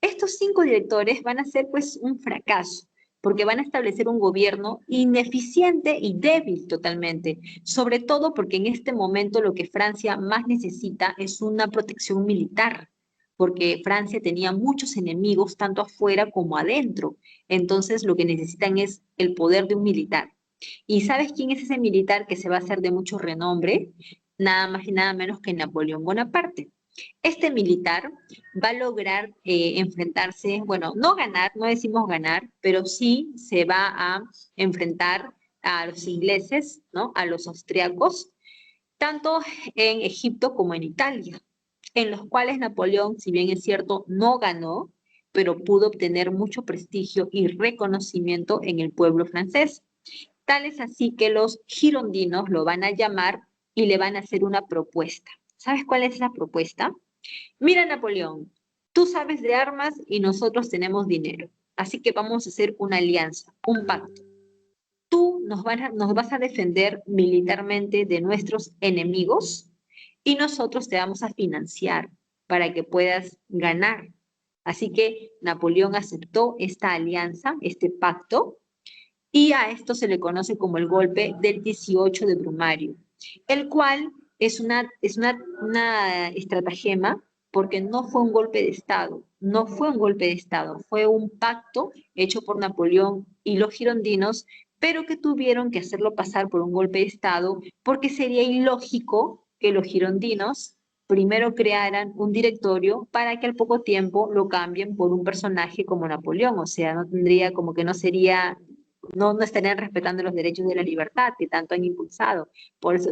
Estos 5 directores van a ser pues un fracaso, porque van a establecer un gobierno ineficiente y débil totalmente, sobre todo porque en este momento lo que Francia más necesita es una protección militar, porque Francia tenía muchos enemigos tanto afuera como adentro, entonces lo que necesitan es el poder de un militar. ¿Y sabes quién es ese militar que se va a hacer de mucho renombre? nada más y nada menos que Napoleón Bonaparte. Este militar va a lograr enfrentarse, bueno, no ganar, no decimos ganar, pero sí se va a enfrentar a los ingleses, ¿no? A los austriacos, tanto en Egipto como en Italia, en los cuales Napoleón, si bien es cierto, no ganó, pero pudo obtener mucho prestigio y reconocimiento en el pueblo francés. Tal es así que los girondinos lo van a llamar y le van a hacer una propuesta. ¿Sabes cuál es la propuesta? Mira, Napoleón, tú sabes de armas y nosotros tenemos dinero, así que vamos a hacer una alianza, un pacto. Tú nos vas a defender militarmente de nuestros enemigos y nosotros te vamos a financiar para que puedas ganar. Así que Napoleón aceptó esta alianza, este pacto, y a esto se le conoce como el golpe del 18 de Brumario, el cual es una estratagema porque no fue un golpe de Estado, no fue un golpe de Estado, fue un pacto hecho por Napoleón y los girondinos, pero que tuvieron que hacerlo pasar por un golpe de Estado porque sería ilógico que los girondinos primero crearan un directorio para que al poco tiempo lo cambien por un personaje como Napoleón, o sea, no tendría como que no sería no estarían respetando los derechos de la libertad que tanto han impulsado. Por eso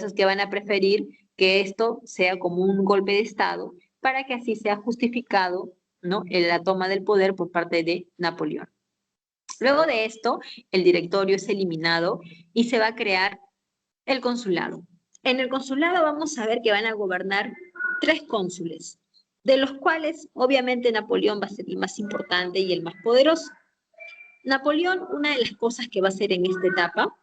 es que van a preferir que esto sea como un golpe de Estado para que así sea justificado, ¿no? En la toma del poder por parte de Napoleón. Luego de esto, el directorio es eliminado y se va a crear el consulado. En el consulado vamos a ver que van a gobernar 3 cónsules, de los cuales obviamente Napoleón va a ser el más importante y el más poderoso. Napoleón, una de las cosas que va a hacer en esta etapa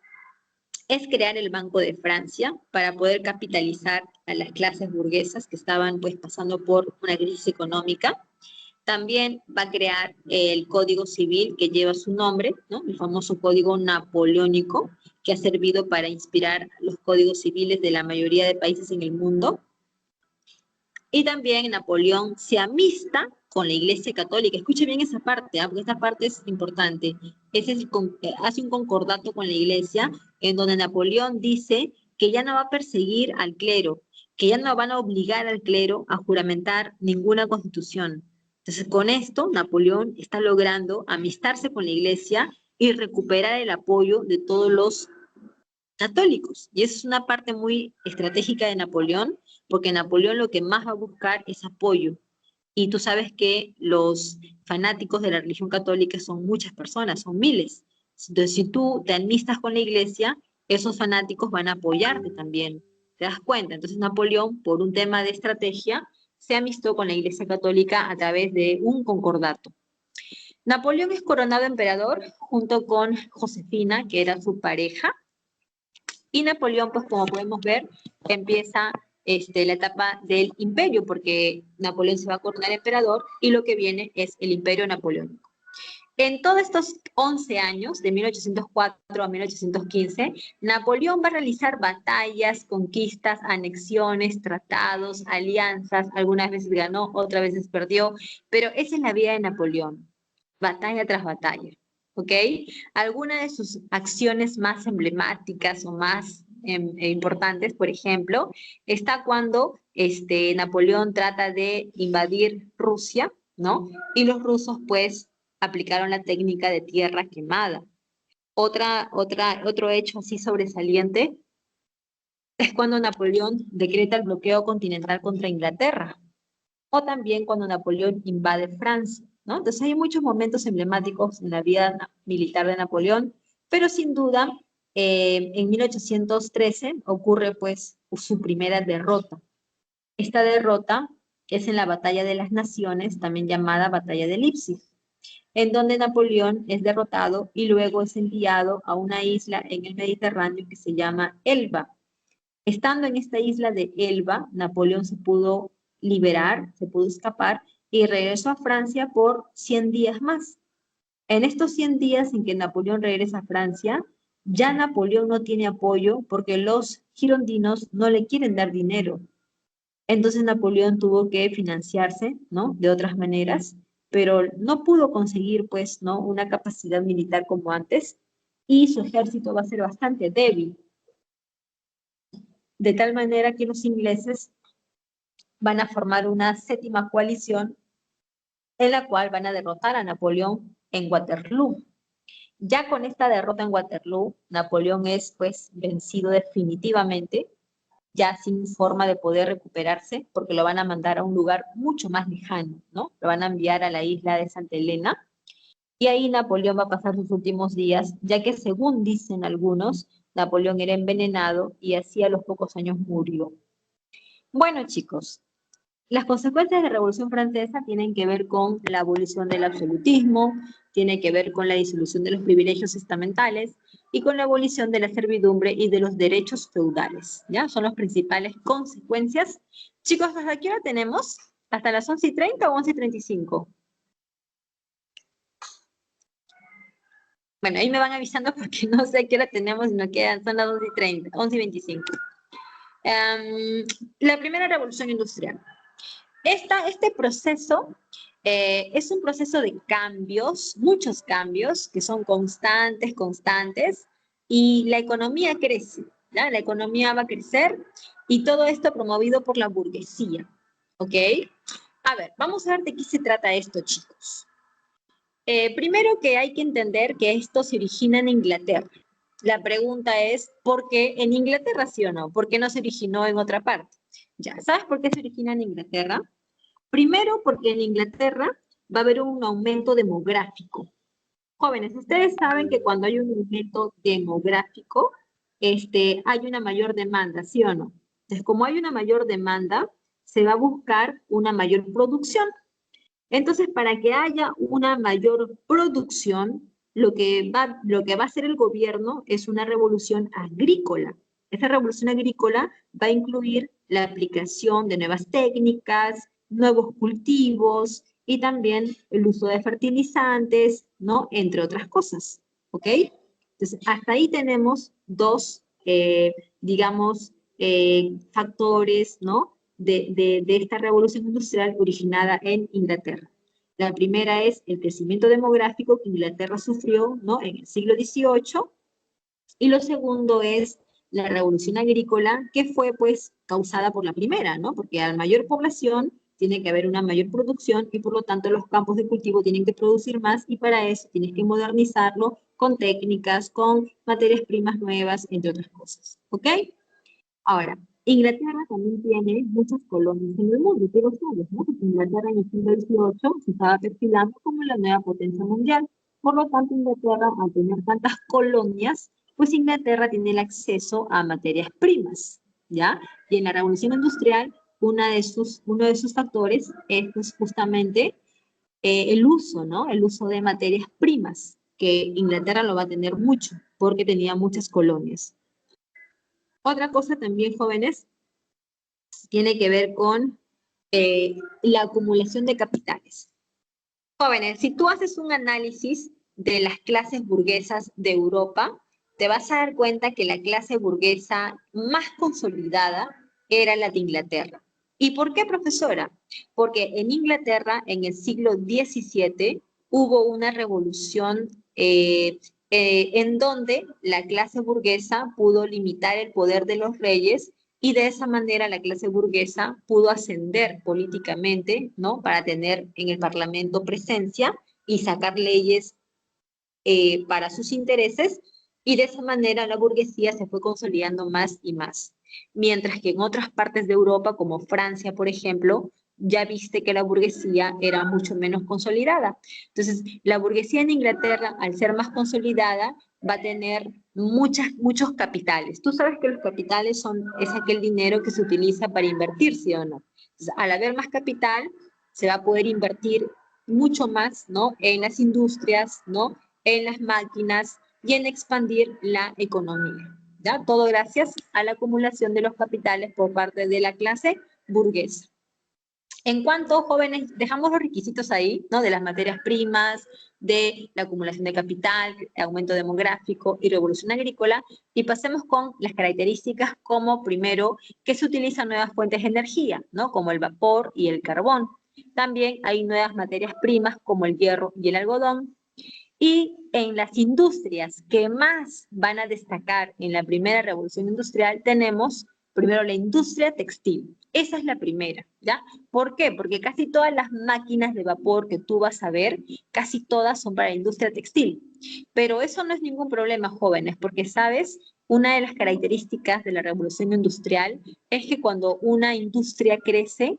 es crear el Banco de Francia para poder capitalizar a las clases burguesas que estaban pues pasando por una crisis económica. También va a crear el Código Civil que lleva su nombre, ¿no? El famoso Código Napoleónico, que ha servido para inspirar los códigos civiles de la mayoría de países en el mundo. Y también Napoleón se amista con la Iglesia Católica. Escuche bien esa parte, porque esta parte es importante. Hace un concordato con la Iglesia en donde Napoleón dice que ya no va a perseguir al clero, que ya no van a obligar al clero a juramentar ninguna constitución. Entonces, con esto, Napoleón está logrando amistarse con la Iglesia y recuperar el apoyo de todos los católicos. Y esa es una parte muy estratégica de Napoleón, porque Napoleón lo que más va a buscar es apoyo. Y tú sabes que los fanáticos de la religión católica son muchas personas, son miles. Entonces, si tú te amistas con la iglesia, esos fanáticos van a apoyarte también. ¿Te das cuenta? Entonces, Napoleón, por un tema de estrategia, se amistó con la iglesia católica a través de un concordato. Napoleón es coronado emperador junto con Josefina, que era su pareja, y Napoleón, pues como podemos ver, empieza la etapa del imperio, porque Napoleón se va a coronar emperador y lo que viene es el imperio napoleónico. En todos estos 11 años, de 1804 a 1815, Napoleón va a realizar batallas, conquistas, anexiones, tratados, alianzas, algunas veces ganó, otras veces perdió, pero esa es la vida de Napoleón, batalla tras batalla. ¿Ok? Algunas de sus acciones más emblemáticas o más importantes, por ejemplo, está cuando Napoleón trata de invadir Rusia, ¿no? Y los rusos, pues, aplicaron la técnica de tierra quemada. Otro hecho así sobresaliente es cuando Napoleón decreta el bloqueo continental contra Inglaterra, o también cuando Napoleón invade Francia, ¿no? Entonces hay muchos momentos emblemáticos en la vida militar de Napoleón, pero sin duda en 1813 ocurre pues su primera derrota. Esta derrota es en la Batalla de las Naciones, también llamada Batalla de Leipzig, en donde Napoleón es derrotado y luego es enviado a una isla en el Mediterráneo que se llama Elba. Estando en esta isla de Elba, Napoleón se pudo liberar, se pudo escapar y regresó a Francia por 100 días más. En estos 100 días en que Napoleón regresa a Francia, ya Napoleón no tiene apoyo porque los girondinos no le quieren dar dinero. Entonces Napoleón tuvo que financiarse, ¿no? De otras maneras, pero no pudo conseguir, pues, ¿no? Una capacidad militar como antes y su ejército va a ser bastante débil. de tal manera que los ingleses van a formar una séptima coalición en la cual van a derrotar a Napoleón en Waterloo. Ya con esta derrota en Waterloo, Napoleón es pues vencido definitivamente, ya sin forma de poder recuperarse, porque lo van a mandar a un lugar mucho más lejano, ¿no? Lo van a enviar a la isla de Santa Elena, y ahí Napoleón va a pasar sus últimos días, ya que según dicen algunos, Napoleón era envenenado y así a los pocos años murió. Bueno, chicos, las consecuencias de la Revolución Francesa tienen que ver con la abolición del absolutismo, tiene que ver con la disolución de los privilegios estamentales y con la abolición de la servidumbre y de los derechos feudales, ¿ya? Son las principales consecuencias. Chicos, ¿hasta qué hora tenemos? ¿Hasta las 11:30 o 11:35? Bueno, ahí me van avisando porque no sé qué hora tenemos y nos quedan, son las 11:30, 11:25. La primera revolución industrial. Este proceso es un proceso de cambios, muchos cambios que son constantes, y la economía crece, ¿ya? La economía va a crecer y todo esto promovido por la burguesía, ¿ok? A ver, vamos a ver de qué se trata esto, chicos. Primero que hay que entender que esto se origina en Inglaterra. La pregunta es, ¿por qué en Inglaterra, sí o no? ¿Por qué no se originó en otra parte? Ya, ¿sabes por qué se origina en Inglaterra? Primero, porque en Inglaterra va a haber un aumento demográfico. Jóvenes, ustedes saben que cuando hay un aumento demográfico, hay una mayor demanda, ¿sí o no? Entonces, como hay una mayor demanda, se va a buscar una mayor producción. Entonces, para que haya una mayor producción, lo que va a hacer el gobierno es una revolución agrícola. Esa revolución agrícola va a incluir la aplicación de nuevas técnicas, nuevos cultivos y también el uso de fertilizantes, ¿no? Entre otras cosas, ¿ok? Entonces, hasta ahí tenemos dos, digamos, factores, ¿no? De esta revolución industrial originada en Inglaterra. La primera es el crecimiento demográfico que Inglaterra sufrió, ¿no? En el siglo XVIII, y lo segundo es la revolución agrícola, que fue pues causada por la primera, ¿no? Porque a mayor población tiene que haber una mayor producción y por lo tanto los campos de cultivo tienen que producir más y para eso tienes que modernizarlo con técnicas, con materias primas nuevas, entre otras cosas, ¿ok? Ahora, Inglaterra también tiene muchas colonias en el mundo, tú lo sabes, ¿no? Porque Inglaterra en el siglo XVIII se estaba perfilando como la nueva potencia mundial. Por lo tanto, Inglaterra, al tener tantas colonias, pues Inglaterra tiene el acceso a materias primas, ¿ya? Y en la revolución industrial, uno de sus factores es pues, justamente el uso, ¿no? El uso de materias primas, que Inglaterra lo va a tener mucho, porque tenía muchas colonias. Otra cosa también, jóvenes, tiene que ver con la acumulación de capitales. Jóvenes, si tú haces un análisis de las clases burguesas de Europa, te vas a dar cuenta que la clase burguesa más consolidada era la de Inglaterra. ¿Y por qué, profesora? Porque en Inglaterra, en el siglo XVII, hubo una revolución en donde la clase burguesa pudo limitar el poder de los reyes y de esa manera la clase burguesa pudo ascender políticamente, ¿no? Para tener en el Parlamento presencia y sacar leyes para sus intereses, y de esa manera la burguesía se fue consolidando más y más. Mientras que en otras partes de Europa, como Francia, por ejemplo, ya viste que la burguesía era mucho menos consolidada. Entonces, la burguesía en Inglaterra, al ser más consolidada, va a tener muchos capitales. Tú sabes que los capitales es aquel dinero que se utiliza para invertir, ¿sí o no? Entonces, al haber más capital, se va a poder invertir mucho más, ¿no? En las industrias, ¿no? En las máquinas y en expandir la economía, ¿ya? Todo gracias a la acumulación de los capitales por parte de la clase burguesa. En cuanto, jóvenes, dejamos los requisitos ahí, ¿no? De las materias primas, de la acumulación de capital, aumento demográfico y revolución agrícola, y pasemos con las características como, primero, que se utilizan nuevas fuentes de energía, ¿no? Como el vapor y el carbón. También hay nuevas materias primas como el hierro y el algodón. Y en las industrias que más van a destacar en la primera revolución industrial tenemos Primero la industria textil. Esa es la primera, ¿ya? ¿Por qué? Porque casi todas las máquinas de vapor que tú vas a ver, casi todas son para la industria textil. Pero eso no es ningún problema, jóvenes, porque, ¿sabes? Una de las características de la revolución industrial es que cuando una industria crece,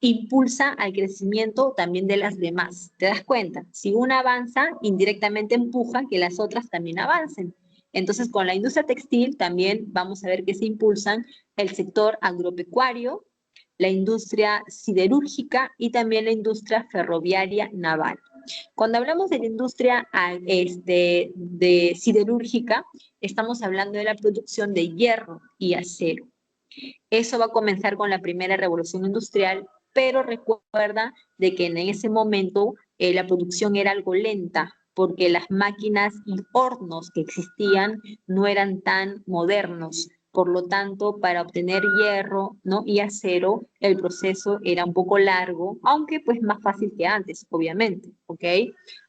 impulsa al crecimiento también de las demás. ¿Te das cuenta? Si una avanza, indirectamente empuja que las otras también avancen. Entonces, con la industria textil también vamos a ver que se impulsan el sector agropecuario, la industria siderúrgica y también la industria ferroviaria naval. Cuando hablamos de la industria de siderúrgica, estamos hablando de la producción de hierro y acero. Eso va a comenzar con la primera revolución industrial, pero recuerda de que en ese momento la producción era algo lenta, porque las máquinas y hornos que existían no eran tan modernos. Por lo tanto, para obtener hierro, ¿no?, y acero, el proceso era un poco largo, aunque pues más fácil que antes, obviamente, ¿ok?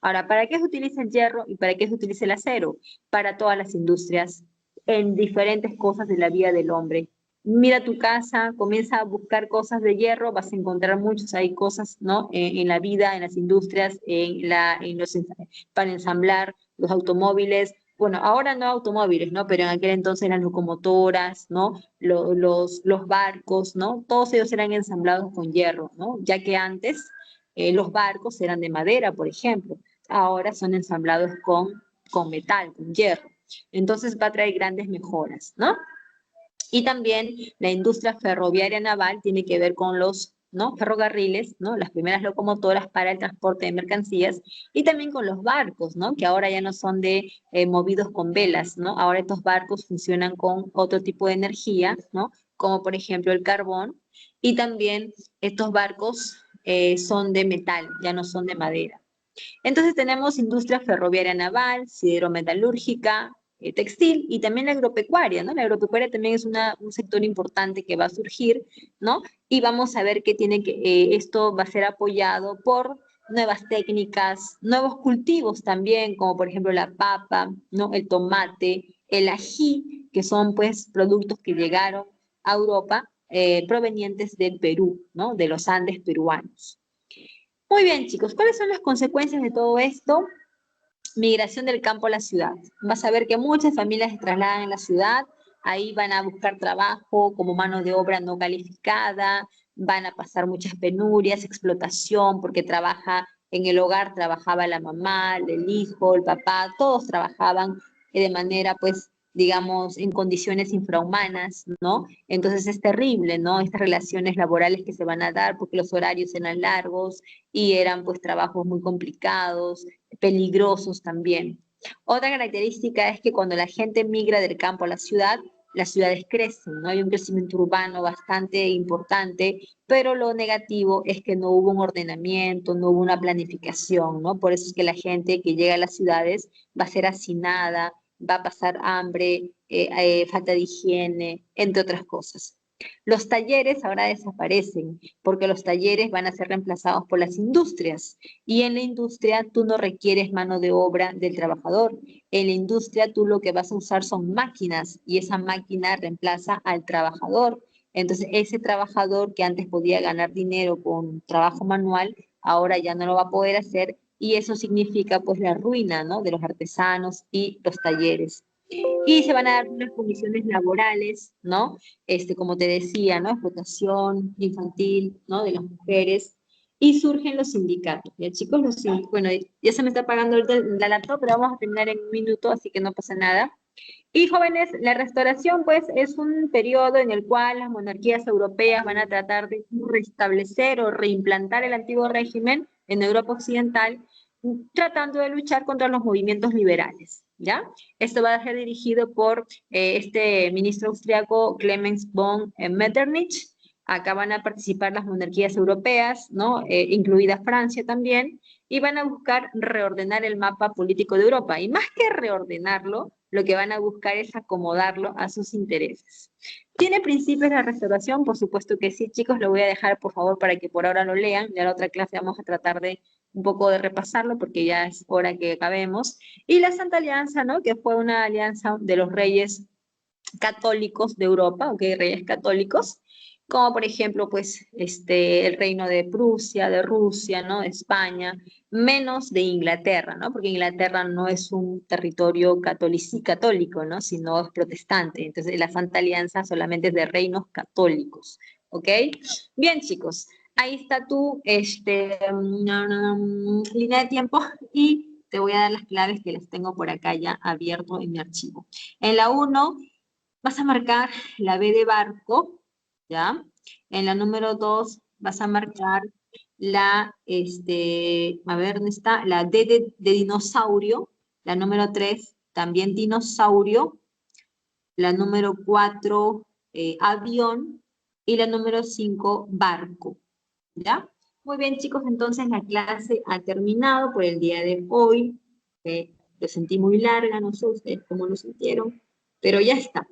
Ahora, ¿para qué se utiliza el hierro y para qué se utiliza el acero? Para todas las industrias, en diferentes cosas de la vida del hombre. Mira tu casa, comienza a buscar cosas de hierro, vas a encontrar muchas, hay cosas, ¿no? En la vida, en las industrias, para ensamblar los automóviles. Bueno, ahora no automóviles, ¿no? Pero en aquel entonces las locomotoras, ¿no? Los barcos, ¿no? Todos ellos eran ensamblados con hierro, ¿no? Ya que antes los barcos eran de madera, por ejemplo. Ahora son ensamblados con metal, con hierro. Entonces va a traer grandes mejoras, ¿no? Y también la industria ferroviaria naval tiene que ver con los, ¿no?, ferrocarriles, ¿no?, las primeras locomotoras para el transporte de mercancías, y también con los barcos, ¿no?, que ahora ya no son movidos con velas, ¿no? Ahora estos barcos funcionan con otro tipo de energía, ¿no?, como por ejemplo el carbón, y también estos barcos son de metal, ya no son de madera. Entonces tenemos industria ferroviaria naval, siderometalúrgica, textil y también la agropecuaria, ¿no? La agropecuaria también es un sector importante que va a surgir, ¿no? Y vamos a ver que esto va a ser apoyado por nuevas técnicas, nuevos cultivos también, como por ejemplo la papa, ¿no?, el tomate, el ají, que son pues productos que llegaron a Europa provenientes del Perú, ¿no?, de los Andes peruanos. Muy bien, chicos, ¿cuáles son las consecuencias de todo esto? Migración del campo a la ciudad. Vas a ver que muchas familias se trasladan a la ciudad, ahí van a buscar trabajo como mano de obra no calificada, van a pasar muchas penurias, explotación, porque en el hogar trabajaba la mamá, el hijo, el papá, todos trabajaban de manera, pues, digamos, en condiciones infrahumanas, ¿no? Entonces es terrible, ¿no? Estas relaciones laborales que se van a dar porque los horarios eran largos y eran, pues, trabajos muy complicados, peligrosos también. Otra característica es que cuando la gente migra del campo a la ciudad, las ciudades crecen, ¿no? Hay un crecimiento urbano bastante importante, pero lo negativo es que no hubo un ordenamiento, no hubo una planificación, ¿no? Por eso es que la gente que llega a las ciudades va a ser hacinada, va a pasar hambre, falta de higiene, entre otras cosas. Los talleres ahora desaparecen porque los talleres van a ser reemplazados por las industrias y en la industria tú no requieres mano de obra del trabajador. En la industria tú lo que vas a usar son máquinas y esa máquina reemplaza al trabajador. Entonces ese trabajador que antes podía ganar dinero con trabajo manual, ahora ya no lo va a poder hacer y eso significa pues la ruina, ¿no?, de los artesanos y los talleres. Y se van a dar unas condiciones laborales, ¿no? Como te decía, ¿no?, explotación infantil, ¿no?, de las mujeres, y surgen los sindicatos. Ya, chicos, bueno, ya se me está apagando ahorita la laptop, pero vamos a terminar en un minuto, así que no pasa nada. Y jóvenes, la restauración, pues, es un periodo en el cual las monarquías europeas van a tratar de restablecer o reimplantar el antiguo régimen en Europa Occidental, tratando de luchar contra los movimientos liberales, ¿ya? Esto va a ser dirigido por este ministro austriaco Clemens von Metternich. Acá van a participar las monarquías europeas, ¿no?, incluida Francia también, y van a buscar reordenar el mapa político de Europa. Y más que reordenarlo, lo que van a buscar es acomodarlo a sus intereses. ¿Tiene principios la restauración? Por supuesto que sí, chicos, lo voy a dejar por favor para que por ahora lo lean. Ya en la otra clase vamos a tratar de un poco de repasarlo porque ya es hora que acabemos. Y la Santa Alianza, ¿no?, que fue una alianza de los reyes católicos de Europa, ¿ok? Reyes católicos, como por ejemplo, pues, el reino de Prusia, de Rusia, ¿no? De España, menos de Inglaterra, ¿no? Porque Inglaterra no es un territorio católico, ¿no? Sino es protestante. Entonces, la Santa Alianza solamente es de reinos católicos, ¿ok? Bien, chicos, ahí está tu línea de tiempo y te voy a dar las claves que las tengo por acá ya abierto en mi archivo. En la 1 vas a marcar la B de barco, ¿ya? En la número 2 vas a marcar la, a ver, ¿dónde está? La D de dinosaurio. La número 3, también dinosaurio. La número 4, avión. Y la número 5, barco, ¿ya? Muy bien, chicos, entonces la clase ha terminado por el día de hoy. Lo sentí muy larga, no sé ustedes cómo lo sintieron, pero ya está.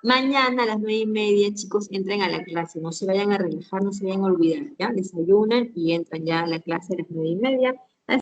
Mañana a las 9:30, chicos, entren a la clase. No se vayan a relajar, no se vayan a olvidar, ¿ya? Desayunan y entran ya a la clase a las 9:30.